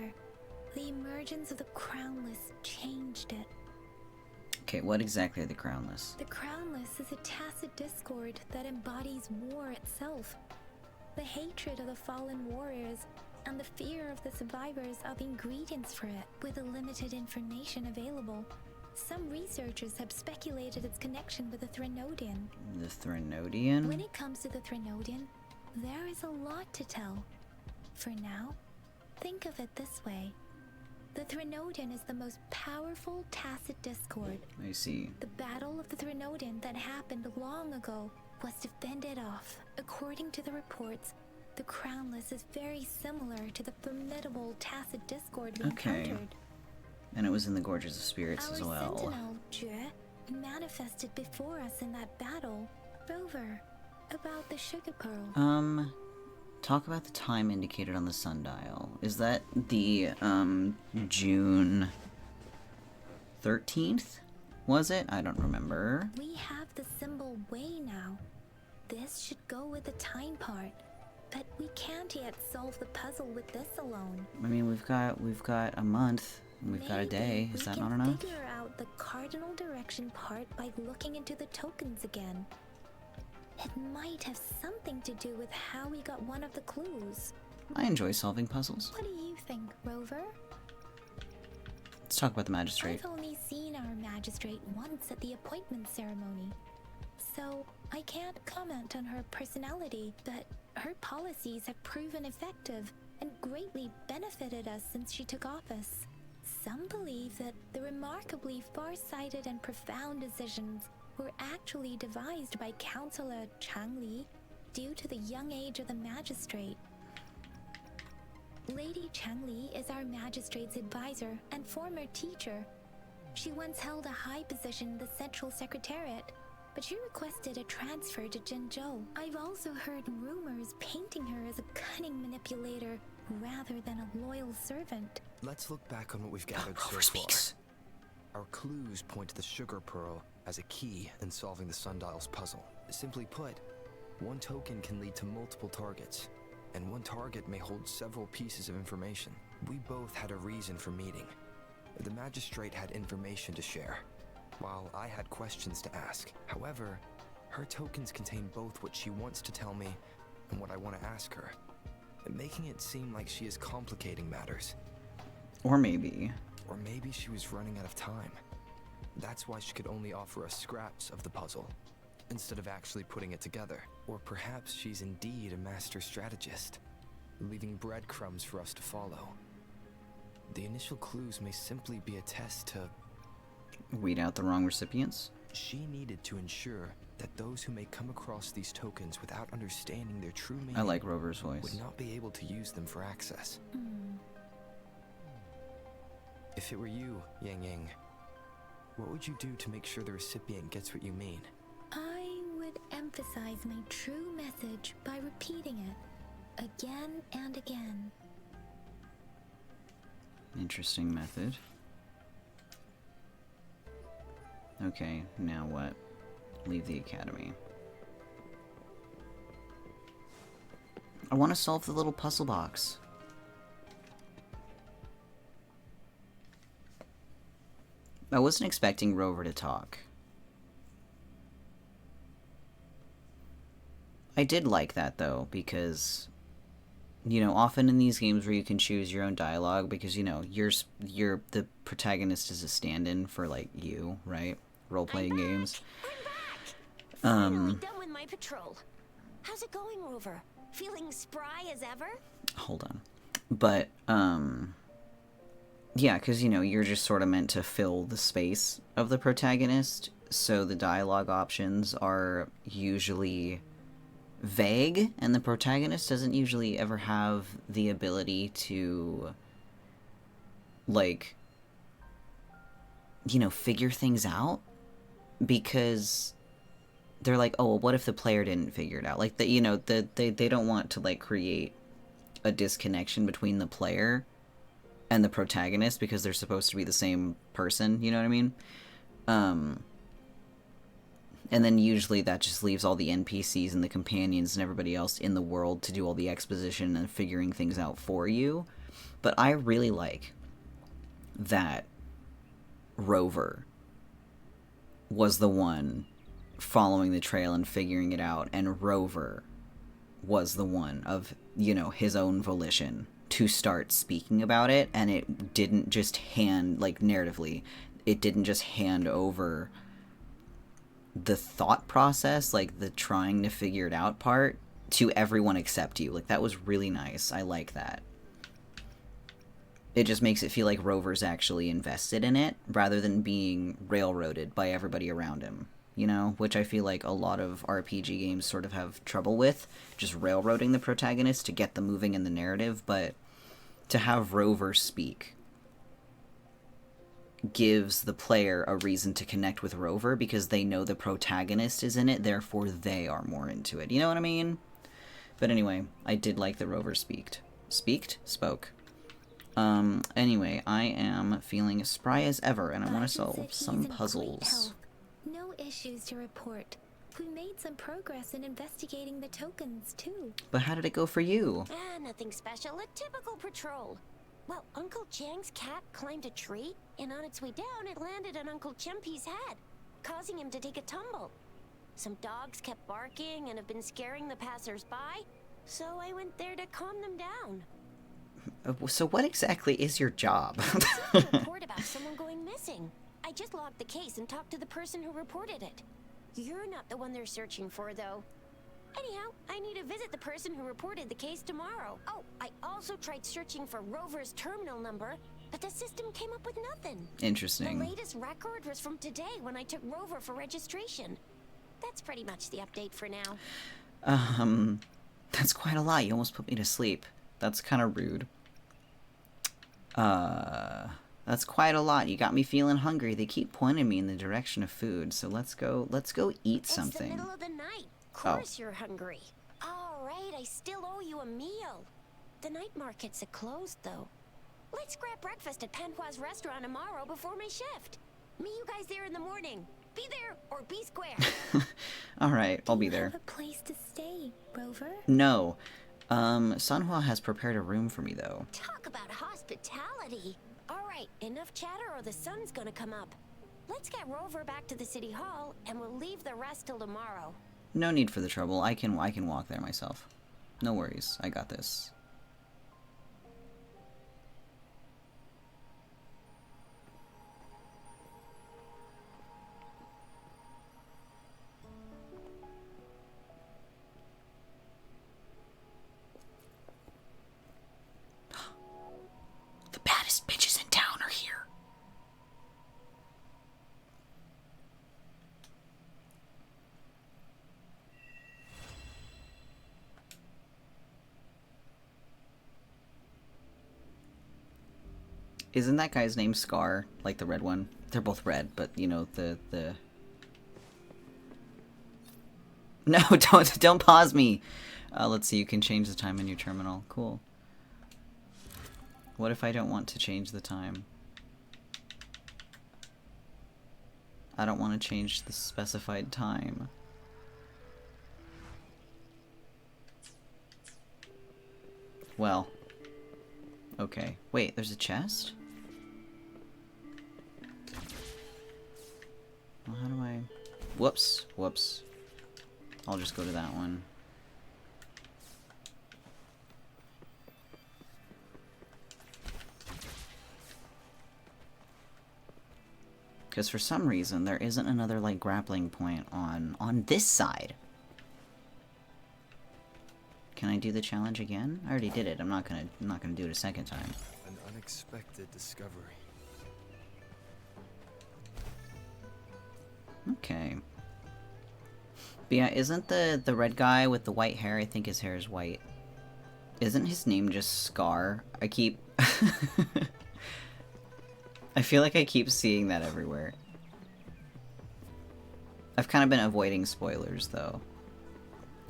the emergence of the Crownless changed it. Okay, what exactly are the Crownless? The Crownless is a tacit discord that embodies war itself. The hatred of the fallen warriors and the fear of the survivors are the ingredients for it. With the limited information available, some researchers have speculated its connection with the Threnodian. The Threnodian? When it comes to the Threnodian, there is a lot to tell. For now, think of it this way. The Threnodian is the most powerful tacit discord. I see. The Battle of the Threnodian that happened long ago was defended off. According to the reports, the Crownless is very similar to the formidable tacit discord we encountered. And it was in the Gorges of Spirits as well. Our sentinel, Jue, manifested before us in that battle. Rover, about the sugar pearl. Talk about the time indicated on the sundial. Is that the, June 13th? Was it? I don't remember. We have the symbol way now. This should go with the time part. But we can't yet solve the puzzle with this alone. I mean, we've got a month. And we've got a day. Is that not enough? We can figure out the cardinal direction part by looking into the tokens again. It might have something to do with how we got one of the clues. I enjoy solving puzzles. What do you think, Rover? Let's talk about the magistrate. I've only seen our magistrate once at the appointment ceremony, so I can't comment on her personality, but her policies have proven effective and greatly benefited us since she took office. Some believe that the remarkably far-sighted and profound decisions were actually devised by Councillor Changli due to the young age of the magistrate. Lady Changli is our magistrate's advisor and former teacher. She once held a high position in the Central Secretariat, but she requested a transfer to Zhenzhou. I've also heard rumors painting her as a cunning manipulator rather than a loyal servant. Let's look back on what we've gathered so far. Speaks. Our clues point to the sugar pearl as a key in solving the sundial's puzzle. Simply put, one token can lead to multiple targets, and one target may hold several pieces of information. We both had a reason for meeting. The magistrate had information to share, while I had questions to ask. However, her tokens contain both what she wants to tell me and what I want to ask her, making it seem like she is complicating matters. Or maybe she was running out of time. That's why she could only offer us scraps of the puzzle, instead of actually putting it together. Or perhaps she's indeed a master strategist, leaving breadcrumbs for us to follow. The initial clues may simply be a test to weed out the wrong recipients. She needed to ensure that those who may come across these tokens without understanding their true meaning I like Rover's voice. would not be able to use them for access. If it were you, Yang Yang, what would you do to make sure the recipient gets what you mean? I would emphasize my true message by repeating it again and again. Interesting method. Okay, now what? Leave the academy. I want to solve the little puzzle box. I wasn't expecting Rover to talk. I did like that though, because you know, often in these games where you can choose your own dialogue because, you know, you're the protagonist is a stand-in for, like, you, right? Role-playing games. Finally done with my patrol. How's it going, Rover? Feeling spry as ever? Hold on. But, yeah, because, you know, you're just sort of meant to fill the space of the protagonist, so the dialogue options are usually vague, and the protagonist doesn't usually ever have the ability to, like, you know, figure things out, because they're like, oh, well, what if the player didn't figure it out? Like, you know, they don't want to, like, create a disconnection between the player and the protagonist because they're supposed to be the same person, you know what I mean? And then usually that just leaves all the NPCs and the companions and everybody else in the world to do all the exposition and figuring things out for you. But I really like that Rover was the one following the trail and figuring it out, and Rover was the one of, you know, his own volition to start speaking about it, and it didn't just narratively, it didn't just hand over the thought process, like the trying to figure it out part, to everyone except you. Like, that was really nice. I like that. It just makes it feel like Rover's actually invested in it, rather than being railroaded by everybody around him, you know? Which I feel like a lot of RPG games sort of have trouble with, just railroading the protagonist to get them moving in the narrative, but to have Rover speak gives the player a reason to connect with Rover because they know the protagonist is in it, therefore they are more into it. You know what I mean? But anyway, I did like that Rover spoke. Anyway, I am feeling spry as ever, and I want to solve some puzzles. No issues to report. We made some progress in investigating the tokens, too. But how did it go for you? Nothing special. A typical patrol. Well, Uncle Chang's cat climbed a tree, and on its way down, it landed on Uncle Chempy's head, causing him to take a tumble. Some dogs kept barking and have been scaring the passers-by, so I went there to calm them down. So what exactly is your job? I received a report about someone going missing. I just logged the case and talked to the person who reported it. You're not the one they're searching for, though. Anyhow, I need to visit the person who reported the case tomorrow. Oh, I also tried searching for Rover's terminal number, but the system came up with nothing. Interesting. The latest record was from today when I took Rover for registration. That's pretty much the update for now. That's quite a lot. You almost put me to sleep. That's kind of rude. That's quite a lot. You got me feeling hungry. They keep pointing me in the direction of food, so let's go eat something. It's the middle of the night. Of course you're hungry. All right, I still owe you a meal. The night markets are closed, though. Let's grab breakfast at Panhua's restaurant tomorrow before my shift. Meet you guys there in the morning. Be there or be square. All right, I'll be there. Do you have a place to stay, Rover? No. Sanhua has prepared a room for me, though. Talk about hospitality. All right, enough chatter or the sun's gonna come up. Let's get Rover back to the city hall, and we'll leave the rest till tomorrow. No need for the trouble. I can walk there myself. No worries. I got this. The baddest bitches in town are here. Isn't that guy's name Scar? Like the red one? They're both red, but you know, the... No, don't pause me! Let's see, you can change the time in your terminal. Cool. What if I don't want to change the time? I don't want to change the specified time. Well. Okay. Wait, there's a chest? Well, how do I... Whoops. Whoops. I'll just go to that one. Because for some reason, there isn't another, like, grappling point on this side. Can I do the challenge again? I already did it. I'm not gonna do it a second time. An unexpected discovery. Okay. But yeah, isn't the red guy with the white hair, I think his hair is white. Isn't his name just Scar? I keep... I feel like I keep seeing that everywhere. I've kind of been avoiding spoilers, though.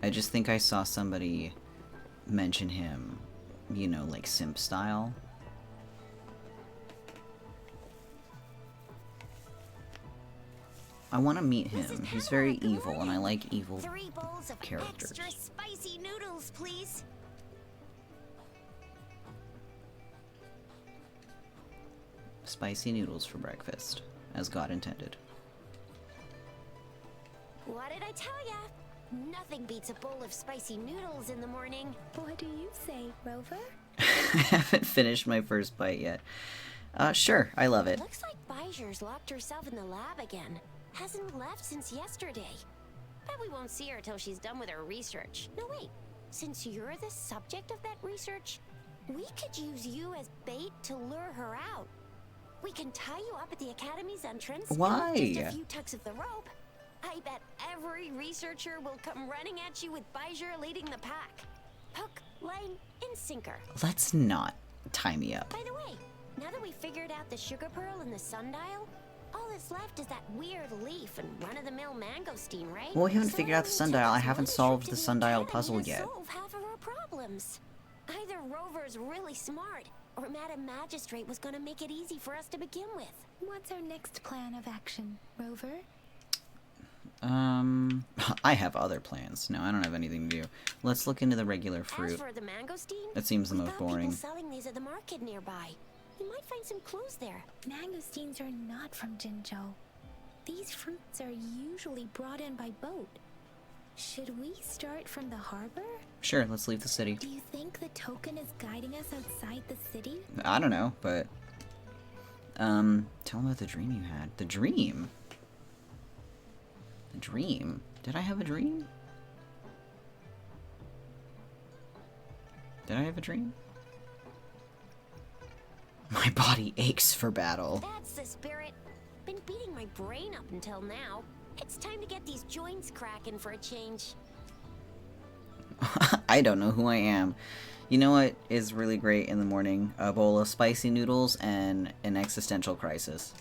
I just think I saw somebody mention him, you know, like simp style. I want to meet him. He's very evil, and I like evil 3 bowls of characters. extra spicy noodles, please. Spicy noodles for breakfast, as God intended. What did I tell ya? Nothing beats a bowl of spicy noodles in the morning. What do you say, Rover? I haven't finished my first bite yet. Sure, I love it. Looks like Bijur's locked herself in the lab again. Hasn't left since yesterday. Bet we won't see her till she's done with her research. No, wait. Since you're the subject of that research, we could use you as bait to lure her out. We can tie you up at the Academy's entrance. Why? And with just a few tugs of the rope, I bet every researcher will come running at you with Bijur leading the pack. Hook, line, and sinker. Let's not tie me up. By the way, now that we figured out the sugar pearl and the sundial, all that's left is that weird leaf and run-of-the-mill mangosteen, right? Well, we haven't So figured out the sundial. I haven't one solved trip the to sundial Academy puzzle to yet. solve half of our problems. Either Rover's really smart, or Madam Magistrate was gonna make it easy for us to begin with. What's our next plan of action, Rover? I have other plans. No, I don't have anything to do. Let's look into the regular As fruit. for the mangosteen, That seems the we most got boring. people selling these at the market nearby. You might find some clues there. Mangosteens are not from Jinzhou. These fruits are usually brought in by boat. Should we start from the harbor? Sure, let's leave the city. Do you think the token is guiding us outside the city? I don't know, but... tell me about the dream you had. The dream? The dream? Did I have a dream? Did I have a dream? My body aches for battle. That's the spirit. Been beating my brain up until now. It's time to get these joints cracking for a change. I don't know who I am. You know what is really great in the morning? A bowl of spicy noodles and an existential crisis.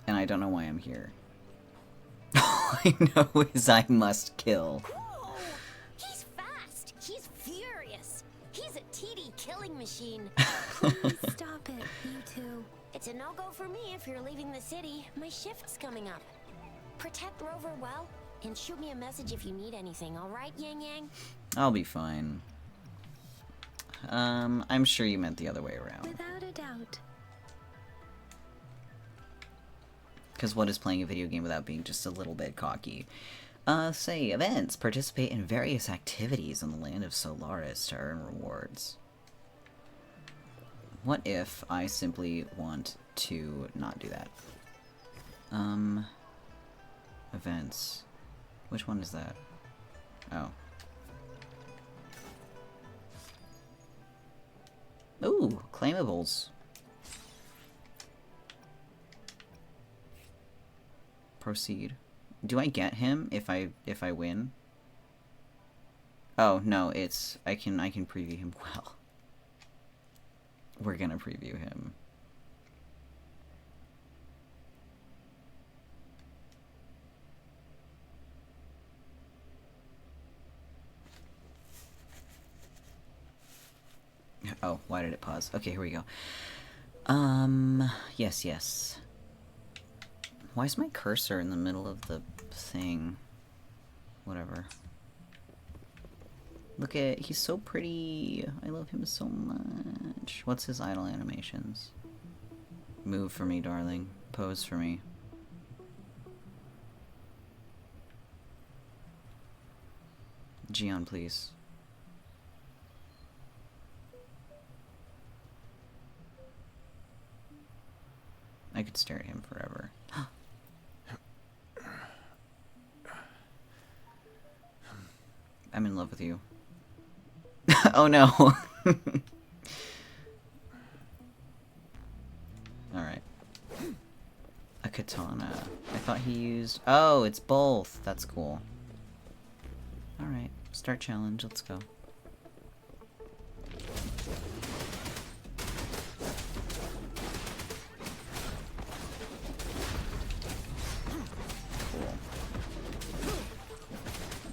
And I don't know why I'm here. All I know is I must kill. Whoa! He's fast. He's furious. He's a TD killing machine. Please stop it, you two. It's a no-go for me if you're leaving the city. My shift's coming up. Protect Rover well, and shoot me a message if you need anything, alright, Yang Yang? I'll be fine. I'm sure you meant the other way around. Without a doubt. Because what is playing a video game without being just a little bit cocky? Say, events. Participate in various activities in the land of Solaris to earn rewards. What if I simply want to not do that? Events. Which one is that? Oh. Ooh, claimables. Proceed. Do I get him if I win? Oh, no, it's I can preview him well. We're gonna preview him. Oh, why did it pause? Okay, here we go. Yes. Why is my cursor in the middle of the thing? Whatever. Look at, he's so pretty. I love him so much. What's his idle animations? Move for me, darling. Pose for me. Jiyan, please. I could stare at him forever. I'm in love with you. Oh no! Alright. A katana. I thought he used... Oh, it's both! That's cool. Alright. Start challenge. Let's go.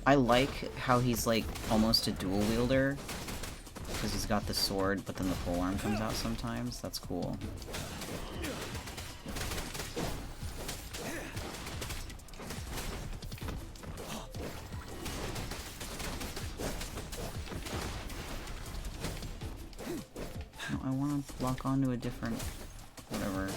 I like how he's like almost a dual wielder because he's got the sword but then the polearm comes out sometimes. That's cool. No, I want to lock onto a different whatever.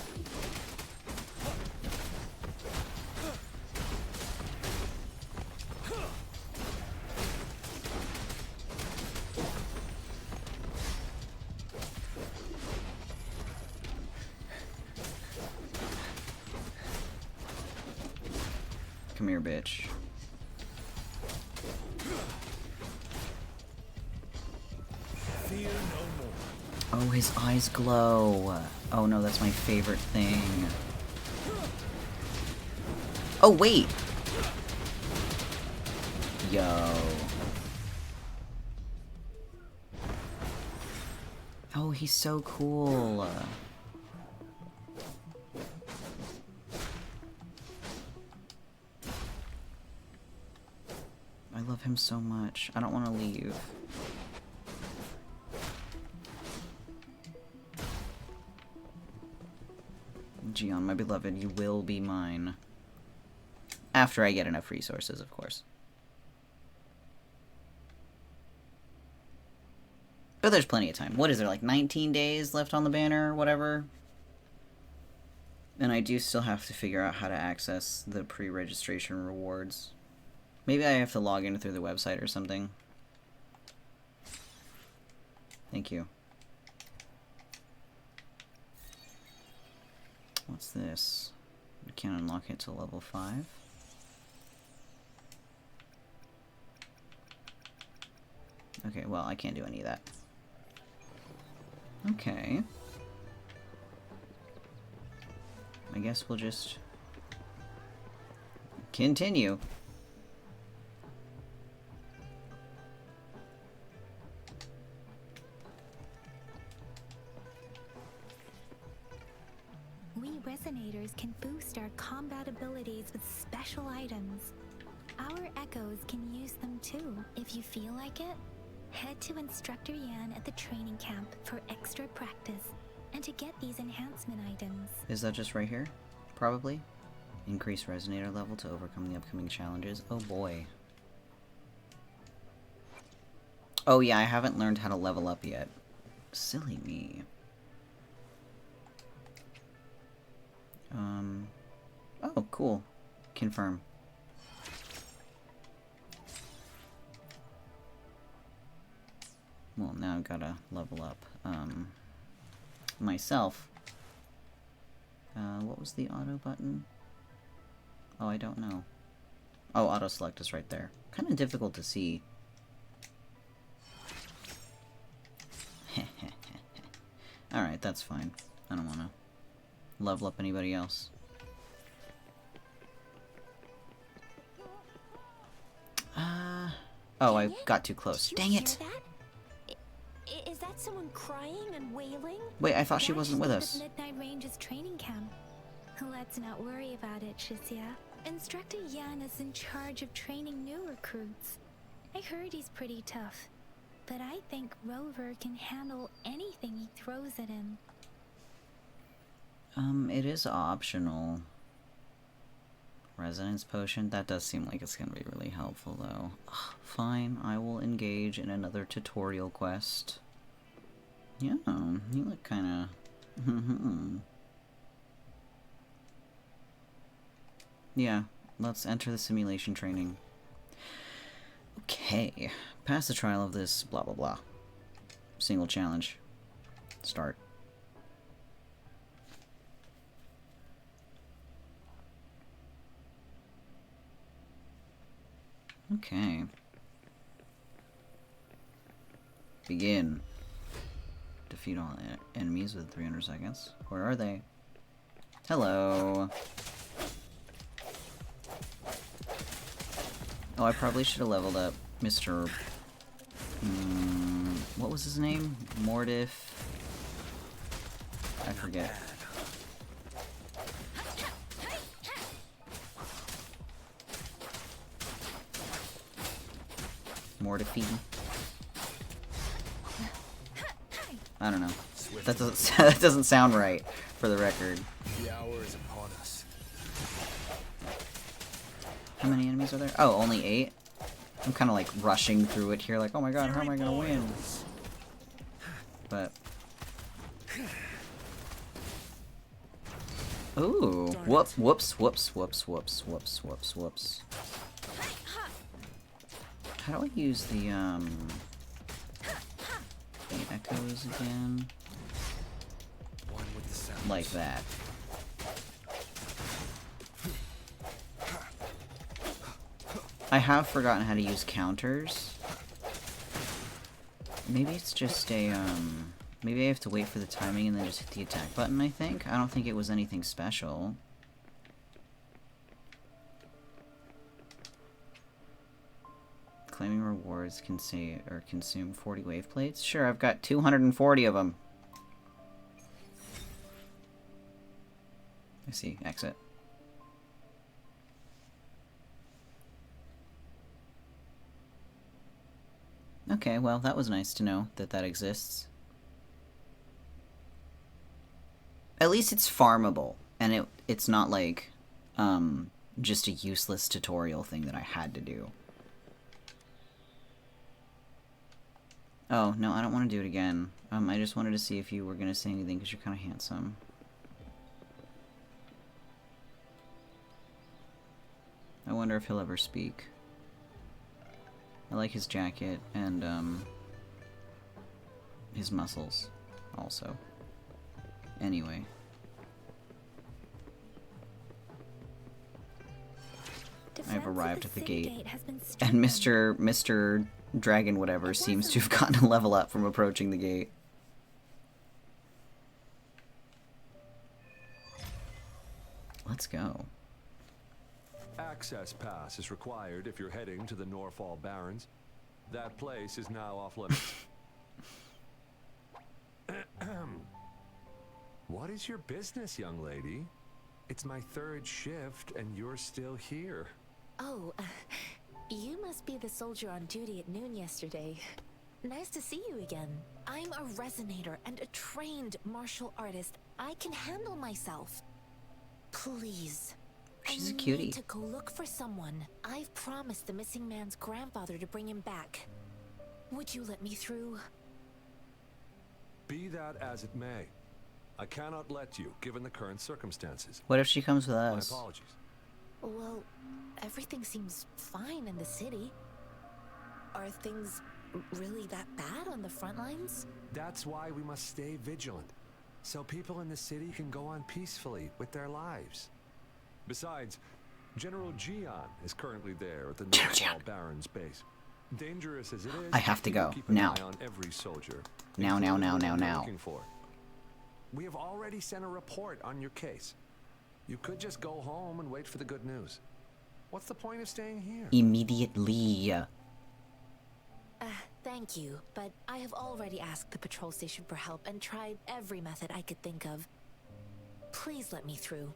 Come here, bitch. Fear no more. Oh, his eyes glow. Oh no, that's my favorite thing. Oh, wait! Yo. Oh, he's so cool. I love him so much. I don't want to leave. Jiyan, my beloved, you will be mine. After I get enough resources, of course. But there's plenty of time. What is there, like 19 days left on the banner or whatever? And I do still have to figure out how to access the pre-registration rewards. Maybe I have to log in through the website or something. Thank you. What's this? We can't unlock it till level 5. Okay, well, I can't do any of that. Okay. I guess we'll just continue. We resonators can boost our combat abilities with special items. Our echoes can use them too. If you feel like it, head to Instructor Yan at the training camp for extra practice and to get these enhancement items. Is that just right here? Probably. Increase resonator level to overcome the upcoming challenges. Oh boy. Oh yeah, I haven't learned how to level up yet. Silly me. Oh, cool. Confirm. Well, now I've gotta level up, myself. What was the auto button? Oh, I don't know. Oh, auto select is right there. Kind of difficult to see. Alright, that's fine. I don't wanna level up anybody else. Oh, I got too close. Dang it! Is that someone crying and wailing? Wait, I thought she wasn't with us. Midnight Range's training camp. Let's not worry about it, Shizia. Instructor Yan is in charge of training new recruits. I heard he's pretty tough, but I think Rover can handle anything he throws at him. It is optional. Resonance potion? That does seem like it's gonna be really helpful, though. Ugh, fine, I will engage in another tutorial quest. Yeah, you look kinda... Yeah, let's enter the simulation training. Okay, pass the trial of this blah blah blah. Single challenge. Start. Okay. Begin. Defeat all enemies within 300 seconds. Where are they? Hello. Oh, I probably should have leveled up Mr. What was his name? Mordif? I forget. Mortifee? I don't know. That doesn't that doesn't sound right, for the record. The hour is upon us. How many enemies are there? Oh, only 8? I'm kind of like rushing through it here, like, oh my god, how am I gonna win? But... Ooh, whoops, whoops, whoops, whoops, whoops, whoops, whoops, whoops. How do I use the echoes again? Like that. I have forgotten how to use counters. Maybe it's just a, maybe I have to wait for the timing and then just hit the attack button, I think? I don't think it was anything special. Claiming rewards can say or consume 40 wave plates? Sure, I've got 240 of them. I see. Exit. Okay, well, that was nice to know that that exists. At least it's farmable, and it's not like, just a useless tutorial thing that I had to do. Oh, no, I don't want to do it again. I just wanted to see if you were going to say anything, because you're kind of handsome. I wonder if he'll ever speak. I like his jacket, and, his muscles, also. Anyway. I've arrived at the gate, and Mr. Dragon whatever seems to have gotten a level up from approaching the gate. Let's go. Access pass is required if you're heading to the Norfall Barrens. That place is now off limits. What is your business, young lady? It's my 3rd shift and you're still here. Oh, you must be the soldier on duty at noon yesterday. Nice to see you again. I'm a resonator and a trained martial artist. I can handle myself. Please. She's a I cutie. need to go look for someone. I've promised the missing man's grandfather to bring him back. Would you let me through? Be that as it may, I cannot let you, given the current circumstances. What if she comes with us? My apologies. Well, everything seems fine in the city. Are things really that bad on the front lines? That's why we must stay vigilant, so people in the city can go on peacefully with their lives. Besides, General Jiyan is currently there at the Norfall Barrens base. Dangerous as it is, I have to go keep an now. eye on every soldier. Now. Looking for. We have already sent a report on your case. You could just go home and wait for the good news. What's the point of staying here? Immediately. Thank you, but I have already asked the patrol station for help and tried every method I could think of. Please let me through.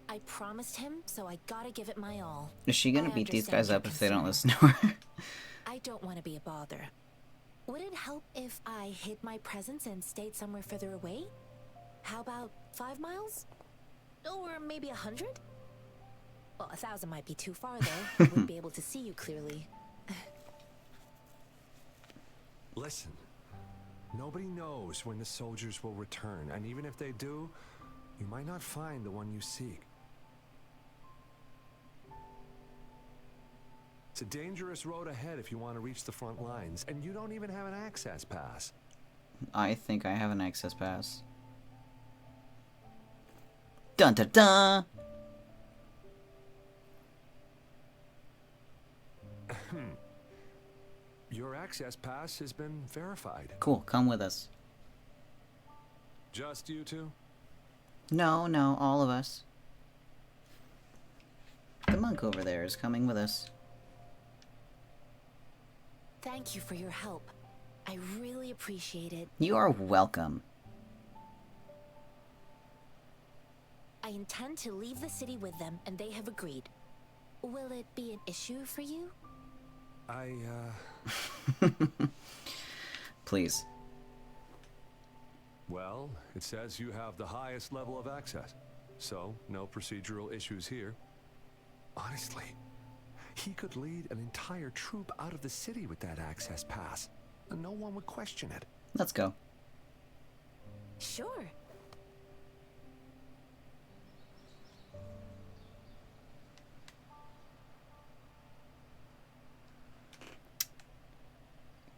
I promised him, so I gotta give it my all. Is she gonna beat these guys understand up your if they don't concern. listen to her? I don't want to be a bother. Would it help if I hid my presence and stayed somewhere further away? How about 5 miles? Or maybe 100? Well, 1,000 might be too far, though. I wouldn't be able to see you clearly. Listen, nobody knows when the soldiers will return, and even if they do, you might not find the one you seek. It's a dangerous road ahead if you want to reach the front lines, and you don't even have an access pass. I think I have an access pass. Dun dun dun! access pass has been verified. Cool, come with us. Just you two? No, no, all of us. The monk over there is coming with us. Thank you for your help. I really appreciate it. You are welcome. I intend to leave the city with them, and they have agreed. Will it be an issue for you? Please. Well, it says you have the highest level of access, so no procedural issues here. Honestly, he could lead an entire troop out of the city with that access pass, and no one would question it. Let's go. Sure.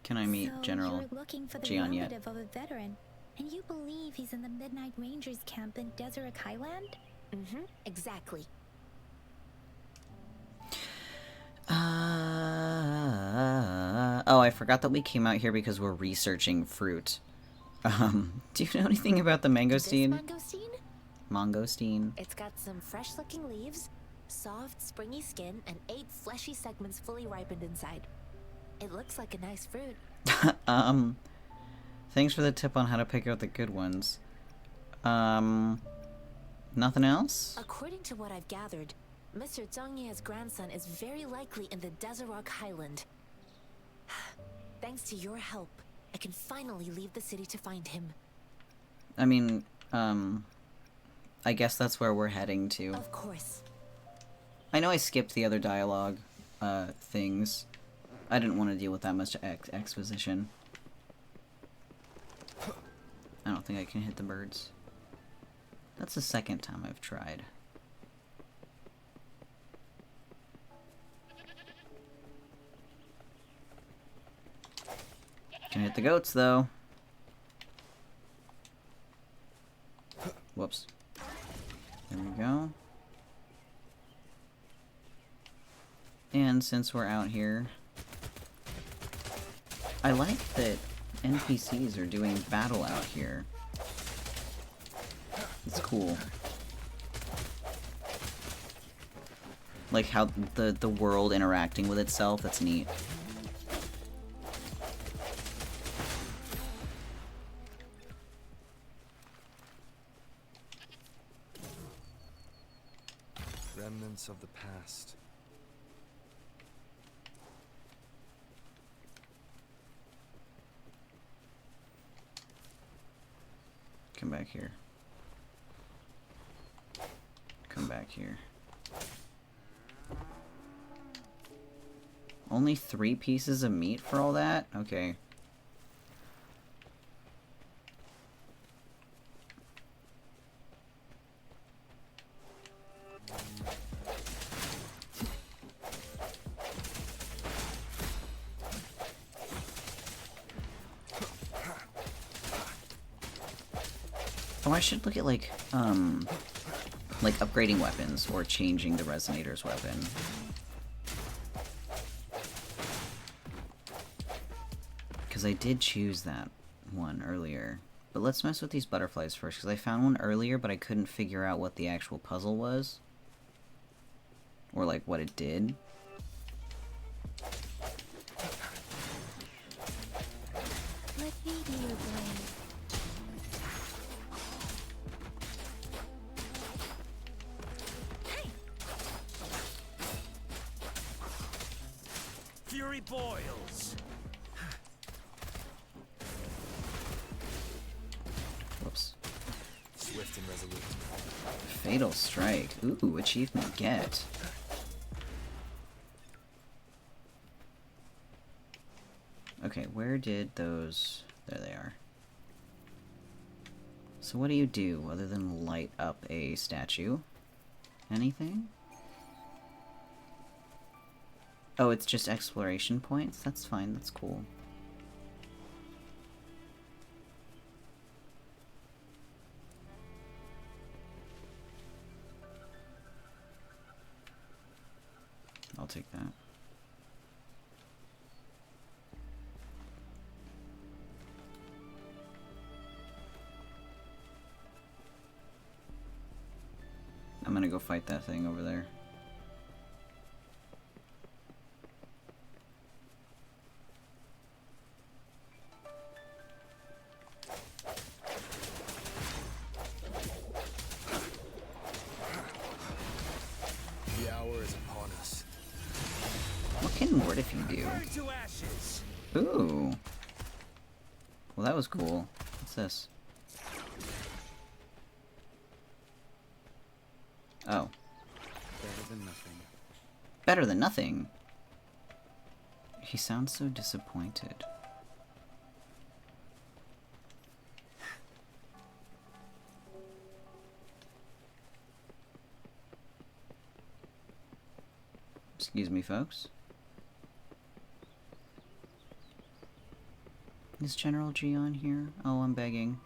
Can I meet So General you're looking for the Jiyan yet? relative of a veteran, and you believe he's in the Midnight Rangers camp in Desert Highland? Mm-hmm, exactly. Oh, I forgot that we came out here because we're researching fruit. Do you know anything about the mangosteen? Mangosteen? Mangosteen. It's got some fresh-looking leaves, soft, springy skin, and 8 fleshy segments fully ripened inside. It looks like a nice fruit. Thanks for the tip on how to pick out the good ones. Nothing else? According to what I've gathered, Mr. Zhang Ye's grandson is very likely in the Desert Highland. Thanks to your help, I can finally leave the city to find him. I mean, I guess that's where we're heading to. Of course. I know I skipped the other dialogue, things. I didn't want to deal with that much exposition. I don't think I can hit the birds. That's the second time I've tried. Can hit the goats, though. Whoops. There we go. And since we're out here, I like that NPCs are doing battle out here. It's cool. Like how the world interacting with itself, that's neat. Remnants of the past. Come back here. Come back here. Only 3 pieces of meat for all that? Okay. Oh, I should look at, like upgrading weapons or changing the Resonator's weapon. Because I did choose that one earlier. But let's mess with these butterflies first, because I found one earlier, but I couldn't figure out what the actual puzzle was. Or, like, what it did. Let me be your blade. Fury boils. Whoops. Swift and resolute. Fatal Strike. Ooh, achievement get. Okay, where did those... There they are. So what do you do other than light up a statue? Anything? Oh, it's just exploration points? That's fine, that's cool. I'll take that. gonna go fight that thing over there. The hour is upon us. What can Mortify do? Ooh. Well, that was cool. What's this? Oh. Better than nothing. Better than nothing? He sounds so disappointed. Excuse me, folks. Is General Jiyan here? Oh, I'm begging.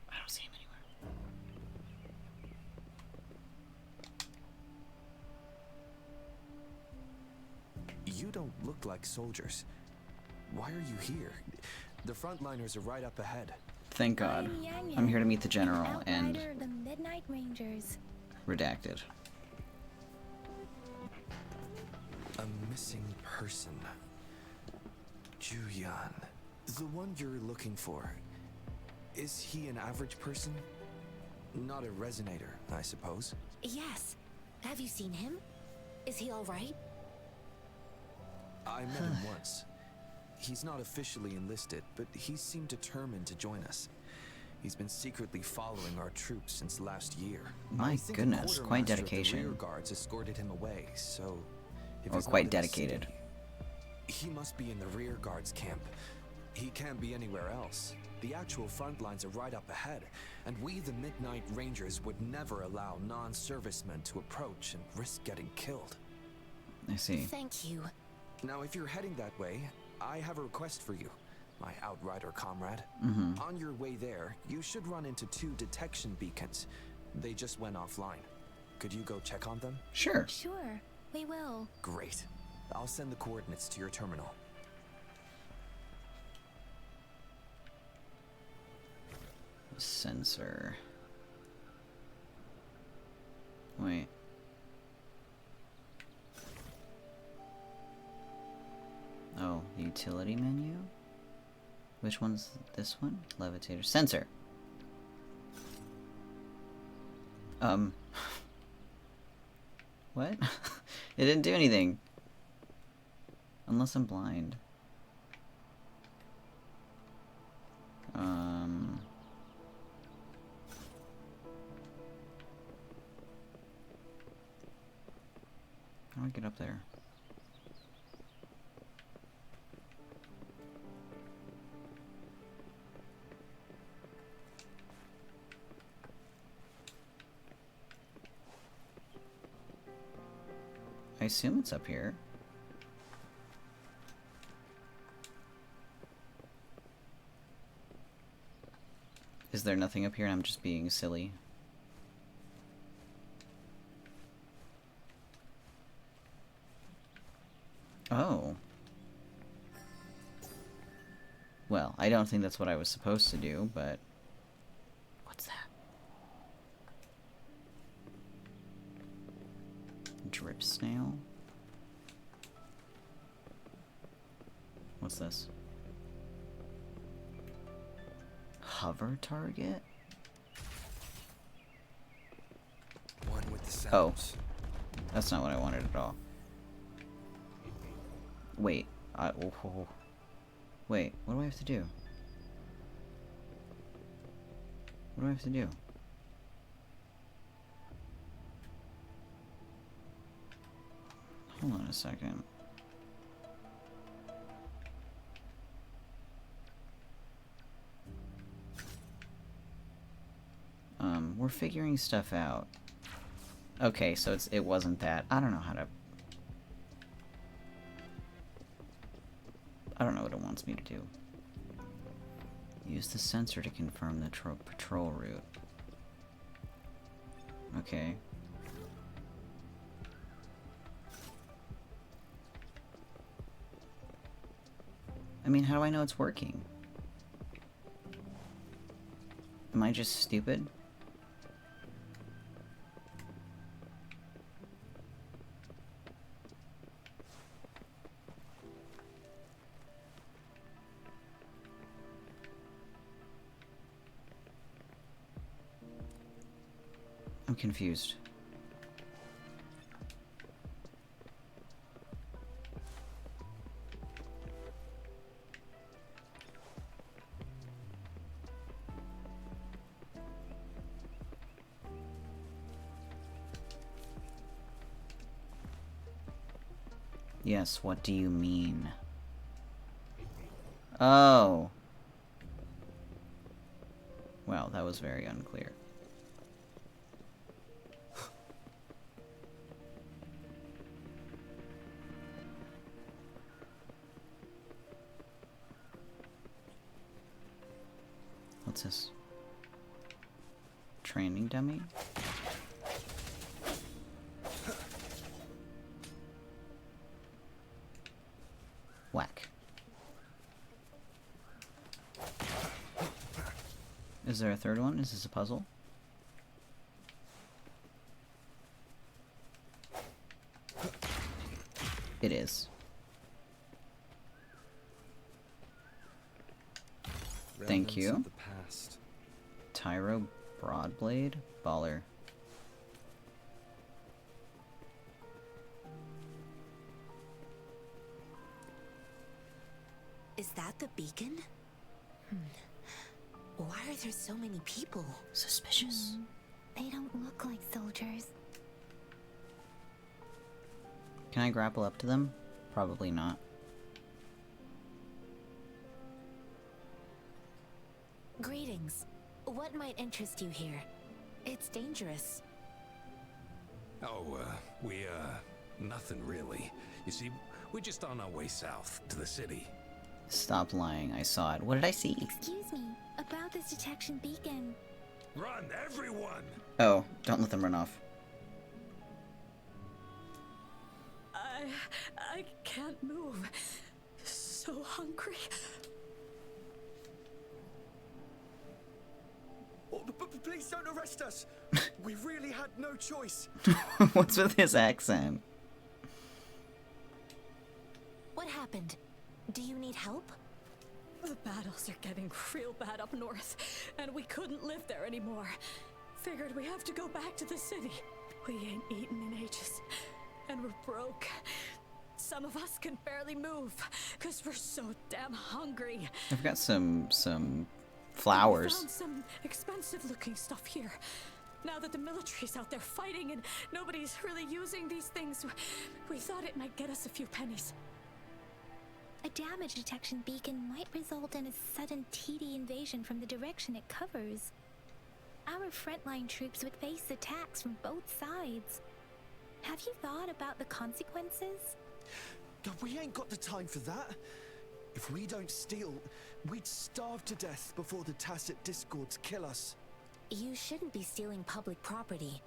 I don't see him anywhere. You don't look like soldiers. Why are you here? The frontliners are right up ahead. Thank God. I'm Yang I'm Yang, here to meet the general and outrider of the Midnight Rangers. redacted. A missing person. Jiyan. The one you're looking for. Is he an average person? Not a resonator, I suppose. Yes. Have you seen him? Is he all right? I met him once. He's not officially enlisted, but he seemed determined to join us. He's been secretly following our troops since last year. My I think goodness, a quite quartermaster of the dedication. rear guards escorted him away, so if Or he's quite not in the dedicated. city, he must be in the rear guards camp. He can't be anywhere else. The actual front lines are right up ahead, and we, the Midnight Rangers, would never allow non-servicemen to approach and risk getting killed. I see. Thank you. Now, if you're heading that way, I have a request for you, my outrider comrade. Mm-hmm. On your way there, you should run into 2 detection beacons. They just went offline. Could you go check on them? Sure. Sure, we will. Great. I'll send the coordinates to your terminal. Sensor. Wait. Oh, utility menu? Which one's this one? Levitator. Sensor. What? It didn't do anything. Unless I'm blind. How do I get up there? I assume it's up here. Is there nothing up here and I'm just being silly? Oh. Well, I don't think that's what I was supposed to do, but... What's that? Drip snail? What's this? Hover target? One with the Oh. sounds. That's not what I wanted at all. Wait. Wait, what do I have to do? What do I have to do? Hold on a second. We're figuring stuff out. Okay, so it wasn't that. I don't know how to... I don't know what it wants me to do. Use the sensor to confirm the patrol route. Okay. I mean, how do I know it's working? Am I just stupid? I'm confused. Yes, what do you mean? Oh. Wow, that was very unclear. What's this? Training dummy? Whack. Is there a third one? Is this a puzzle? It is. Thank you. Remnants of the past. Tyro Broadblade? Baller. Is that the beacon? Why are there so many people? Suspicious. They don't look like soldiers. Can I grapple up to them? Probably not. Greetings. What might interest you here? It's dangerous. Oh, nothing really. You see, we're just on our way south to the city. Stop lying, I saw it. What did I see? Excuse me, about this detection beacon. Run, everyone! Oh, don't let them run off. I can't move. So hungry. Oh, please don't arrest us. We really had no choice. What's with his accent? What happened? Do you need help? The battles are getting real bad up north, and we couldn't live there anymore. Figured we have to go back to the city. We ain't eaten in ages, and we're broke. Some of us can barely move, because we're so damn hungry. I've got some flowers. We found some expensive-looking stuff here. Now that the military's out there fighting and nobody's really using these things, we thought it might get us a few pennies. A damage detection beacon might result in a sudden TD invasion from the direction it covers. Our frontline troops would face attacks from both sides. Have you thought about the consequences? God, we ain't got the time for that. If we don't steal, we'd starve to death before the Tacit Discords kill us. You shouldn't be stealing public property.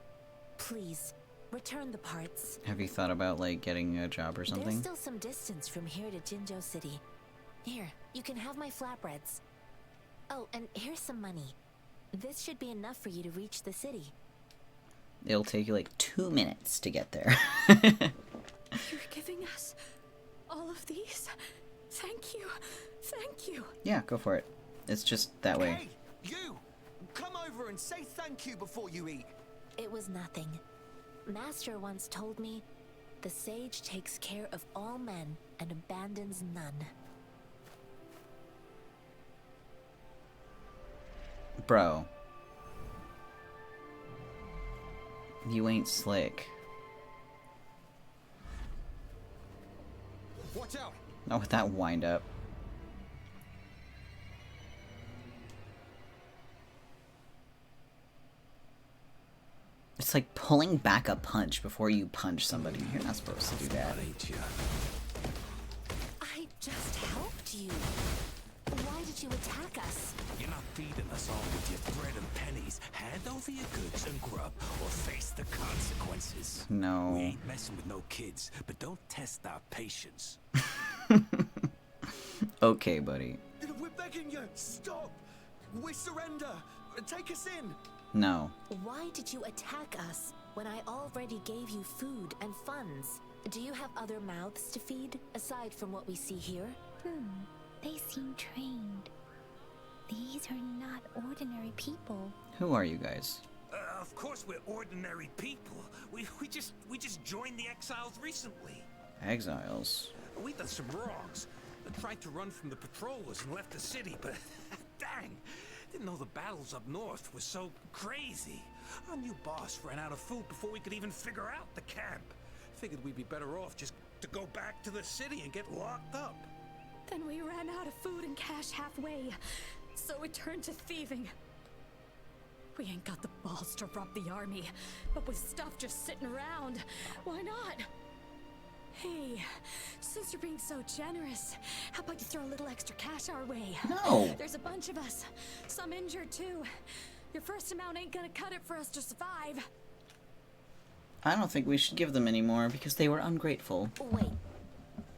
Please, return the parts. Have you thought about, like, getting a job or something? There's still some distance from here to Jinzhou City. Here, you can have my flatbreads. Oh, and here's some money. This should be enough for you to reach the city. It'll take you, like, 2 minutes to get there. You're giving us all of these? Thank you. Thank you. Yeah, go for it. It's just that way. Hey, you! Come over and say thank you before you eat. It was nothing. Master once told me, the sage takes care of all men and abandons none. Bro. You ain't slick. Watch out! Not with that wind up. It's like pulling back a punch before you punch somebody. You're not supposed to do that. I just helped you. Why did you attack us? You're not feeding us all with your bread and pennies. Hand over your goods and grub, or face the consequences. No. We ain't messing with no kids, but don't test our patience. Okay, buddy. We're begging you, stop! We surrender! Take us in. No. Why did you attack us when I already gave you food and funds? Do you have other mouths to feed, aside from what we see here? They seem trained. These are not ordinary people. Who are you guys? Of course we're ordinary people. We just joined the exiles recently. Exiles? We done some wrongs. Tried to run from the patrollers and left the city, but dang, didn't know the battles up north was so crazy. Our new boss ran out of food before we could even figure out the camp. Figured we'd be better off just to go back to the city and get locked up. Then we ran out of food and cash halfway, so we turned to thieving. We ain't got the balls to rob the army, but with stuff just sitting around, why not? Hey, since you're being so generous, how about you throw a little extra cash our way? No! There's a bunch of us, some injured too. Your first amount ain't gonna cut it for us to survive. I don't think we should give them any more because they were ungrateful. Wait.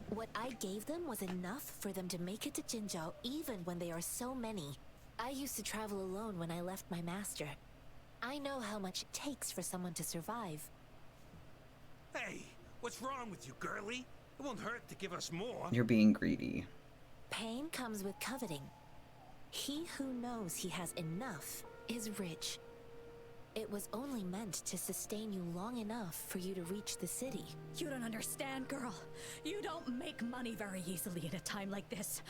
What I gave them was enough for them to make it to Jinzhou even when they are so many. I used to travel alone when I left my master. I know how much it takes for someone to survive. Hey, what's wrong with you, girlie? It won't hurt to give us more. You're being greedy. Pain comes with coveting. He who knows he has enough is rich. It was only meant to sustain you long enough for you to reach the city. You don't understand, girl. You don't make money very easily in a time like this.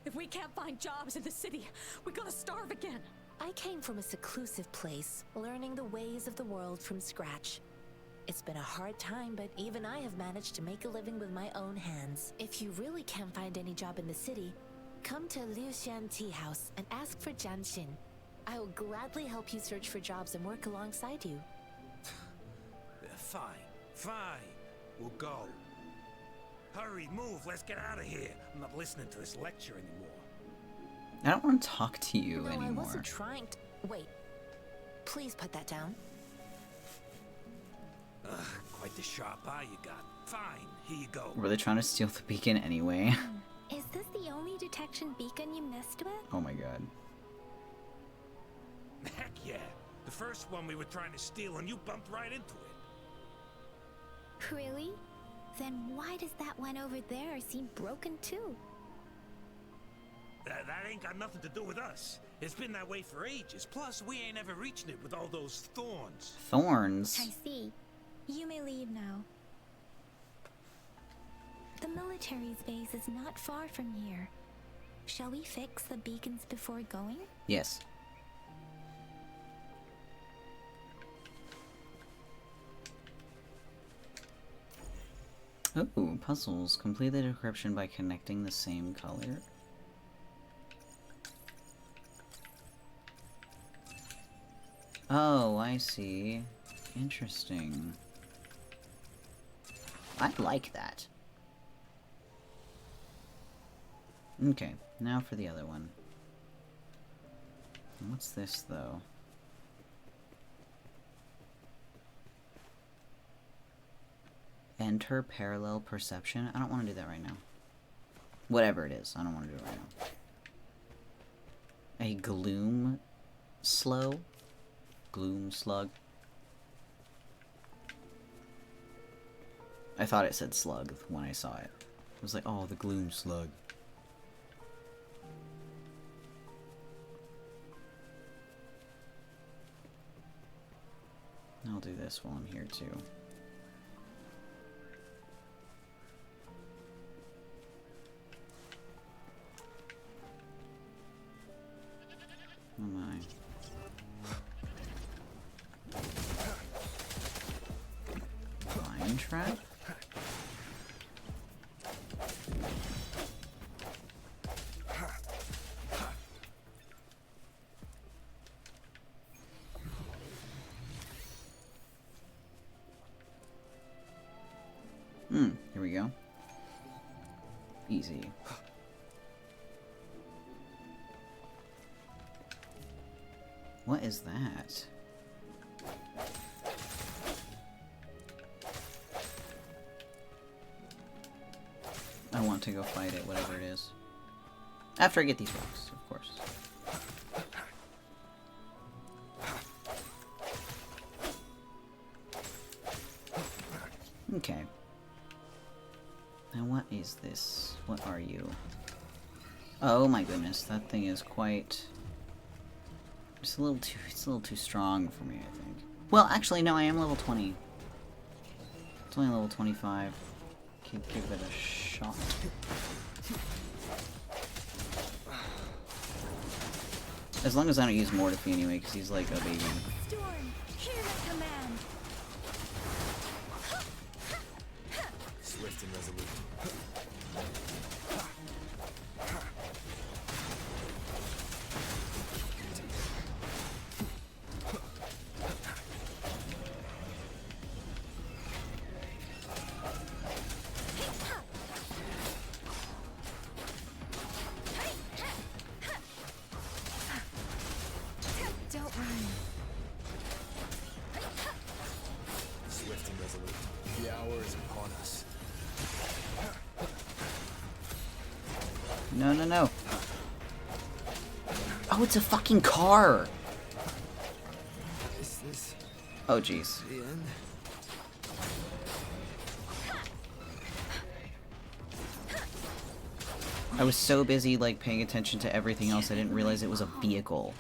If we can't find jobs in the city, we're gonna starve again. I came from a seclusive place, learning the ways of the world from scratch. It's been a hard time, but even I have managed to make a living with my own hands. If you really can't find any job in the city, come to Liu Xian Tea House and ask for Jian Xin. I will gladly help you search for jobs and work alongside you. Fine. We'll go. Hurry, move, let's get out of here. I'm not listening to this lecture anymore. I don't want to talk to you No, anymore. I wasn't trying to... Wait. Please put that down. Quite the sharp eye you got. Fine, here you go. Were they trying to steal the beacon anyway? Is this the only detection beacon you messed with? Oh my god. Heck yeah. The first one we were trying to steal and you bumped right into it. Really? Then why does that one over there seem broken too? That ain't got nothing to do with us. It's been that way for ages. Plus, we ain't ever reaching it with all those thorns. Thorns? I see. You may leave now. The military's base is not far from here. Shall we fix the beacons before going? Yes. Ooh, puzzles. Complete the decryption by connecting the same color. Oh, I see. Interesting. I like that. Okay, now for the other one. What's this, though? Enter parallel perception? I don't want to do that right now. Whatever it is, I don't want to do it right now. A gloom slow? Gloom slug? I thought it said slug when I saw it. I was like, oh, the gloom slug. I'll do this while I'm here too. Oh my. Lion trap? Here we go. Easy. What is that? I want to go fight it, whatever it is. After I get these rocks, of course. Okay. Now what is this? What are you? Oh my goodness, that thing is quite... it's a little too strong for me, I think. Well, actually, no, I am level 20. It's only level 25. Could give it a shot. As long as I don't use Mortify anyway, because he's like a baby. Storm, hear my command. Swift and resolute. Don't run. Swift and resolute. The hour is upon us. No, no, no. Oh, it's a fucking car! Is this Oh, jeez. the end? I was so busy, like, paying attention to everything else, I didn't realize it was a vehicle.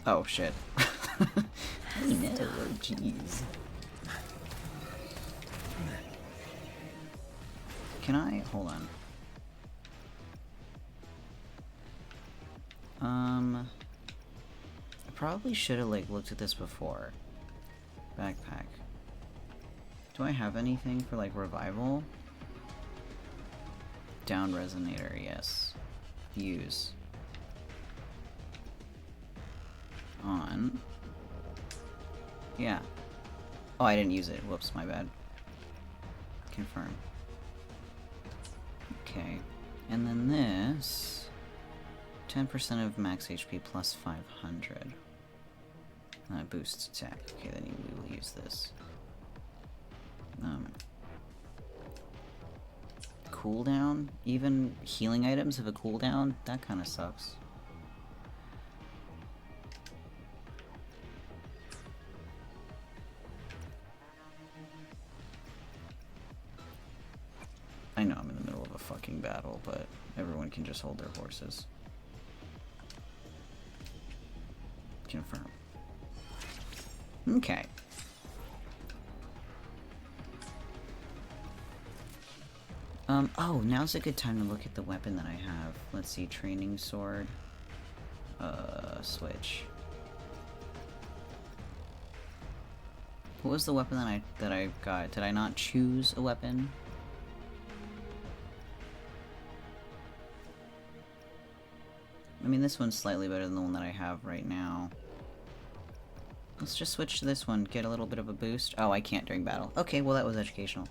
Oh, shit. I know, jeez. Can I? Hold on. I probably should have, like, looked at this before. Backpack. Do I have anything for, like, revival? Down resonator, yes. Use. On. Yeah. Oh, I didn't use it. Whoops, my bad. Confirm. Okay. And then this... 10% of max HP plus 500. That boosts attack. Okay, then we will use this. Cooldown? Even healing items have a cooldown? That kind of sucks. I know I'm in the middle of a fucking battle, but everyone can just hold their horses. Confirm. Okay. Oh, now's a good time to look at the weapon that I have. Let's see, training sword. Switch. What was the weapon that I got? Did I not choose a weapon? I mean, this one's slightly better than the one that I have right now. Let's just switch to this one, get a little bit of a boost. Oh, I can't during battle. Okay, well that was educational.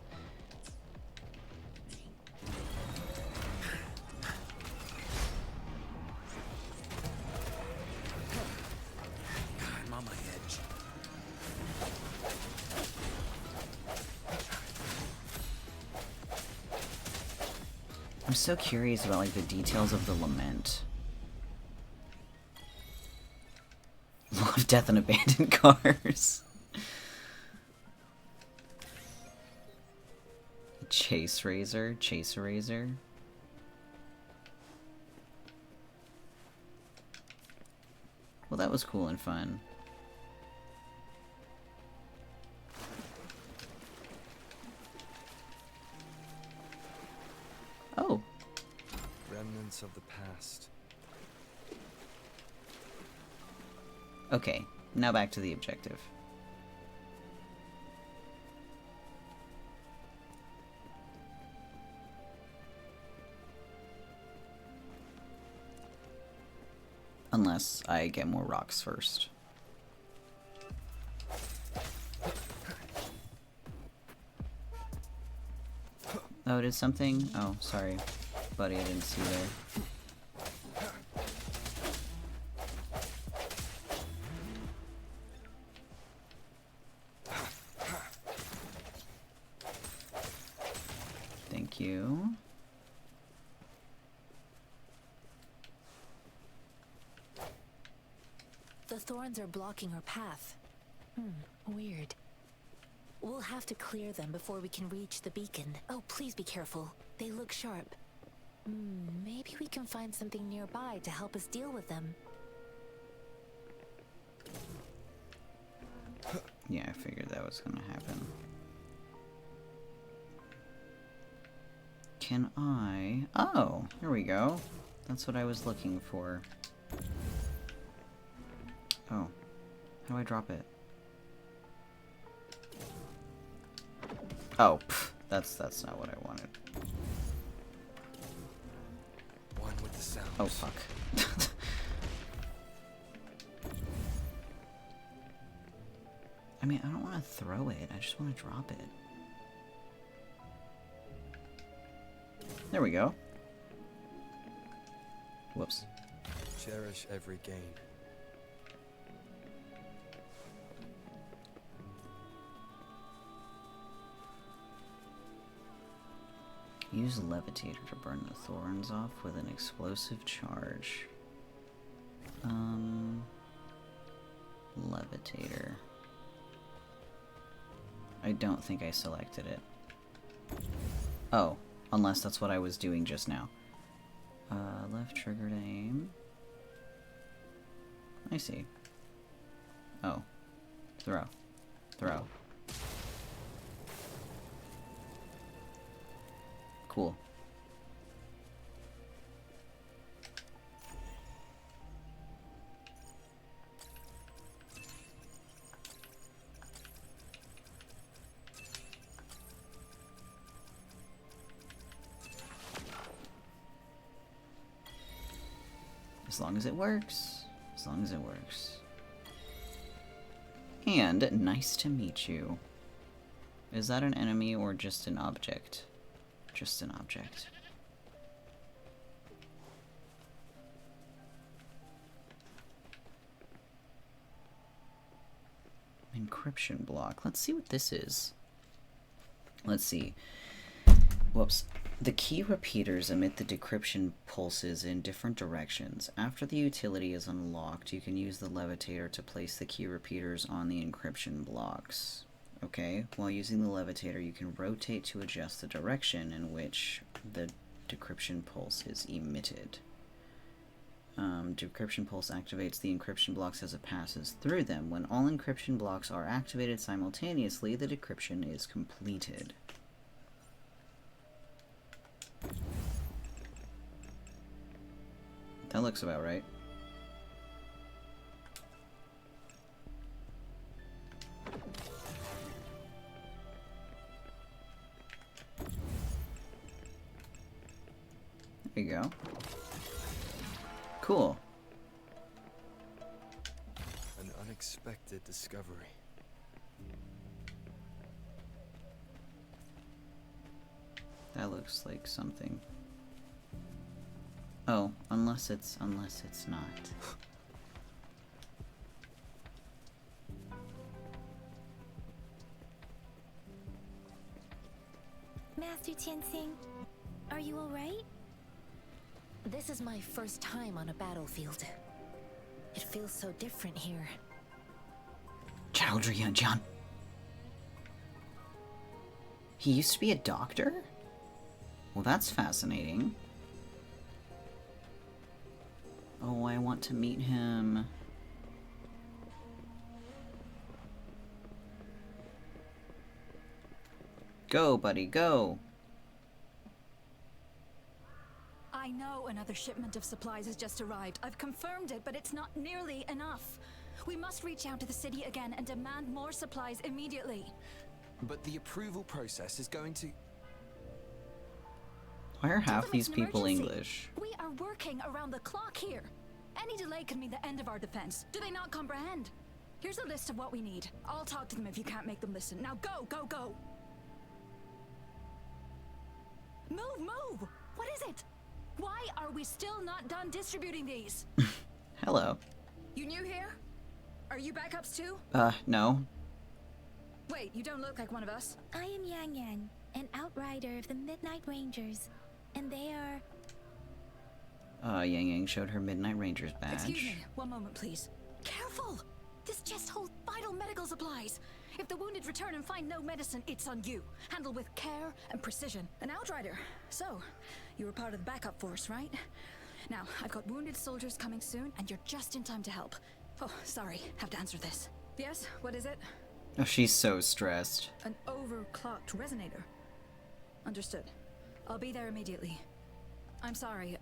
I'm on my edge. I'm so curious about, like, the details of the lament. Love, death, and abandoned cars. Chase Razor, Chase Razor. Well, that was cool and fun. Oh. Remnants of the past. Okay, now back to the objective. Unless I get more rocks first. Oh, did something? Oh, sorry. Buddy, I didn't see there. Thank you. The thorns are blocking our path. Weird. We'll have to clear them before we can reach the beacon. Oh, please be careful. They look sharp. Maybe we can find something nearby to help us deal with them. Yeah, I figured that was gonna happen. Can I... Oh, here we go. That's what I was looking for. Oh. How do I drop it? Oh, pff, that's not what I wanted. One with the sound. Oh, fuck. I mean, I don't want to throw it. I just want to drop it. There we go. Whoops. Cherish every gain. Use Levitator to burn the thorns off with an explosive charge. Levitator. I don't think I selected it. Oh, unless that's what I was doing just now. Left trigger to aim. I see. Oh. Throw. Throw. Cool. As long as it works. As long as it works. And nice to meet you. Is that an enemy or just an object? Just an object. Encryption block. Let's see what this is. Let's see. Whoops. The key repeaters emit the decryption pulses in different directions. After the utility is unlocked, you can use the levitator to place the key repeaters on the encryption blocks. Okay, while using the levitator, you can rotate to adjust the direction in which the decryption pulse is emitted. Decryption pulse activates the encryption blocks as it passes through them. When all encryption blocks are activated simultaneously, the decryption is completed. That looks about right. There you go. Cool. An unexpected discovery. That looks like something. Oh, unless it's not. Master Tianxing, are you alright? This is my first time on a battlefield. It feels so different here. Jiyan. He used to be a doctor? Well, that's fascinating. Oh, I want to meet him. Go, buddy, go. I know another shipment of supplies has just arrived. I've confirmed it, but it's not nearly enough. We must reach out to the city again and demand more supplies immediately. But the approval process is going to... Why are half these people English? We are working around the clock here. Any delay could mean the end of our defense. Do they not comprehend? Here's a list of what we need. I'll talk to them if you can't make them listen. Now go, go, go! Move, move! What is it? Why are we still not done distributing these? Hello. You new here? Are you backups too? No. Wait, you don't look like one of us. I am Yang Yang, an outrider of the Midnight Rangers, and they are... Yang Yang showed her Midnight Rangers badge. Excuse me, one moment please. Careful! This chest holds vital medical supplies. If the wounded return and find no medicine, it's on you. Handle with care and precision. An outrider. So, you were part of the backup force, right? Now, I've got wounded soldiers coming soon, and you're just in time to help. Oh, sorry. Have to answer this. Yes? What is it? Oh, she's so stressed. An overclocked resonator. Understood. I'll be there immediately. I'm sorry,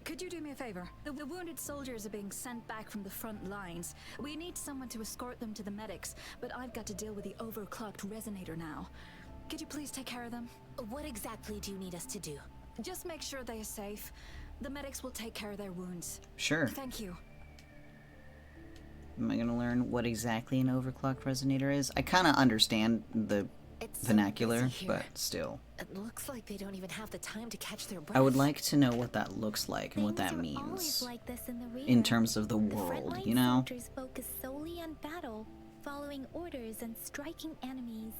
could you do me a favor? The wounded soldiers are being sent back from the front lines. We need someone to escort them to the medics, but I've got to deal with the overclocked resonator now. Could you please take care of them? What exactly do you need us to do? Just make sure they are safe. The medics will take care of their wounds. Sure. Thank you. Am I gonna learn what exactly an overclocked resonator is? I kind of understand the vernacular, but still. It looks like they don't even have the time to catch their breath. I would like to know what that looks like and what that means Like this in the rear. in terms of the world, you know? Soldiers focus solely on battle, following orders and striking enemies.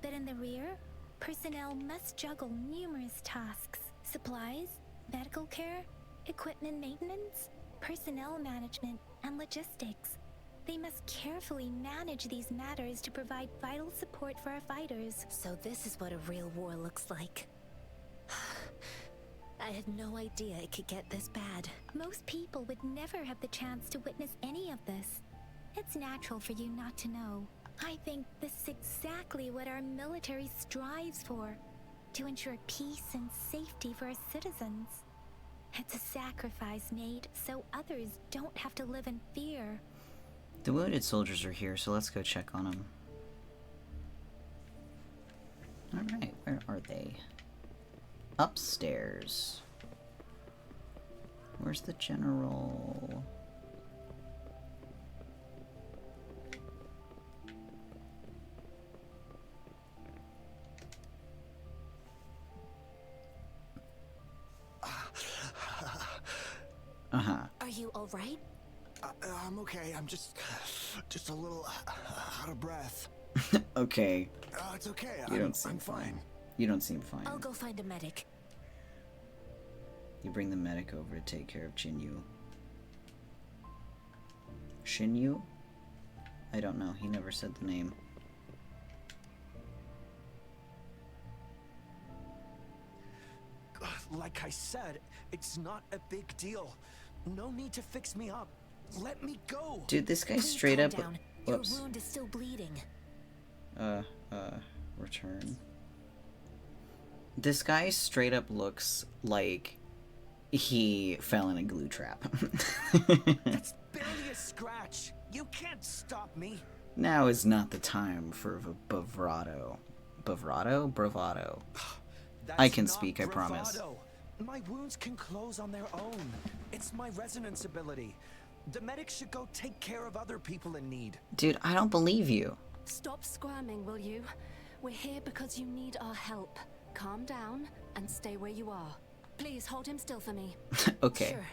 But in the rear, personnel must juggle numerous tasks: supplies, medical care, equipment maintenance, personnel management, and logistics. They must carefully manage these matters to provide vital support for our fighters. So this is what a real war looks like. I had no idea it could get this bad. Most people would never have the chance to witness any of this. It's natural for you not to know. I think this is exactly what our military strives for, to ensure peace and safety for our citizens. It's a sacrifice made so others don't have to live in fear. The wounded soldiers are here, so let's go check on them. Alright, where are they? Upstairs. Where's the general? Uh-huh. Are you alright? I'm okay. I'm just a little out of breath. Okay. It's okay. You don't seem fine. You don't seem fine. I'll go find a medic. You bring the medic over to take care of Jinyu. Shinyu? I don't know. He never said the name. Like I said, it's not a big deal. No need to fix me up. Let me go. Dude, this guy Please straight calm up. down. Whoops. Your wound is still bleeding. Return. This guy straight up looks like he fell in a glue trap. That's barely a scratch. You can't stop me. Now is not the time for bravado. Bravado? I can speak, I promise. My wounds can close on their own. It's my resonance ability. The medics should go take care of other people in need. Dude, I don't believe you. Stop squirming, will you? We're here because you need our help. Calm down and stay where you are. Please hold him still for me. Okay. Sure.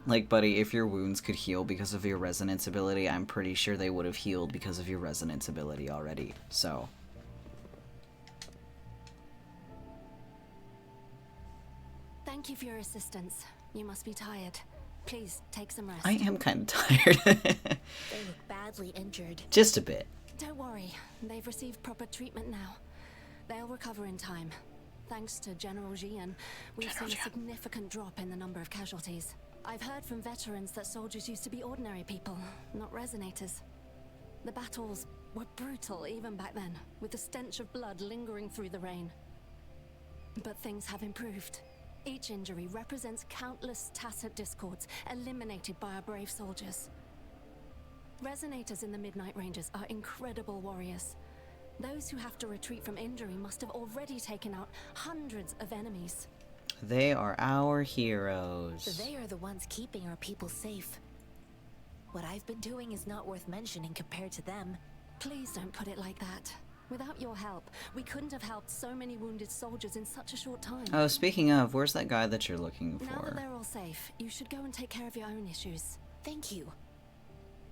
Like, buddy, if your wounds could heal because of your resonance ability, I'm pretty sure they would have healed because of your resonance ability already. So. Thank you for your assistance. You must be tired. Please take some rest. I am kind of tired. They look badly injured. Just a bit. Don't worry. They've received proper treatment now. They'll recover in time. Thanks to General Jiyan, we've seen a significant drop in the number of casualties. I've heard from veterans that soldiers used to be ordinary people, not resonators. The battles were brutal even back then, with the stench of blood lingering through the rain. But things have improved. Each injury represents countless tacit discords eliminated by our brave soldiers. Resonators in the Midnight Rangers are incredible warriors. Those who have to retreat from injury must have already taken out hundreds of enemies. They are our heroes. They are the ones keeping our people safe. What I've been doing is not worth mentioning compared to them. Please don't put it like that. Without your help, we couldn't have helped so many wounded soldiers in such a short time. Oh, speaking of, where's that guy that you're looking Now that for? they're all safe, you should go and take care of your own issues. Thank you.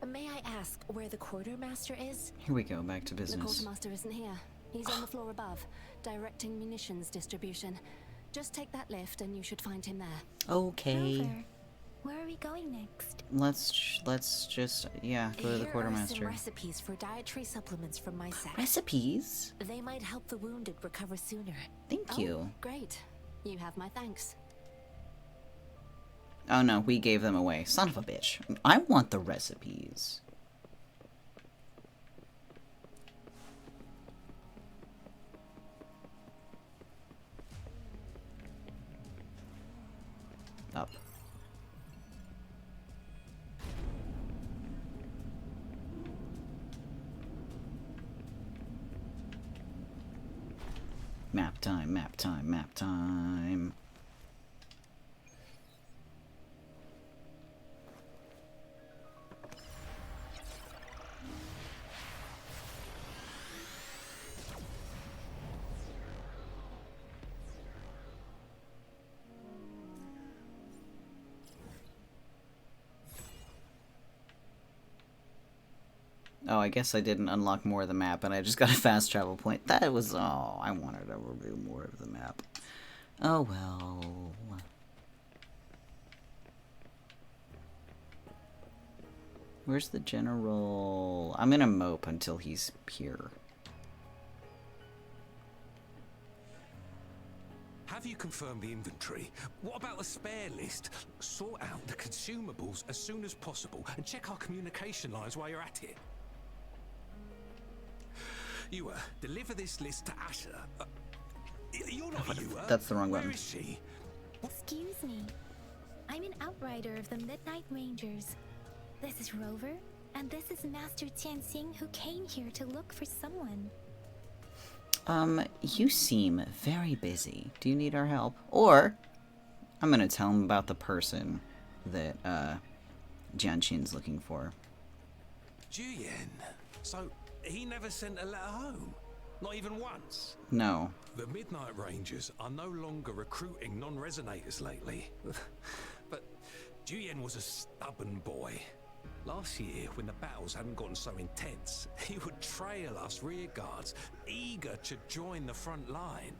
May I ask where the quartermaster is? Here we go, back to The business. quartermaster isn't here. He's on the floor above, directing munitions distribution. Just take that lift and you should find him there. Okay. Rover, where are we going next? let's just, yeah, go to the Here are quartermaster. some recipes for dietary supplements from my set. Recipes? They might help the wounded recover sooner. Thank you. Great. You have my thanks. Oh no, we gave them away. Son of a bitch. I want the recipes. Up. Map time, map time, map time. Oh, I guess I didn't unlock more of the map, and I just got a fast travel point. That was... Oh, I wanted to review more of the map. Oh, well... Where's the general? I'm gonna mope until he's here. Have you confirmed the inventory? What about the spare list? Sort out the consumables as soon as possible and check our communication lines while you're at it. Yuwa, deliver this list to Asher. You're not Yuwa. That's the wrong button. Where is she? Excuse me. I'm an outrider of the Midnight Rangers. This is Rover, and this is Master Tianxing, who came here to look for someone. You seem very busy. Do you need our help? Or, I'm gonna tell him about the person that, Jianshin's looking for. Jiyan. So, he never sent a letter home? Not even once? No. The Midnight Rangers are no longer recruiting non-resonators lately. But Jiyan was a stubborn boy. Last year, when the battles hadn't gotten so intense, he would trail us rearguards, eager to join the front line.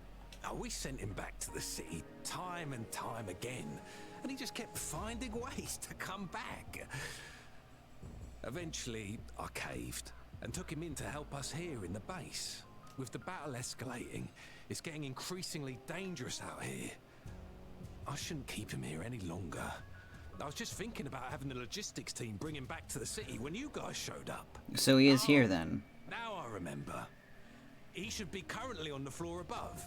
Now, we sent him back to the city time and time again, and he just kept finding ways to come back. Eventually, I caved and took him in to help us here in the base. With the battle escalating, it's getting increasingly dangerous out here. I shouldn't keep him here any longer. I was just thinking about having the logistics team bring him back to the city when you guys showed up. So he is here then. Now I remember. He should be currently on the floor above.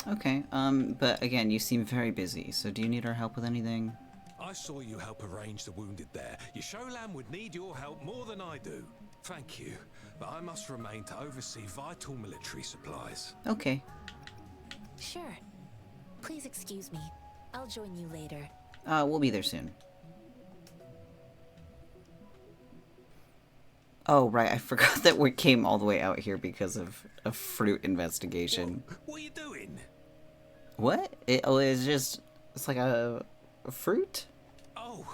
Okay, but again, you seem very busy, so do you need our help with anything? I saw you help arrange the wounded there. Yasholan would need your help more than I do. Thank you, but I must remain to oversee vital military supplies. Okay. Sure. Please excuse me. I'll join you later. We'll be there soon. Oh, right, I forgot that we came all the way out here because of a fruit investigation. What are you doing? What? It's just... It's like a fruit? Oh.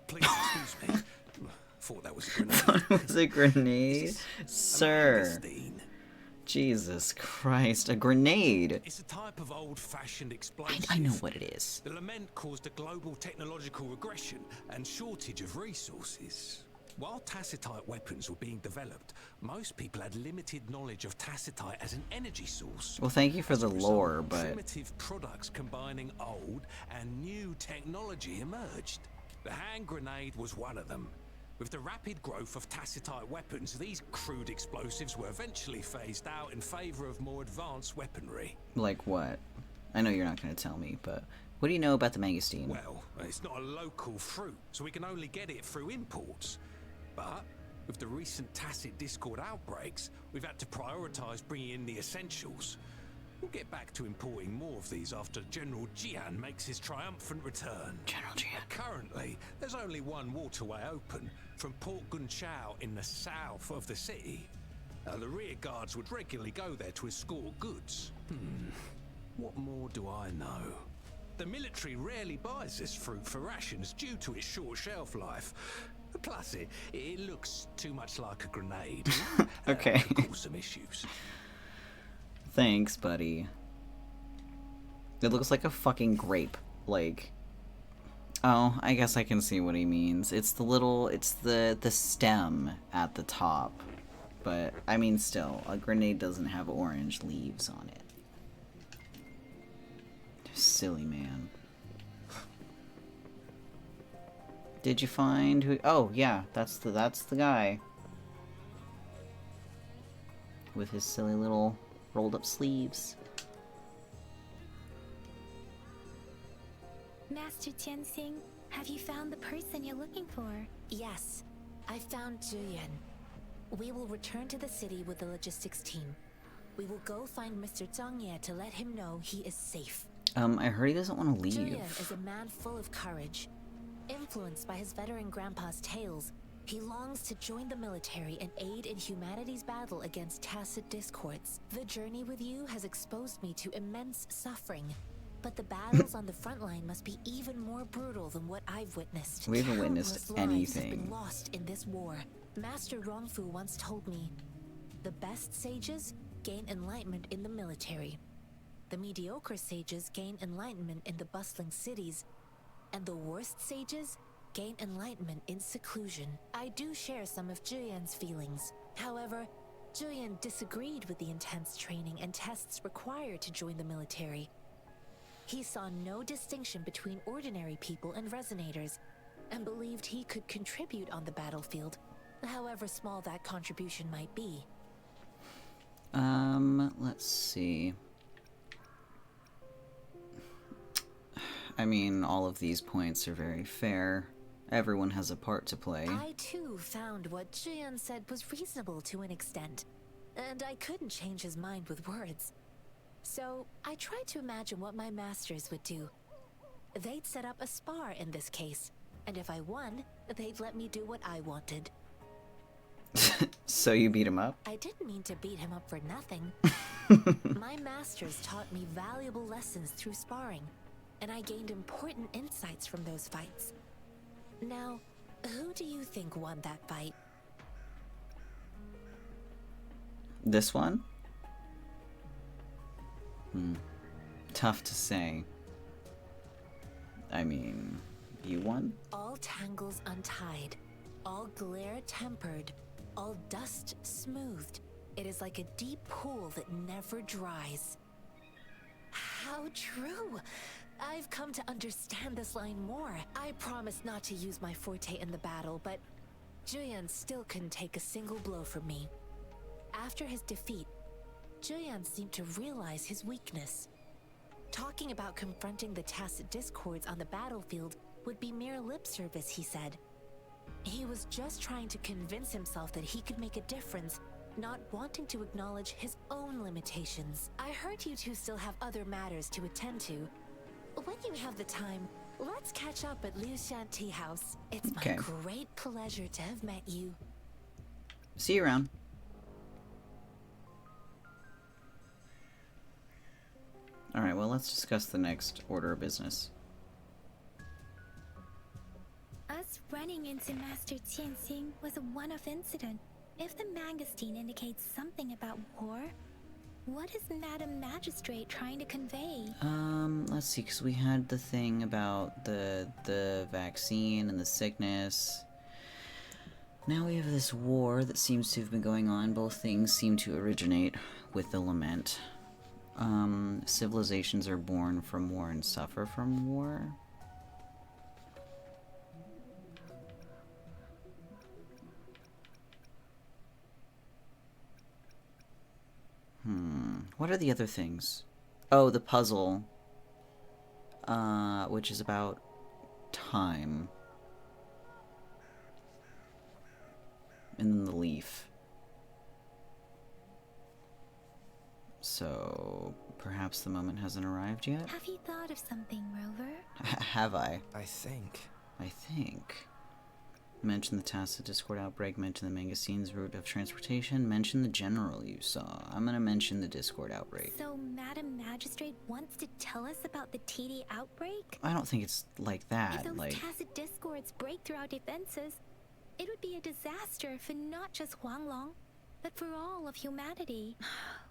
Please excuse me. Thought that was a grenade. Thought it was a grenade? Sir. Jesus Christ, a grenade! It's a type of old-fashioned explosive. I know what it is. The lament caused a global technological regression and shortage of resources. While tacitite weapons were being developed, most people had limited knowledge of tacitite as an energy source. Well, thank you for the lore, but... Primitive products combining old and new technology emerged. The hand grenade was one of them. With the rapid growth of tacitite weapons, these crude explosives were eventually phased out in favor of more advanced weaponry. Like what? I know you're not going to tell me, but what do you know about the mangosteen? Well, it's not a local fruit, so we can only get it through imports. But with the recent tacit discord outbreaks, we've had to prioritize bringing in the essentials. We'll get back to importing more of these after General Jiyan makes his triumphant return. General Jiyan. Currently, there's only one waterway open, from Port Gunchao in the south of the city. The rear guards would regularly go there to escort goods. What more do I know? The military rarely buys this fruit for rations due to its short shelf life. Plus, it looks too much like a grenade. Okay. Could cause some issues. Thanks, buddy. It looks like a fucking grape. Like, Oh, I guess I can see what he means. It's the little, it's the stem at the top. But, I mean, still, a grenade doesn't have orange leaves on it. Silly man. Did you find who? Oh, yeah, that's the guy. With his silly little rolled up sleeves. Master Tianxing, have you found the person you're looking for? Yes, I found Jiyan. We will return to the city with the logistics team. We will go find Mr. Zhang Ye to let him know he is safe. I heard he doesn't want to leave. Jiyan is a man full of courage. Influenced by his veteran grandpa's tales, he longs to join the military and aid in humanity's battle against tacit discords. The journey with you has exposed me to immense suffering, but the battles on the front line must be even more brutal than what I've witnessed. We haven't witnessed Countless lives have anything. been lost in this war. Master Rongfu once told me, the best sages gain enlightenment in the military. The mediocre sages gain enlightenment in the bustling cities, and the worst sages gain enlightenment in seclusion. I do share some of Jiyan's feelings. However, Jiyan disagreed with the intense training and tests required to join the military. He saw no distinction between ordinary people and resonators, and believed he could contribute on the battlefield, however small that contribution might be. Let's see. I mean, all of these points are very fair. Everyone has a part to play. I too found what Jiyan said was reasonable to an extent, and I couldn't change his mind with words. So I tried to imagine what my masters would do. They'd set up a spar in this case, and if I won, they'd let me do what I wanted. So you beat him up? I didn't mean to beat him up for nothing. My masters taught me valuable lessons through sparring, and I gained important insights from those fights. Now, who do you think won that fight? This one? Tough to say. I mean, you won? All tangles untied, all glare tempered, all dust smoothed. It is like a deep pool that never dries. How true! I've come to understand this line more. I promised not to use my forte in the battle, but Jiyan still couldn't take a single blow from me. After his defeat, Jiyan seemed to realize his weakness. Talking about confronting the tacit discords on the battlefield would be mere lip service, he said. He was just trying to convince himself that he could make a difference, not wanting to acknowledge his own limitations. I heard you two still have other matters to attend to. When you have the time, let's catch up at Liu Shan Tea House. It's my great pleasure to have met you. See you around. Alright, well, let's discuss the next order of business. Us running into Master Tianxing was a one-off incident. If the magazine indicates something about war, what is Madam Magistrate trying to convey? Let's see, because we had the thing about the vaccine and the sickness. Now we have this war that seems to have been going on. Both things seem to originate with the lament. Civilizations are born from war and suffer from war. What are the other things? Oh, the puzzle. Which is about time. And then the leaf. So, perhaps the moment hasn't arrived yet? Have you thought of something, Rover? Have I? I think. Mention the tacit discord outbreak, mention the Mangacine's route of transportation, mention the general you saw. I'm gonna mention the discord outbreak. So, Madam Magistrate wants to tell us about the TD outbreak? I don't think it's like that, If those tacit discords break through our defenses, it would be a disaster for not just Huanglong, but for all of humanity.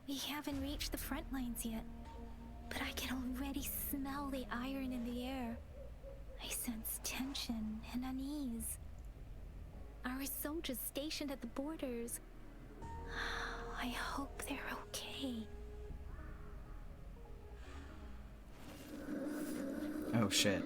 We haven't reached the front lines yet, but I can already smell the iron in the air. I sense tension and unease. Our soldiers stationed at the borders. I hope they're okay. Oh shit.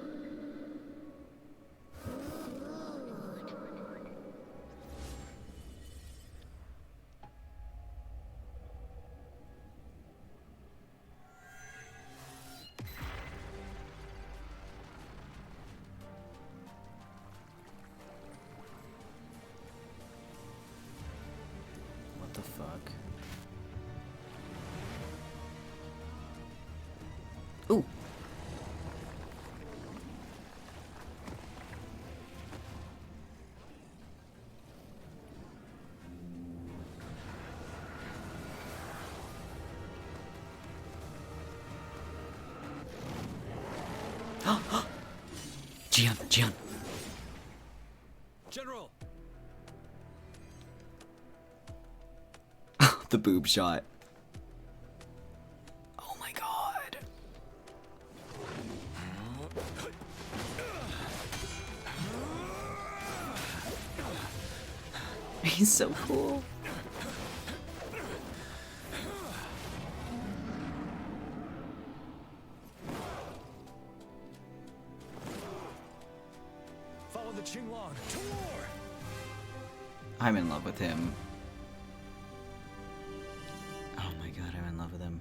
What the fuck? Ooh. Jiyan. General. The boob shot. Oh my god. He's so cool. Follow the Qinglong to war. I'm in love with him. Oh my god, I'm in love with him.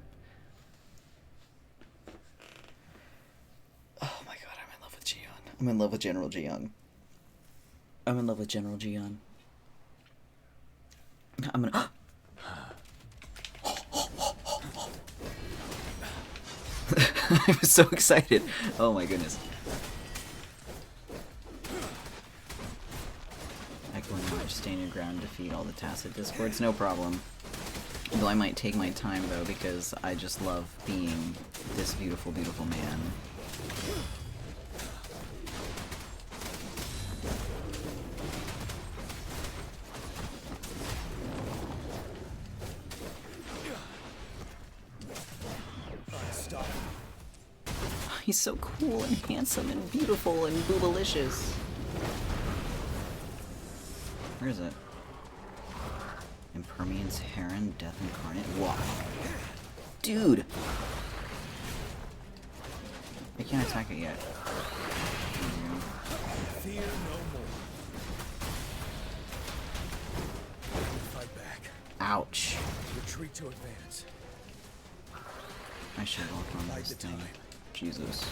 Oh my god, I'm in love with Jiyan. I'm in love with General Jiyan. I'm in love with General Jiyan. I'm gonna. I was so excited. Oh my goodness. Echoing March, stand your ground, defeat all the tacit discords, no problem. Though I might take my time though, because I just love being this beautiful, beautiful man. He's so cool and handsome and beautiful and boobalicious. Where is it? Impermanence, Heron, Death Incarnate. Wow. Dude! I can't attack it yet. Fear no more. Fight back. Ouch. Retreat to advance. I should walk on this thing. Jesus.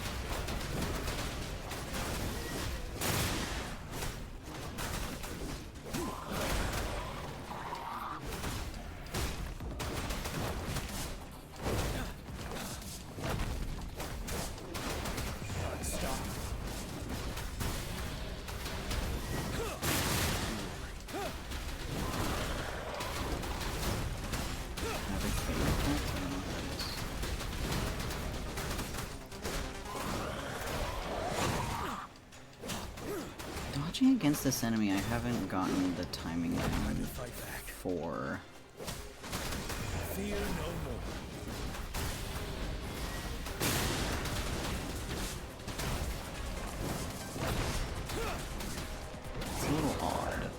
Dodging against this enemy, I haven't gotten the timing down for. Fear no more. It's a little odd.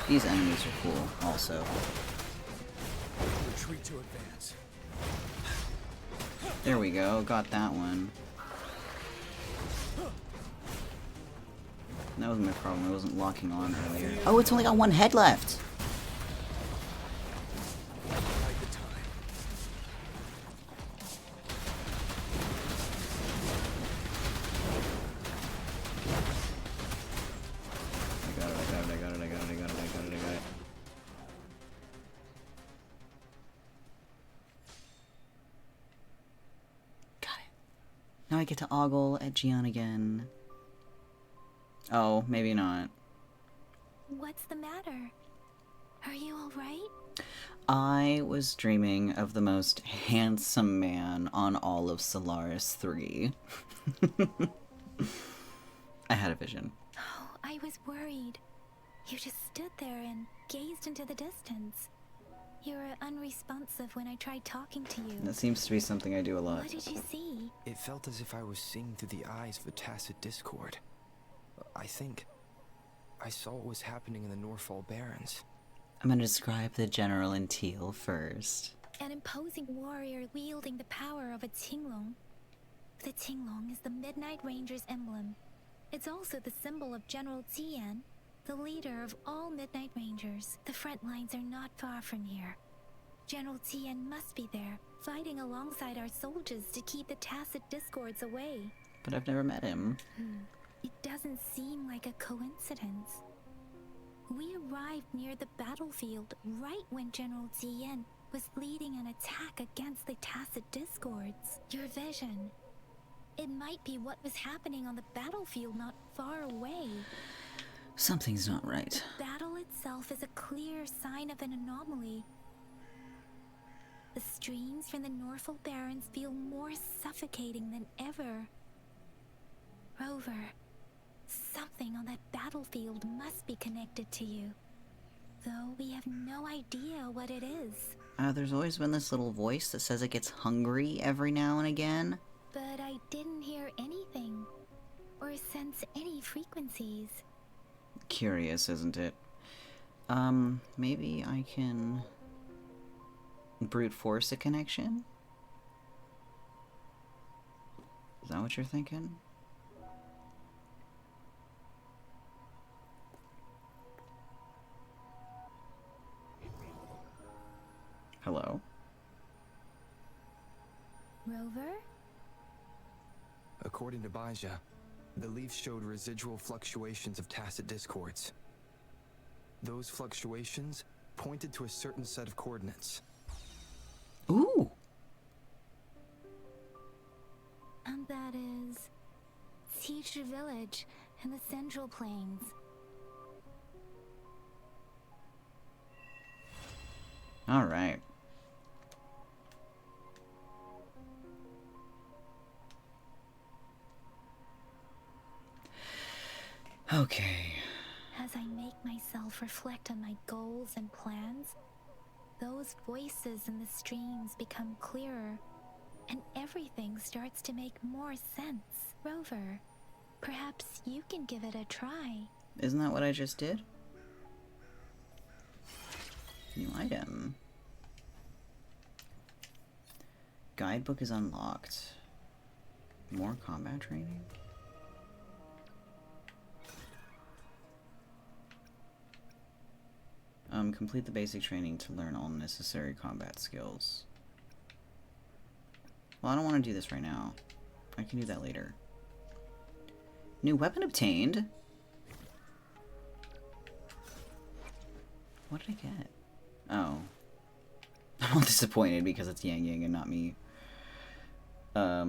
These enemies are cool, also. Retreat to advance. There we go, got that one. That was my problem, it wasn't locking on earlier. Oh, it's only got one head left! Now I get to ogle at Jiyan again. Oh, maybe not. What's the matter? Are you alright? I was dreaming of the most handsome man on all of Solaris 3. I had a vision. Oh, I was worried. You just stood there and gazed into the distance. You were unresponsive when I tried talking to you. That seems to be something I do a lot. What did you see? It felt as if I was seeing through the eyes of a tacit discord. I think I saw what was happening in the Norfall Barrens. I'm gonna describe the general in teal first. An imposing warrior wielding the power of a Tinglong. The Tinglong is the Midnight Ranger's emblem. It's also the symbol of General Jiyan, the leader of all Midnight Rangers. The front lines are not far from here. General Jiyan must be there, fighting alongside our soldiers to keep the tacit discords away. But I've never met him. It doesn't seem like a coincidence. We arrived near the battlefield right when General Jiyan was leading an attack against the tacit discords. Your vision. It might be what was happening on the battlefield not far away. Something's not right. The battle itself is a clear sign of an anomaly. The streams from the Norfall Barrens feel more suffocating than ever. Rover, something on that battlefield must be connected to you. Though we have no idea what it is. There's always been this little voice that says it gets hungry every now and again. But I didn't hear anything, or sense any frequencies. Curious, isn't it? Maybe I can brute force a connection? Is that what you're thinking? Hello? Rover? According to Baija, the leaf showed residual fluctuations of tacit discords. Those fluctuations pointed to a certain set of coordinates. Ooh! And that is Teacher Village in the Central Plains. Alright. Okay. As I make myself reflect on my goals and plans, those voices in the streams become clearer, and everything starts to make more sense. Rover, perhaps you can give it a try. Isn't that what I just did? New item. Guidebook is unlocked. More combat training? Complete the basic training to learn all necessary combat skills. Well, I don't want to do this right now. I can do that later. New weapon obtained? What did I get? Oh. I'm all disappointed because it's Yang Yang and not me. Yeah,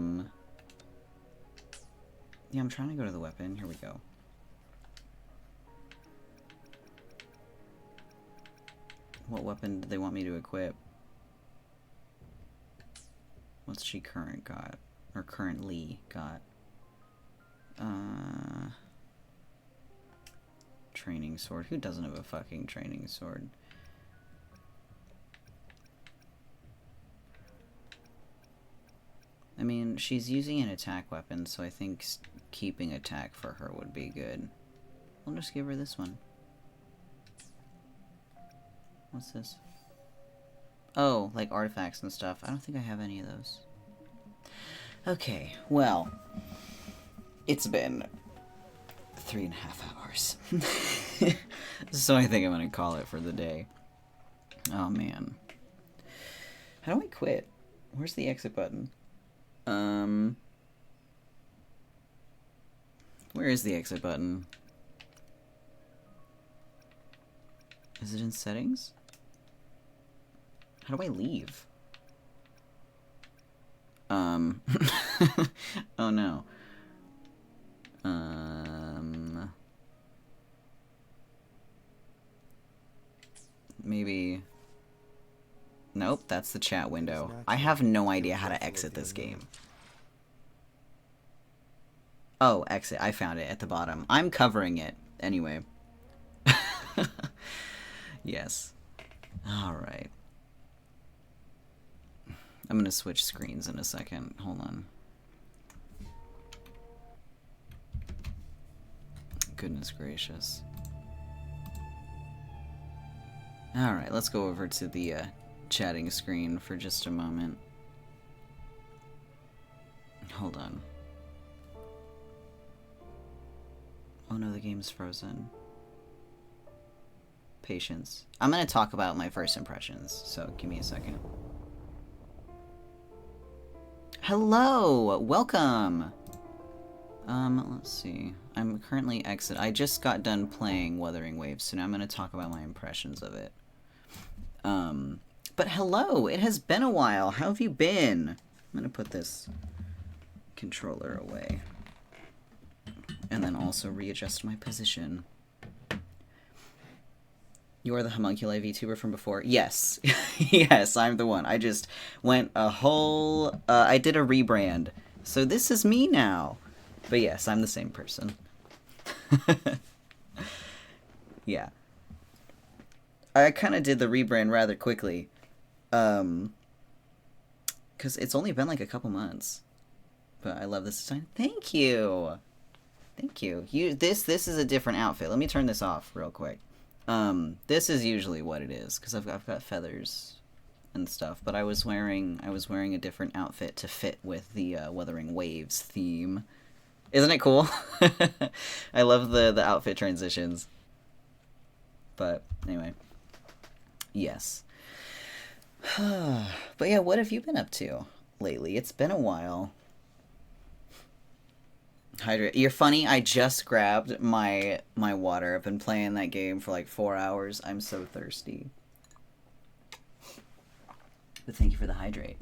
I'm trying to go to the weapon. Here we go. What weapon do they want me to equip? What's she current got? Or currently got? Training sword. Who doesn't have a fucking training sword? I mean, she's using an attack weapon, so I think keeping attack for her would be good. I'll just give her this one. What's this? Oh, like artifacts and stuff. I don't think I have any of those. Okay, well, it's been 3.5 hours. So I think I'm gonna call it for the day. Oh man. How do I quit? Where's the exit button? Where is the exit button? Is it in settings? How do I leave? Oh no. Maybe Nope, that's the chat window. I have no idea how to exit this game. Oh, exit. I found it at the bottom. I'm covering it. Anyway. Yes. Alright. I'm gonna switch screens in a second. Hold on. Goodness gracious. Alright, let's go over to the chatting screen for just a moment. Hold on. Oh no, the game's frozen. Patience. I'm gonna talk about my first impressions, so give me a second. Hello! Welcome! Let's see. I'm currently I just got done playing Wuthering Waves, so now I'm gonna talk about my impressions of it. But hello! It has been a while! How have you been? I'm gonna put this controller away. And then also readjust my position. You are the homunculi VTuber from before? Yes. Yes, I'm the one. I just went a whole... I did a rebrand. So this is me now. But yes, I'm the same person. Yeah. I kind of did the rebrand rather quickly. Because it's only been like a couple months. But I love this design. Thank you! Thank you. This is a different outfit. Let me turn this off real quick. This is usually what it is, because I've got feathers and stuff, but I was wearing a different outfit to fit with the Wuthering Waves theme. Isn't it cool? I love the outfit transitions. But anyway. Yes. But yeah, what have you been up to lately? It's been a while. Hydrate. You're funny, I just grabbed my water. I've been playing that game for like 4 hours. I'm so thirsty. But thank you for the hydrate.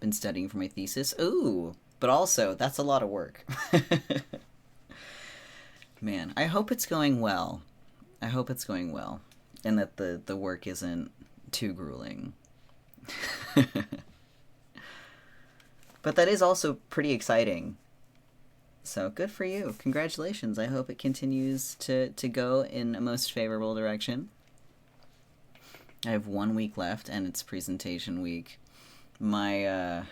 Been studying for my thesis. Ooh, but also, that's a lot of work. Man, I hope it's going well. I hope it's going well. And that the work isn't too grueling. But that is also pretty exciting. So good for you. Congratulations. I hope it continues to go in a most favorable direction. I have 1 week left and it's presentation week. My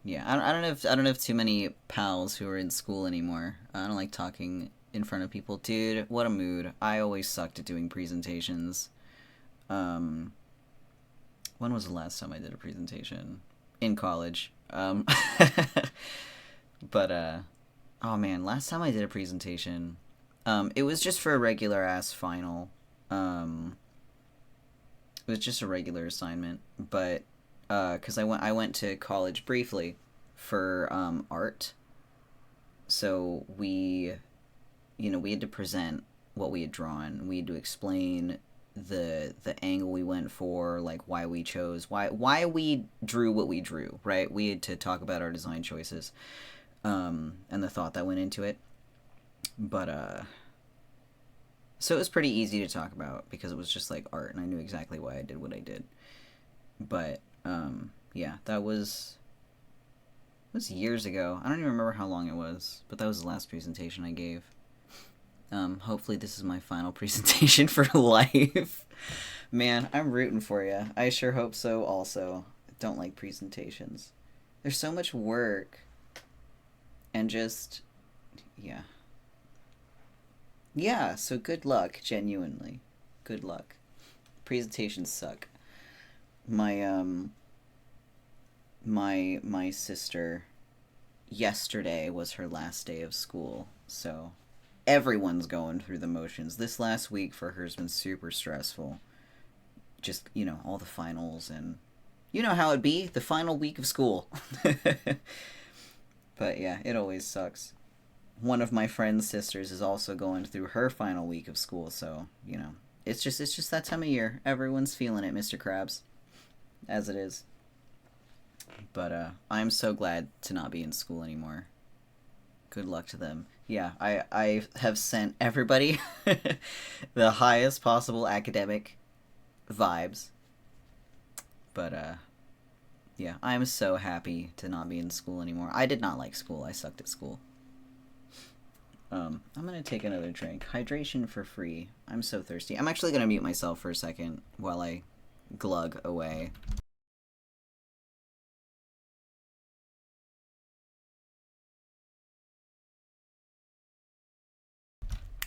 yeah, I don't have too many pals who are in school anymore. I don't like talking in front of people. Dude, what a mood. I always sucked at doing presentations. When was the last time I did a presentation? In college. But, oh man, last time I did a presentation, it was just for a regular ass final. It was just a regular assignment, but, cause I went to college briefly for, art. So we had to present what we had drawn. We had to explain the angle we went for, like why we chose, why we drew what we drew, right? We had to talk about our design choices, and the thought that went into it. But so it was pretty easy to talk about because it was just like art, and I knew exactly why I did what I did. But yeah, that was years ago. I don't even remember how long it was, but that was the last presentation I gave. Hopefully this is my final presentation for life. Man, I'm rooting for you. I sure hope so also. I don't like presentations. There's so much work. And just, yeah. Yeah, so good luck, genuinely. Good luck. Presentations suck. My sister, yesterday was her last day of school, so everyone's going through the motions. This last week for her has been super stressful. Just, all the finals and... You know how it'd be, the final week of school. But yeah, it always sucks. One of my friend's sisters is also going through her final week of school, so, it's just that time of year. Everyone's feeling it, Mr. Krabs. As it is. But, I'm so glad to not be in school anymore. Good luck to them. Yeah, I have sent everybody the highest possible academic vibes. But, yeah, I'm so happy to not be in school anymore. I did not like school. I sucked at school. I'm gonna take another drink. Hydration for free. I'm so thirsty. I'm actually gonna mute myself for a second while I glug away.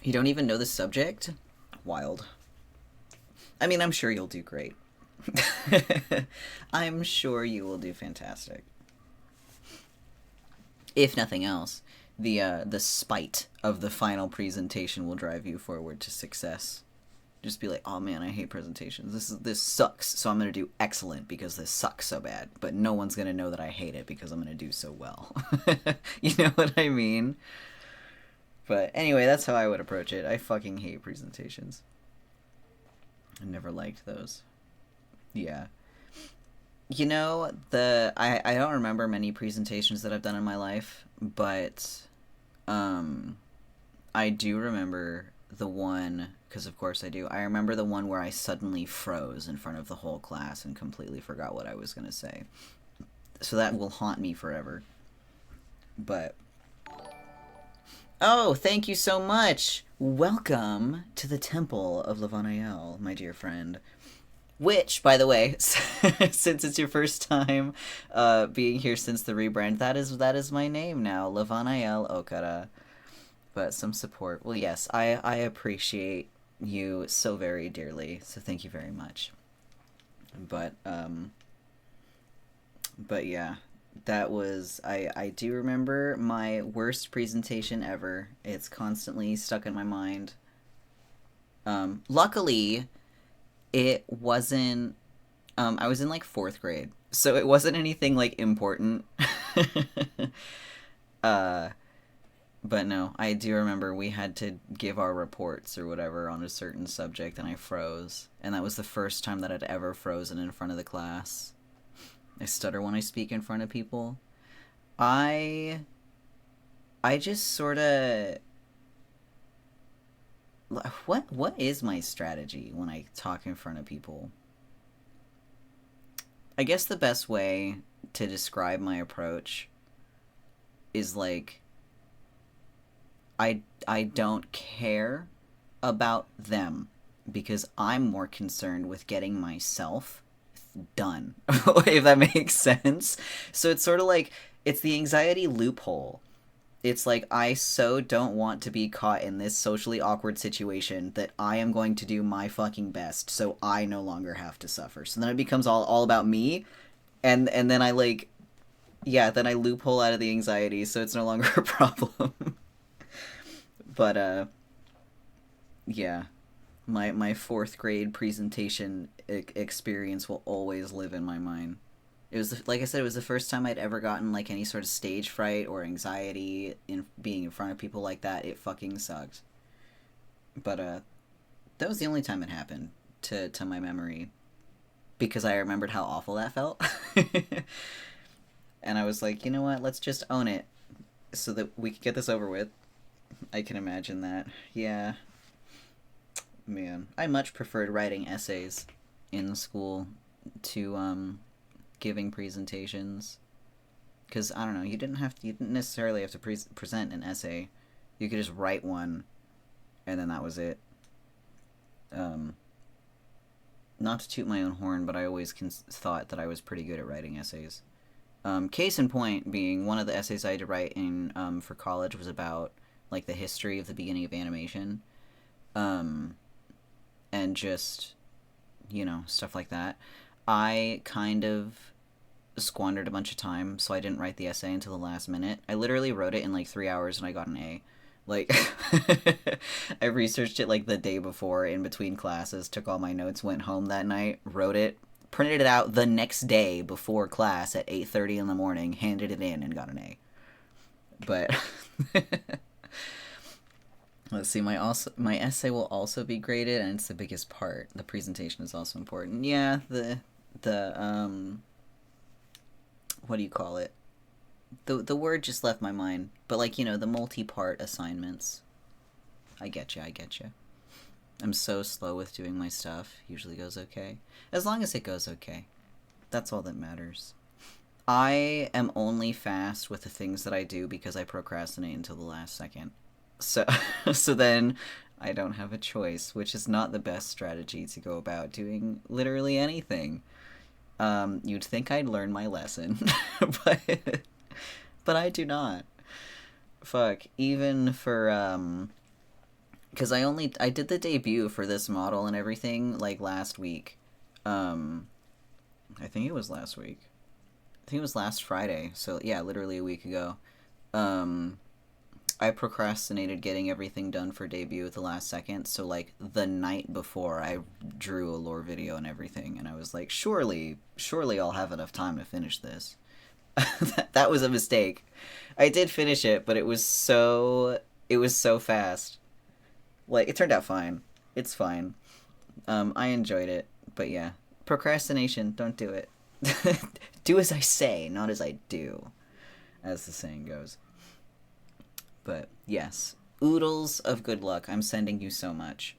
You don't even know the subject? Wild. I mean, I'm sure you'll do great. I'm sure you will do fantastic. If nothing else, the spite of the final presentation will drive you forward to success. Just be like, oh man, I hate presentations. This sucks, so I'm gonna do excellent because this sucks so bad. But no one's gonna know that I hate it because I'm gonna do so well. You know what I mean? But anyway, that's how I would approach it. I fucking hate presentations. I never liked those. Yeah. You know, I don't remember many presentations that I've done in my life, but I do remember the one, because of course I do. I remember the one where I suddenly froze in front of the whole class and completely forgot what I was going to say. So that will haunt me forever. But oh, thank you so much! Welcome to the Temple of Levanael, my dear friend. Which, by the way, since it's your first time being here since the rebrand, that is my name now, Levanael Okada. But some support. Well, yes, I appreciate you so very dearly, so thank you very much. But yeah, that was, I do remember my worst presentation ever. It's constantly stuck in my mind. Luckily, it wasn't, I was in like 4th grade, so it wasn't anything like important. But no, I do remember we had to give our reports or whatever on a certain subject, and I froze. And that was the first time that I'd ever frozen in front of the class. I stutter when I speak in front of people. I just sort of... What is my strategy when I talk in front of people? I guess the best way to describe my approach is like, I don't care about them because I'm more concerned with getting myself done, if that makes sense. So it's sort of like, it's the anxiety loophole. It's like, I so don't want to be caught in this socially awkward situation that I am going to do my fucking best so I no longer have to suffer. So then it becomes all about me, and then I like, yeah, then I loophole out of the anxiety, so it's no longer a problem. But, yeah, my 4th grade presentation experience will always live in my mind. It was, like I said, it was the first time I'd ever gotten, like, any sort of stage fright or anxiety in being in front of people like that. It fucking sucked. But, that was the only time it happened, to my memory. Because I remembered how awful that felt. And I was like, you know what, let's just own it, so that we can get this over with. I can imagine that. Yeah. Man, I much preferred writing essays in school to, giving presentations. Because, I don't know, you didn't necessarily have to present an essay. You could just write one, and then that was it. Not to toot my own horn, but I always thought that I was pretty good at writing essays. Case in point being, one of the essays I had to write in, for college was about, like, the history of the beginning of animation. And just, you know, stuff like that. I kind of squandered a bunch of time, so I didn't write the essay until the last minute. I literally wrote it in, like, 3 hours, and I got an A. Like, I researched it, like, the day before, in between classes, took all my notes, went home that night, wrote it, printed it out the next day before class at 8:30 in the morning, handed it in, and got an A. But... Let's see, my essay will also be graded, and it's the biggest part. The presentation is also important. Yeah, the what do you call it? The word just left my mind. But, like, you know, the multi-part assignments. I get you. I'm so slow with doing my stuff. Usually goes okay. As long as it goes okay. That's all that matters. I am only fast with the things that I do because I procrastinate until the last second. So, so then I don't have a choice, which is not the best strategy to go about doing literally anything. You'd think I'd learn my lesson, but I do not. Fuck, even for, because I did the debut for this model and everything, like, last week. I think it was last week. I think it was last Friday, so yeah, literally a week ago. I procrastinated getting everything done for debut at the last second, so like the night before I drew a lore video and everything, and I was like, surely I'll have enough time to finish this. That was a mistake. I did finish it, but it was so fast. Like, it turned out fine. It's fine. I enjoyed it, but yeah. Procrastination, don't do it. Do as I say, not as I do, as the saying goes. But yes, oodles of good luck. I'm sending you so much.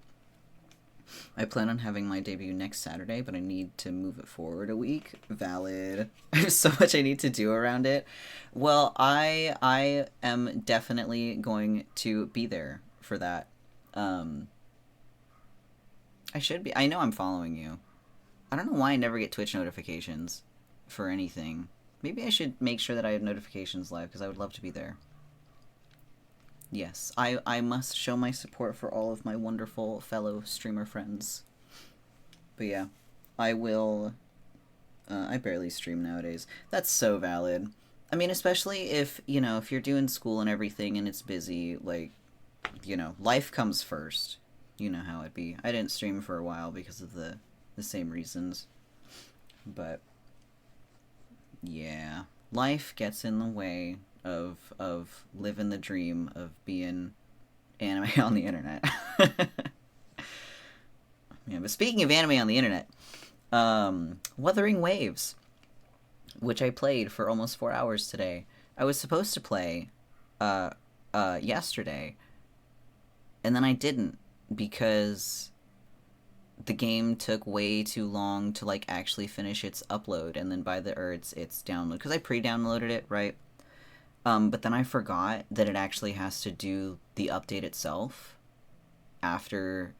I plan on having my debut next Saturday, but I need to move it forward a week. Valid. There's so much I need to do around it. Well, I am definitely going to be there for that. I should be. I know I'm following you. I don't know why I never get Twitch notifications for anything. Maybe I should make sure that I have notifications live, because I would love to be there. Yes, I must show my support for all of my wonderful fellow streamer friends. But yeah, I will... I barely stream nowadays. That's so valid. I mean, especially if, you know, if you're doing school and everything and it's busy, like, you know, life comes first. You know how it be. I didn't stream for a while because of the same reasons. But, yeah. Life gets in the way of living the dream of being anime on the internet. Yeah, but speaking of anime on the internet, Wuthering Waves, which I played for almost 4 hours today. I was supposed to play yesterday, and then I didn't because the game took way too long to like actually finish its upload, and then its download, because I pre-downloaded it, right? But then I forgot that it actually has to do the update itself after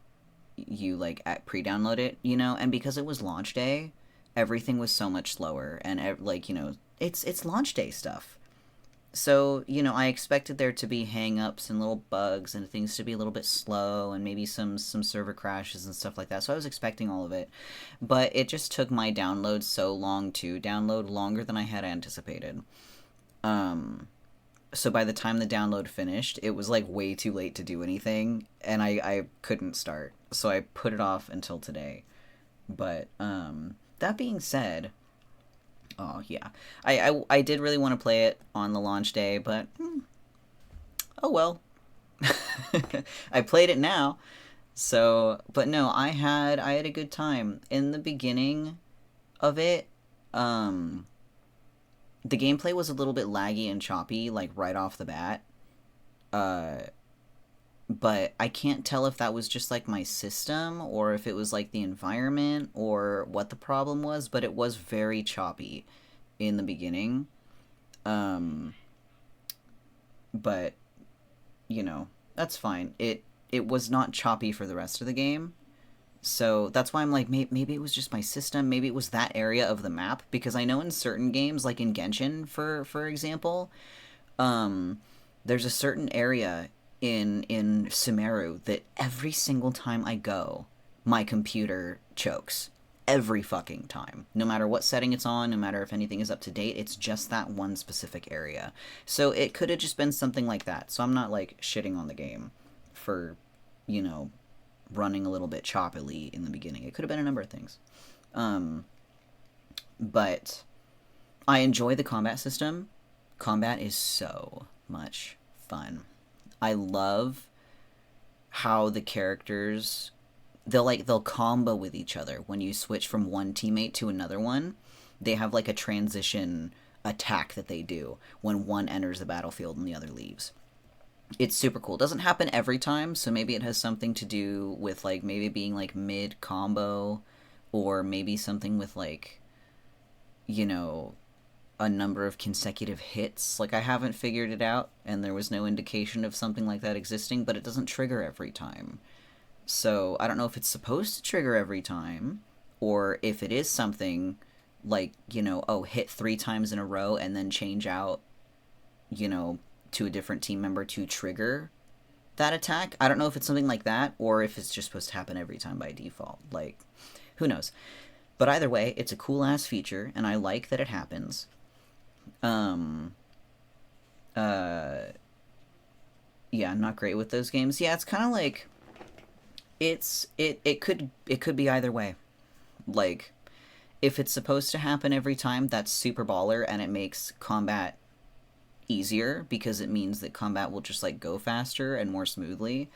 you like pre-download it, you know, and because it was launch day, everything was so much slower, and like, you know, it's launch day stuff. So, you know, I expected there to be hang-ups and little bugs and things to be a little bit slow and maybe some server crashes and stuff like that. So I was expecting all of it. But it just took my download so long to download, longer than I had anticipated. So by the time the download finished, it was like way too late to do anything, and I couldn't start. So I put it off until today. But that being said, oh yeah, I did really want to play it on the launch day, but oh well. I played it now. So, but no, I had a good time in the beginning of it. The gameplay was a little bit laggy and choppy, like, right off the bat. But I can't tell if that was just, like, my system, or if it was, like, the environment, or what the problem was, but it was very choppy in the beginning. But, you know, that's fine. It was not choppy for the rest of the game. So that's why I'm like, maybe it was just my system, maybe it was that area of the map, because I know in certain games, like in Genshin, for example, there's a certain area in Sumeru that every single time I go, my computer chokes. Every fucking time. No matter what setting it's on, no matter if anything is up to date, it's just that one specific area. So it could have just been something like that. So I'm not, like, shitting on the game for, you know, running a little bit choppily in the beginning. It could have been a number of things. But I enjoy the combat system. Combat is so much fun. I love how the characters, they'll combo with each other when you switch from one teammate to another one. They have like a transition attack that they do when one enters the battlefield and the other leaves. it's super cool. It doesn't happen every time, so maybe it has something to do with, like, maybe being, like, mid-combo, or maybe something with, like, you know, a number of consecutive hits. Like, I haven't figured it out, and there was no indication of something like that existing, but it doesn't trigger every time. So, I don't know if it's supposed to trigger every time, or if it is something like, you know, oh, hit 3 times in a row and then change out, you know, to a different team member to trigger that attack. I don't know if it's something like that, or if it's just supposed to happen every time by default. Like, who knows? But either way, it's a cool-ass feature, and I like that it happens. Yeah, I'm not great with those games. Yeah, it's kind of like, it could be either way. Like, if it's supposed to happen every time, that's super baller, and it makes combat easier, because it means that combat will just, like, go faster and more smoothly.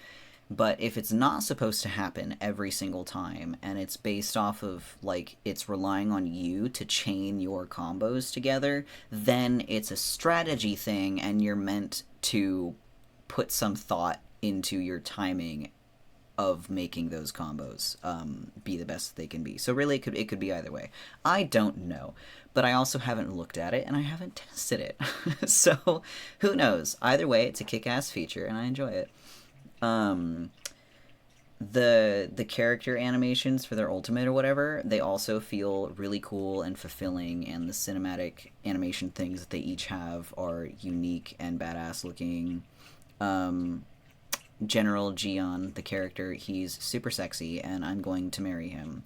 But if it's not supposed to happen every single time, and it's based off of, like, it's relying on you to chain your combos together, then it's a strategy thing, and you're meant to put some thought into your timing of making those combos be the best they can be. So really, it could be either way. I don't know, but I also haven't looked at it, and I haven't tested it. So who knows? Either way, it's a kick-ass feature, and I enjoy it. The character animations for their ultimate or whatever, they also feel really cool and fulfilling, and the cinematic animation things that they each have are unique and badass looking. General Jiyan, the character, he's super sexy, and I'm going to marry him.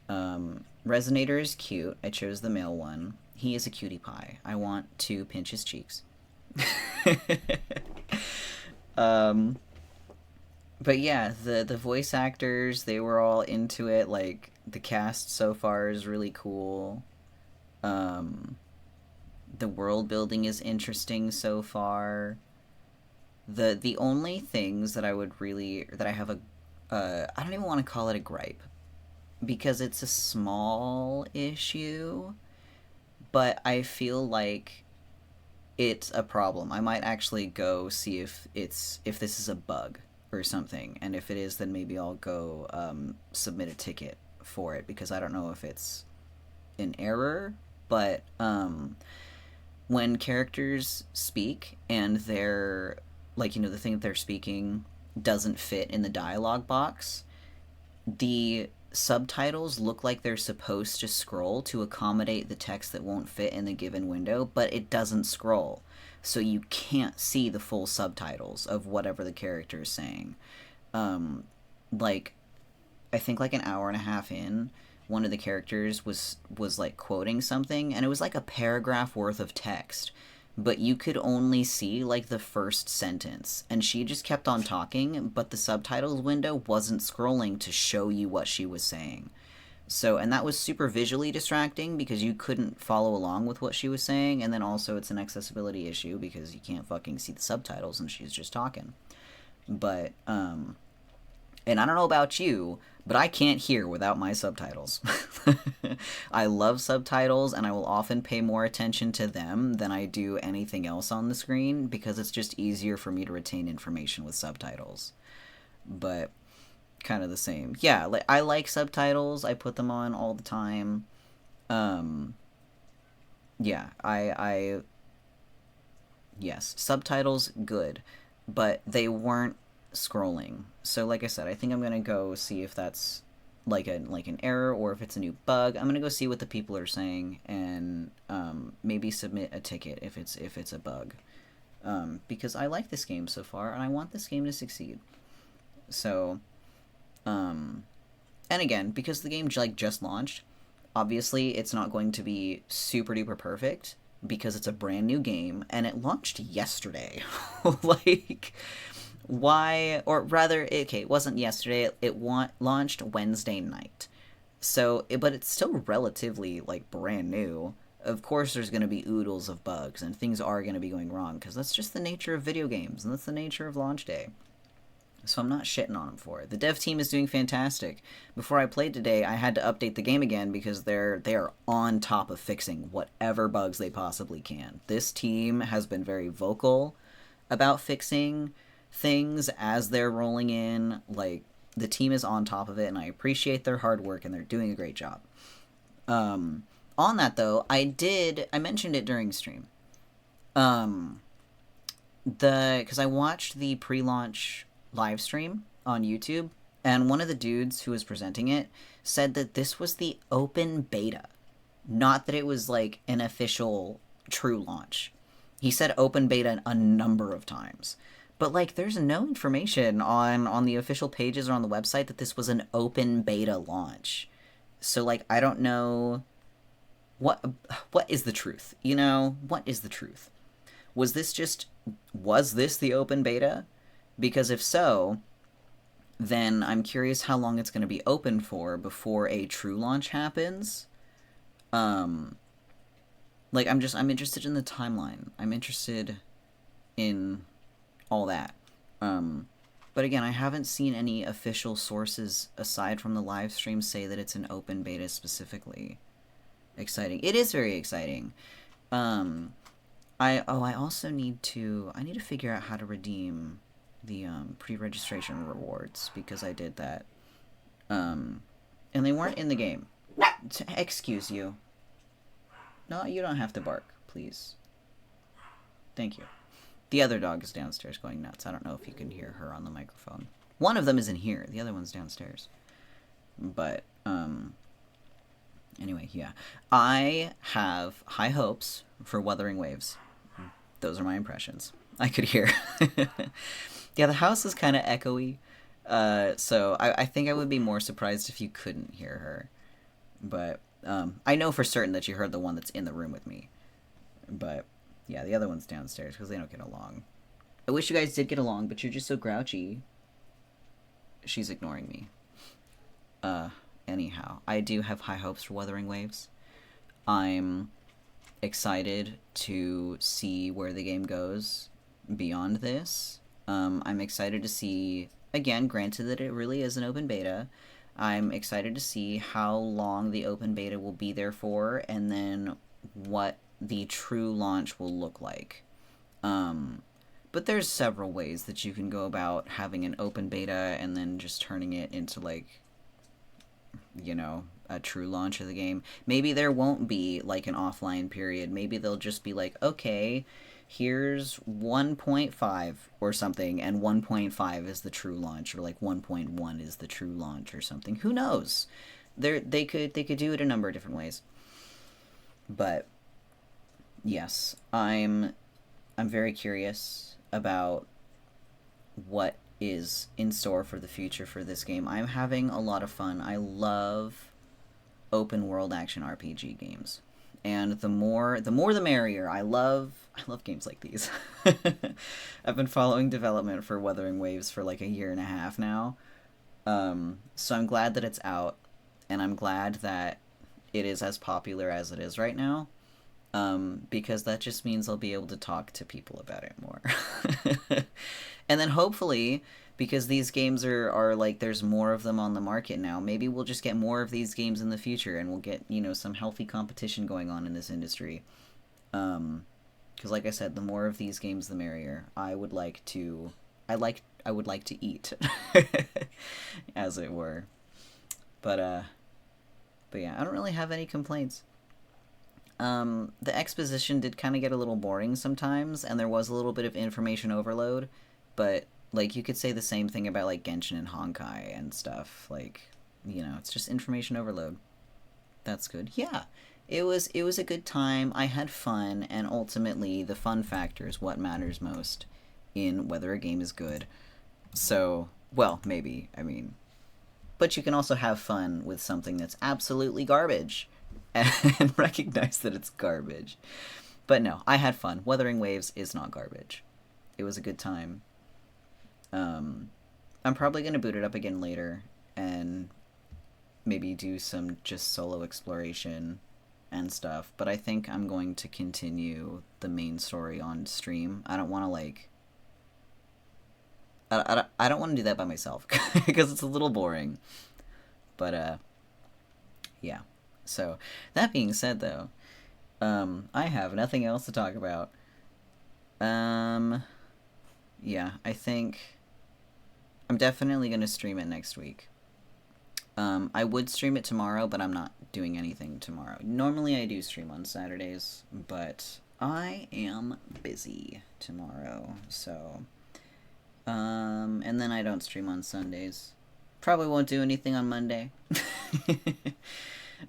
Resonator is cute. I chose the male one. He is a cutie pie. I want to pinch his cheeks. But yeah, the voice actors, they were all into it. Like, the cast so far is really cool. The world building is interesting so far. The only things that I would really, that I have a, I don't even want to call it a gripe, because it's a small issue, but I feel like it's a problem. I might actually go see if this is a bug or something, and if it is, then maybe I'll go submit a ticket for it, because I don't know if it's an error, but when characters speak and they're, like, you know, the thing that they're speaking doesn't fit in the dialogue box, the subtitles look like they're supposed to scroll to accommodate the text that won't fit in the given window, but it doesn't scroll. So you can't see the full subtitles of whatever the character is saying. Like, I think like an hour and a half in, one of the characters was like quoting something, and it was like a paragraph worth of text, but you could only see like the first sentence, and she just kept on talking, but the subtitles window wasn't scrolling to show you what she was saying. So, and that was super visually distracting, because you couldn't follow along with what she was saying, and then also it's an accessibility issue because you can't fucking see the subtitles and she's just talking. But, and I don't know about you, but I can't hear without my subtitles. I love subtitles, and I will often pay more attention to them than I do anything else on the screen, because it's just easier for me to retain information with subtitles. But kind of the same. Yeah, like, I like subtitles. I put them on all the time. Yeah, yes, subtitles, good, but they weren't scrolling. So like I said, I think I'm gonna go see if that's like an error, or if it's a new bug. I'm gonna go see what the people are saying, and maybe submit a ticket if it's a bug, because I like this game so far, and I want this game to succeed. So, and again, because the game like just launched, obviously it's not going to be super duper perfect, because it's a brand new game and it launched yesterday. Like, why? Or rather, okay, it wasn't yesterday, it launched Wednesday night. So, but it's still relatively, like, brand new. Of course there's going to be oodles of bugs, and things are going to be going wrong, because that's just the nature of video games, and that's the nature of launch day. So I'm not shitting on them for it. The dev team is doing fantastic. Before I played today, I had to update the game again, because they are on top of fixing whatever bugs they possibly can. This team has been very vocal about fixing things as they're rolling in. Like, the team is on top of it, and I appreciate their hard work, and they're doing a great job. On that, though, I mentioned it during stream. Because I watched the pre-launch live stream on YouTube, and one of the dudes who was presenting it said that this was the open beta, not that it was like an official true launch. He said open beta a number of times, but like there's no information on the official pages or on the website that this was an open beta launch. So like I don't know what is the truth, you know? What is the truth? Was this the open beta? Because if so, then I'm curious how long it's going to be open for before a true launch happens. Like, I'm interested in the timeline. I'm interested in all that. But again, I haven't seen any official sources aside from the live stream say that it's an open beta specifically. Exciting. It is very exciting. I also need to figure out how to redeem the pre-registration rewards, because I did that. And they weren't in the game. Excuse you. No, you don't have to bark, please. Thank you. The other dog is downstairs going nuts. I don't know if you can hear her on the microphone. One of them is in here. The other one's downstairs. But, anyway, yeah. I have high hopes for Wuthering Waves. Those are my impressions. I could hear. Yeah, the house is kind of echoey. So I think I would be more surprised if you couldn't hear her. But I know for certain that you heard the one that's in the room with me. But yeah, the other one's downstairs because they don't get along. I wish you guys did get along, but you're just so grouchy. She's ignoring me. Anyhow, I do have high hopes for Wuthering Waves. I'm excited to see where the game goes beyond this. I'm excited to see, again, granted that it really is an open beta, I'm excited to see how long the open beta will be there for, and then what the true launch will look like. But there's several ways that you can go about having an open beta and then just turning it into, like, you know, a true launch of the game. Maybe there won't be, like, an offline period. Maybe they'll just be like, okay, here's 1.5 or something, and 1.5 is the true launch, or like 1.1 is the true launch or something. Who knows? They could do it a number of different ways. But yes, I'm very curious about what is in store for the future for this game. I'm having a lot of fun. I love open world action RPG games. And the more the merrier. I love games like these. I've been following development for Wuthering Waves for like a year and a half now. So I'm glad that it's out, and I'm glad that it is as popular as it is right now. Because that just means I'll be able to talk to people about it more. And then hopefully, because these games are like, there's more of them on the market now, maybe we'll just get more of these games in the future, and we'll get, you know, some healthy competition going on in this industry. Because like I said, the more of these games, the merrier. I would like to eat, as it were. But yeah, I don't really have any complaints. The exposition did kind of get a little boring sometimes, and there was a little bit of information overload, but like, you could say the same thing about like Genshin and Honkai and stuff. Like, you know, it's just information overload. That's good. Yeah, it was a good time. I had fun, and ultimately the fun factor is what matters most in whether a game is good. So, well, maybe, I mean, but you can also have fun with something that's absolutely garbage and recognize that it's garbage. But no, I had fun. Wuthering Waves is not garbage. It was a good time. I'm probably going to boot it up again later and maybe do some just solo exploration and stuff, but I think I'm going to continue the main story on stream. I don't want to, like, I don't want to do that by myself because it's a little boring. But yeah. So that being said, though, I have nothing else to talk about. yeah, I think I'm definitely going to stream it next week. I would stream it tomorrow, but I'm not doing anything tomorrow. Normally I do stream on Saturdays, but I am busy tomorrow, so... and then I don't stream on Sundays. Probably won't do anything on Monday.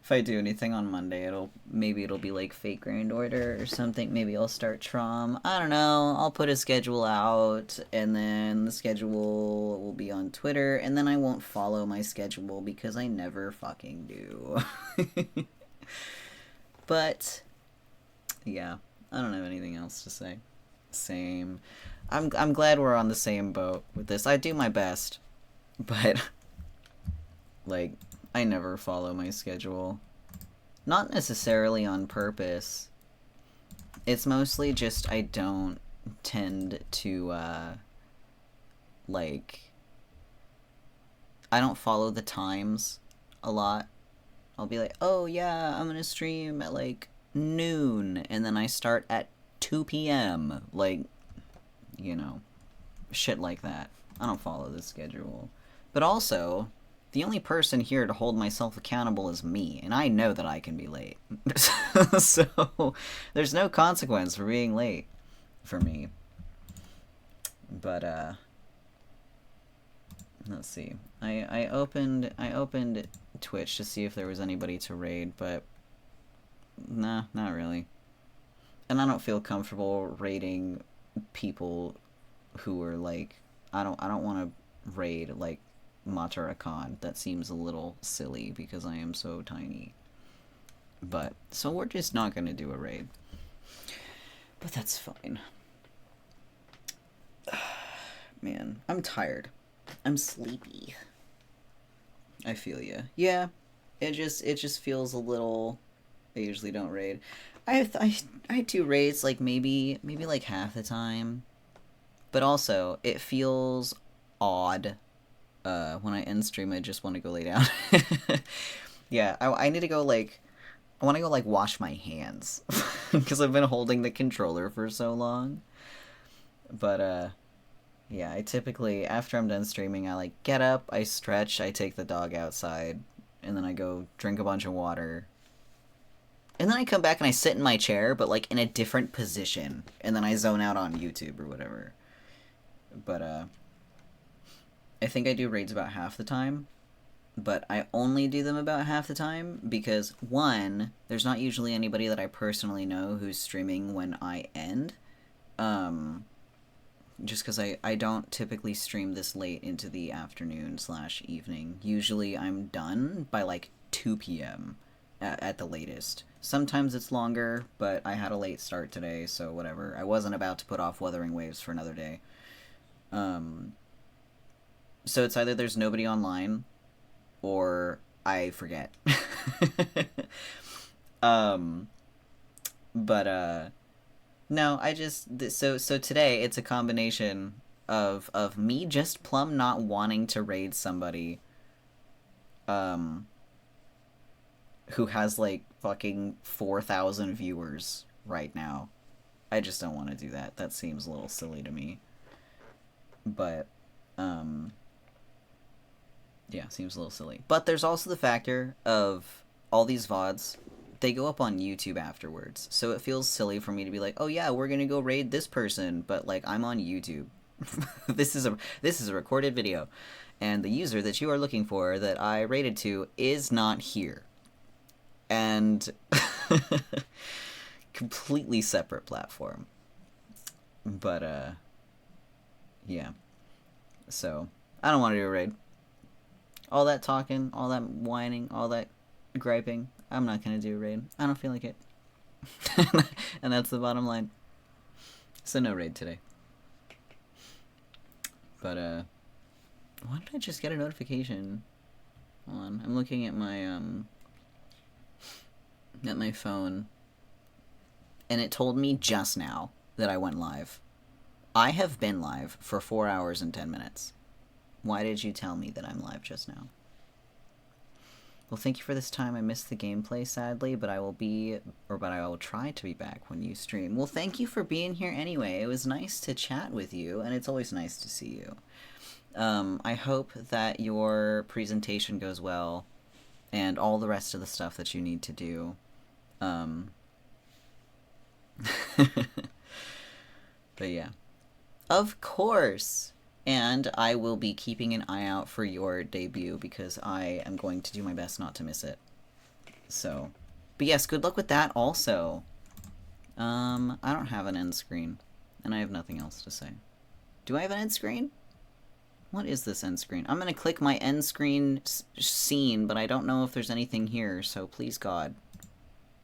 If I do anything on Monday, maybe it'll be like Fate Grand Order or something. Maybe I'll start Trom. I don't know. I'll put a schedule out, and then the schedule will be on Twitter, and then I won't follow my schedule because I never fucking do. But yeah, I don't have anything else to say. Same. I'm glad we're on the same boat with this. I do my best, but like, I never follow my schedule. Not necessarily on purpose. It's mostly just I don't tend to, like... I don't follow the times a lot. I'll be like, oh yeah, I'm gonna stream at, like, noon, and then I start at 2 p.m. Like, you know, shit like that. I don't follow the schedule. But also... the only person here to hold myself accountable is me, and I know that I can be late. So, there's no consequence for being late for me. But, let's see. I opened Twitch to see if there was anybody to raid, but nah, not really. And I don't feel comfortable raiding people who are like, I don't want to raid, like, Matara Khan. That seems a little silly because I am so tiny. But, so we're just not gonna do a raid. But that's fine. Man, I'm tired. I'm sleepy. I feel ya. Yeah, it just feels a little... I usually don't raid. I do raids like maybe like half the time. But also, it feels odd. When I end stream, I just want to go lay down. Yeah, I need to go, like... I want to go, like, wash my hands. Because I've been holding the controller for so long. But, yeah, I typically, after I'm done streaming, I, like, get up, I stretch, I take the dog outside, and then I go drink a bunch of water. And then I come back and I sit in my chair, but, like, in a different position. And then I zone out on YouTube or whatever. But, I think I do raids about half the time, but I only do them about half the time because, one, there's not usually anybody that I personally know who's streaming when I end, just because I don't typically stream this late into the afternoon/evening. Usually I'm done by, like, 2 p.m. At the latest. Sometimes it's longer, but I had a late start today, so whatever. I wasn't about to put off Wuthering Waves for another day. So it's either there's nobody online, or I forget. No, I just... So today, it's a combination of me just plumb not wanting to raid somebody, who has, like, fucking 4,000 viewers right now. I just don't want to do that. That seems a little silly to me. But, yeah, seems a little silly. But there's also the factor of all these VODs, they go up on YouTube afterwards. So it feels silly for me to be like, oh yeah, we're gonna go raid this person, but, like, I'm on YouTube. This is a recorded video. And the user that you are looking for that I raided to is not here. And completely separate platform. But, yeah. So, I don't want to do a raid. All that talking, all that whining, all that griping, I'm not going to do a raid. I don't feel like it. And that's the bottom line. So no raid today. But, why did I just get a notification? Hold on, I'm looking at my phone. And it told me just now that I went live. I have been live for 4 hours and 10 minutes. Why did you tell me that I'm live just now? Well, thank you for this time. I missed the gameplay, sadly, but I will try to be back when you stream. Well, thank you for being here anyway. It was nice to chat with you, and it's always nice to see you. I hope that your presentation goes well, and all the rest of the stuff that you need to do. But yeah. Of course! And I will be keeping an eye out for your debut because I am going to do my best not to miss it. So, but yes, good luck with that also. I don't have an end screen, and I have nothing else to say. Do I have an end screen? What is this end screen? I'm gonna click my end screen scene, but I don't know if there's anything here, so please God.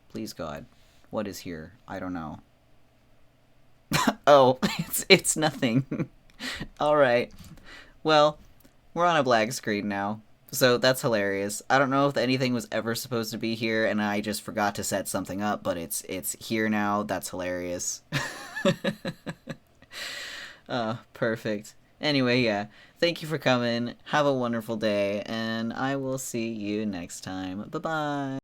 Please God. What is here? I don't know. Oh, it's nothing. Alright. Well, we're on a black screen now. So that's hilarious. I don't know if anything was ever supposed to be here and I just forgot to set something up, but it's here now. That's hilarious. Perfect. Anyway, yeah. Thank you for coming. Have a wonderful day, and I will see you next time. Bye-bye.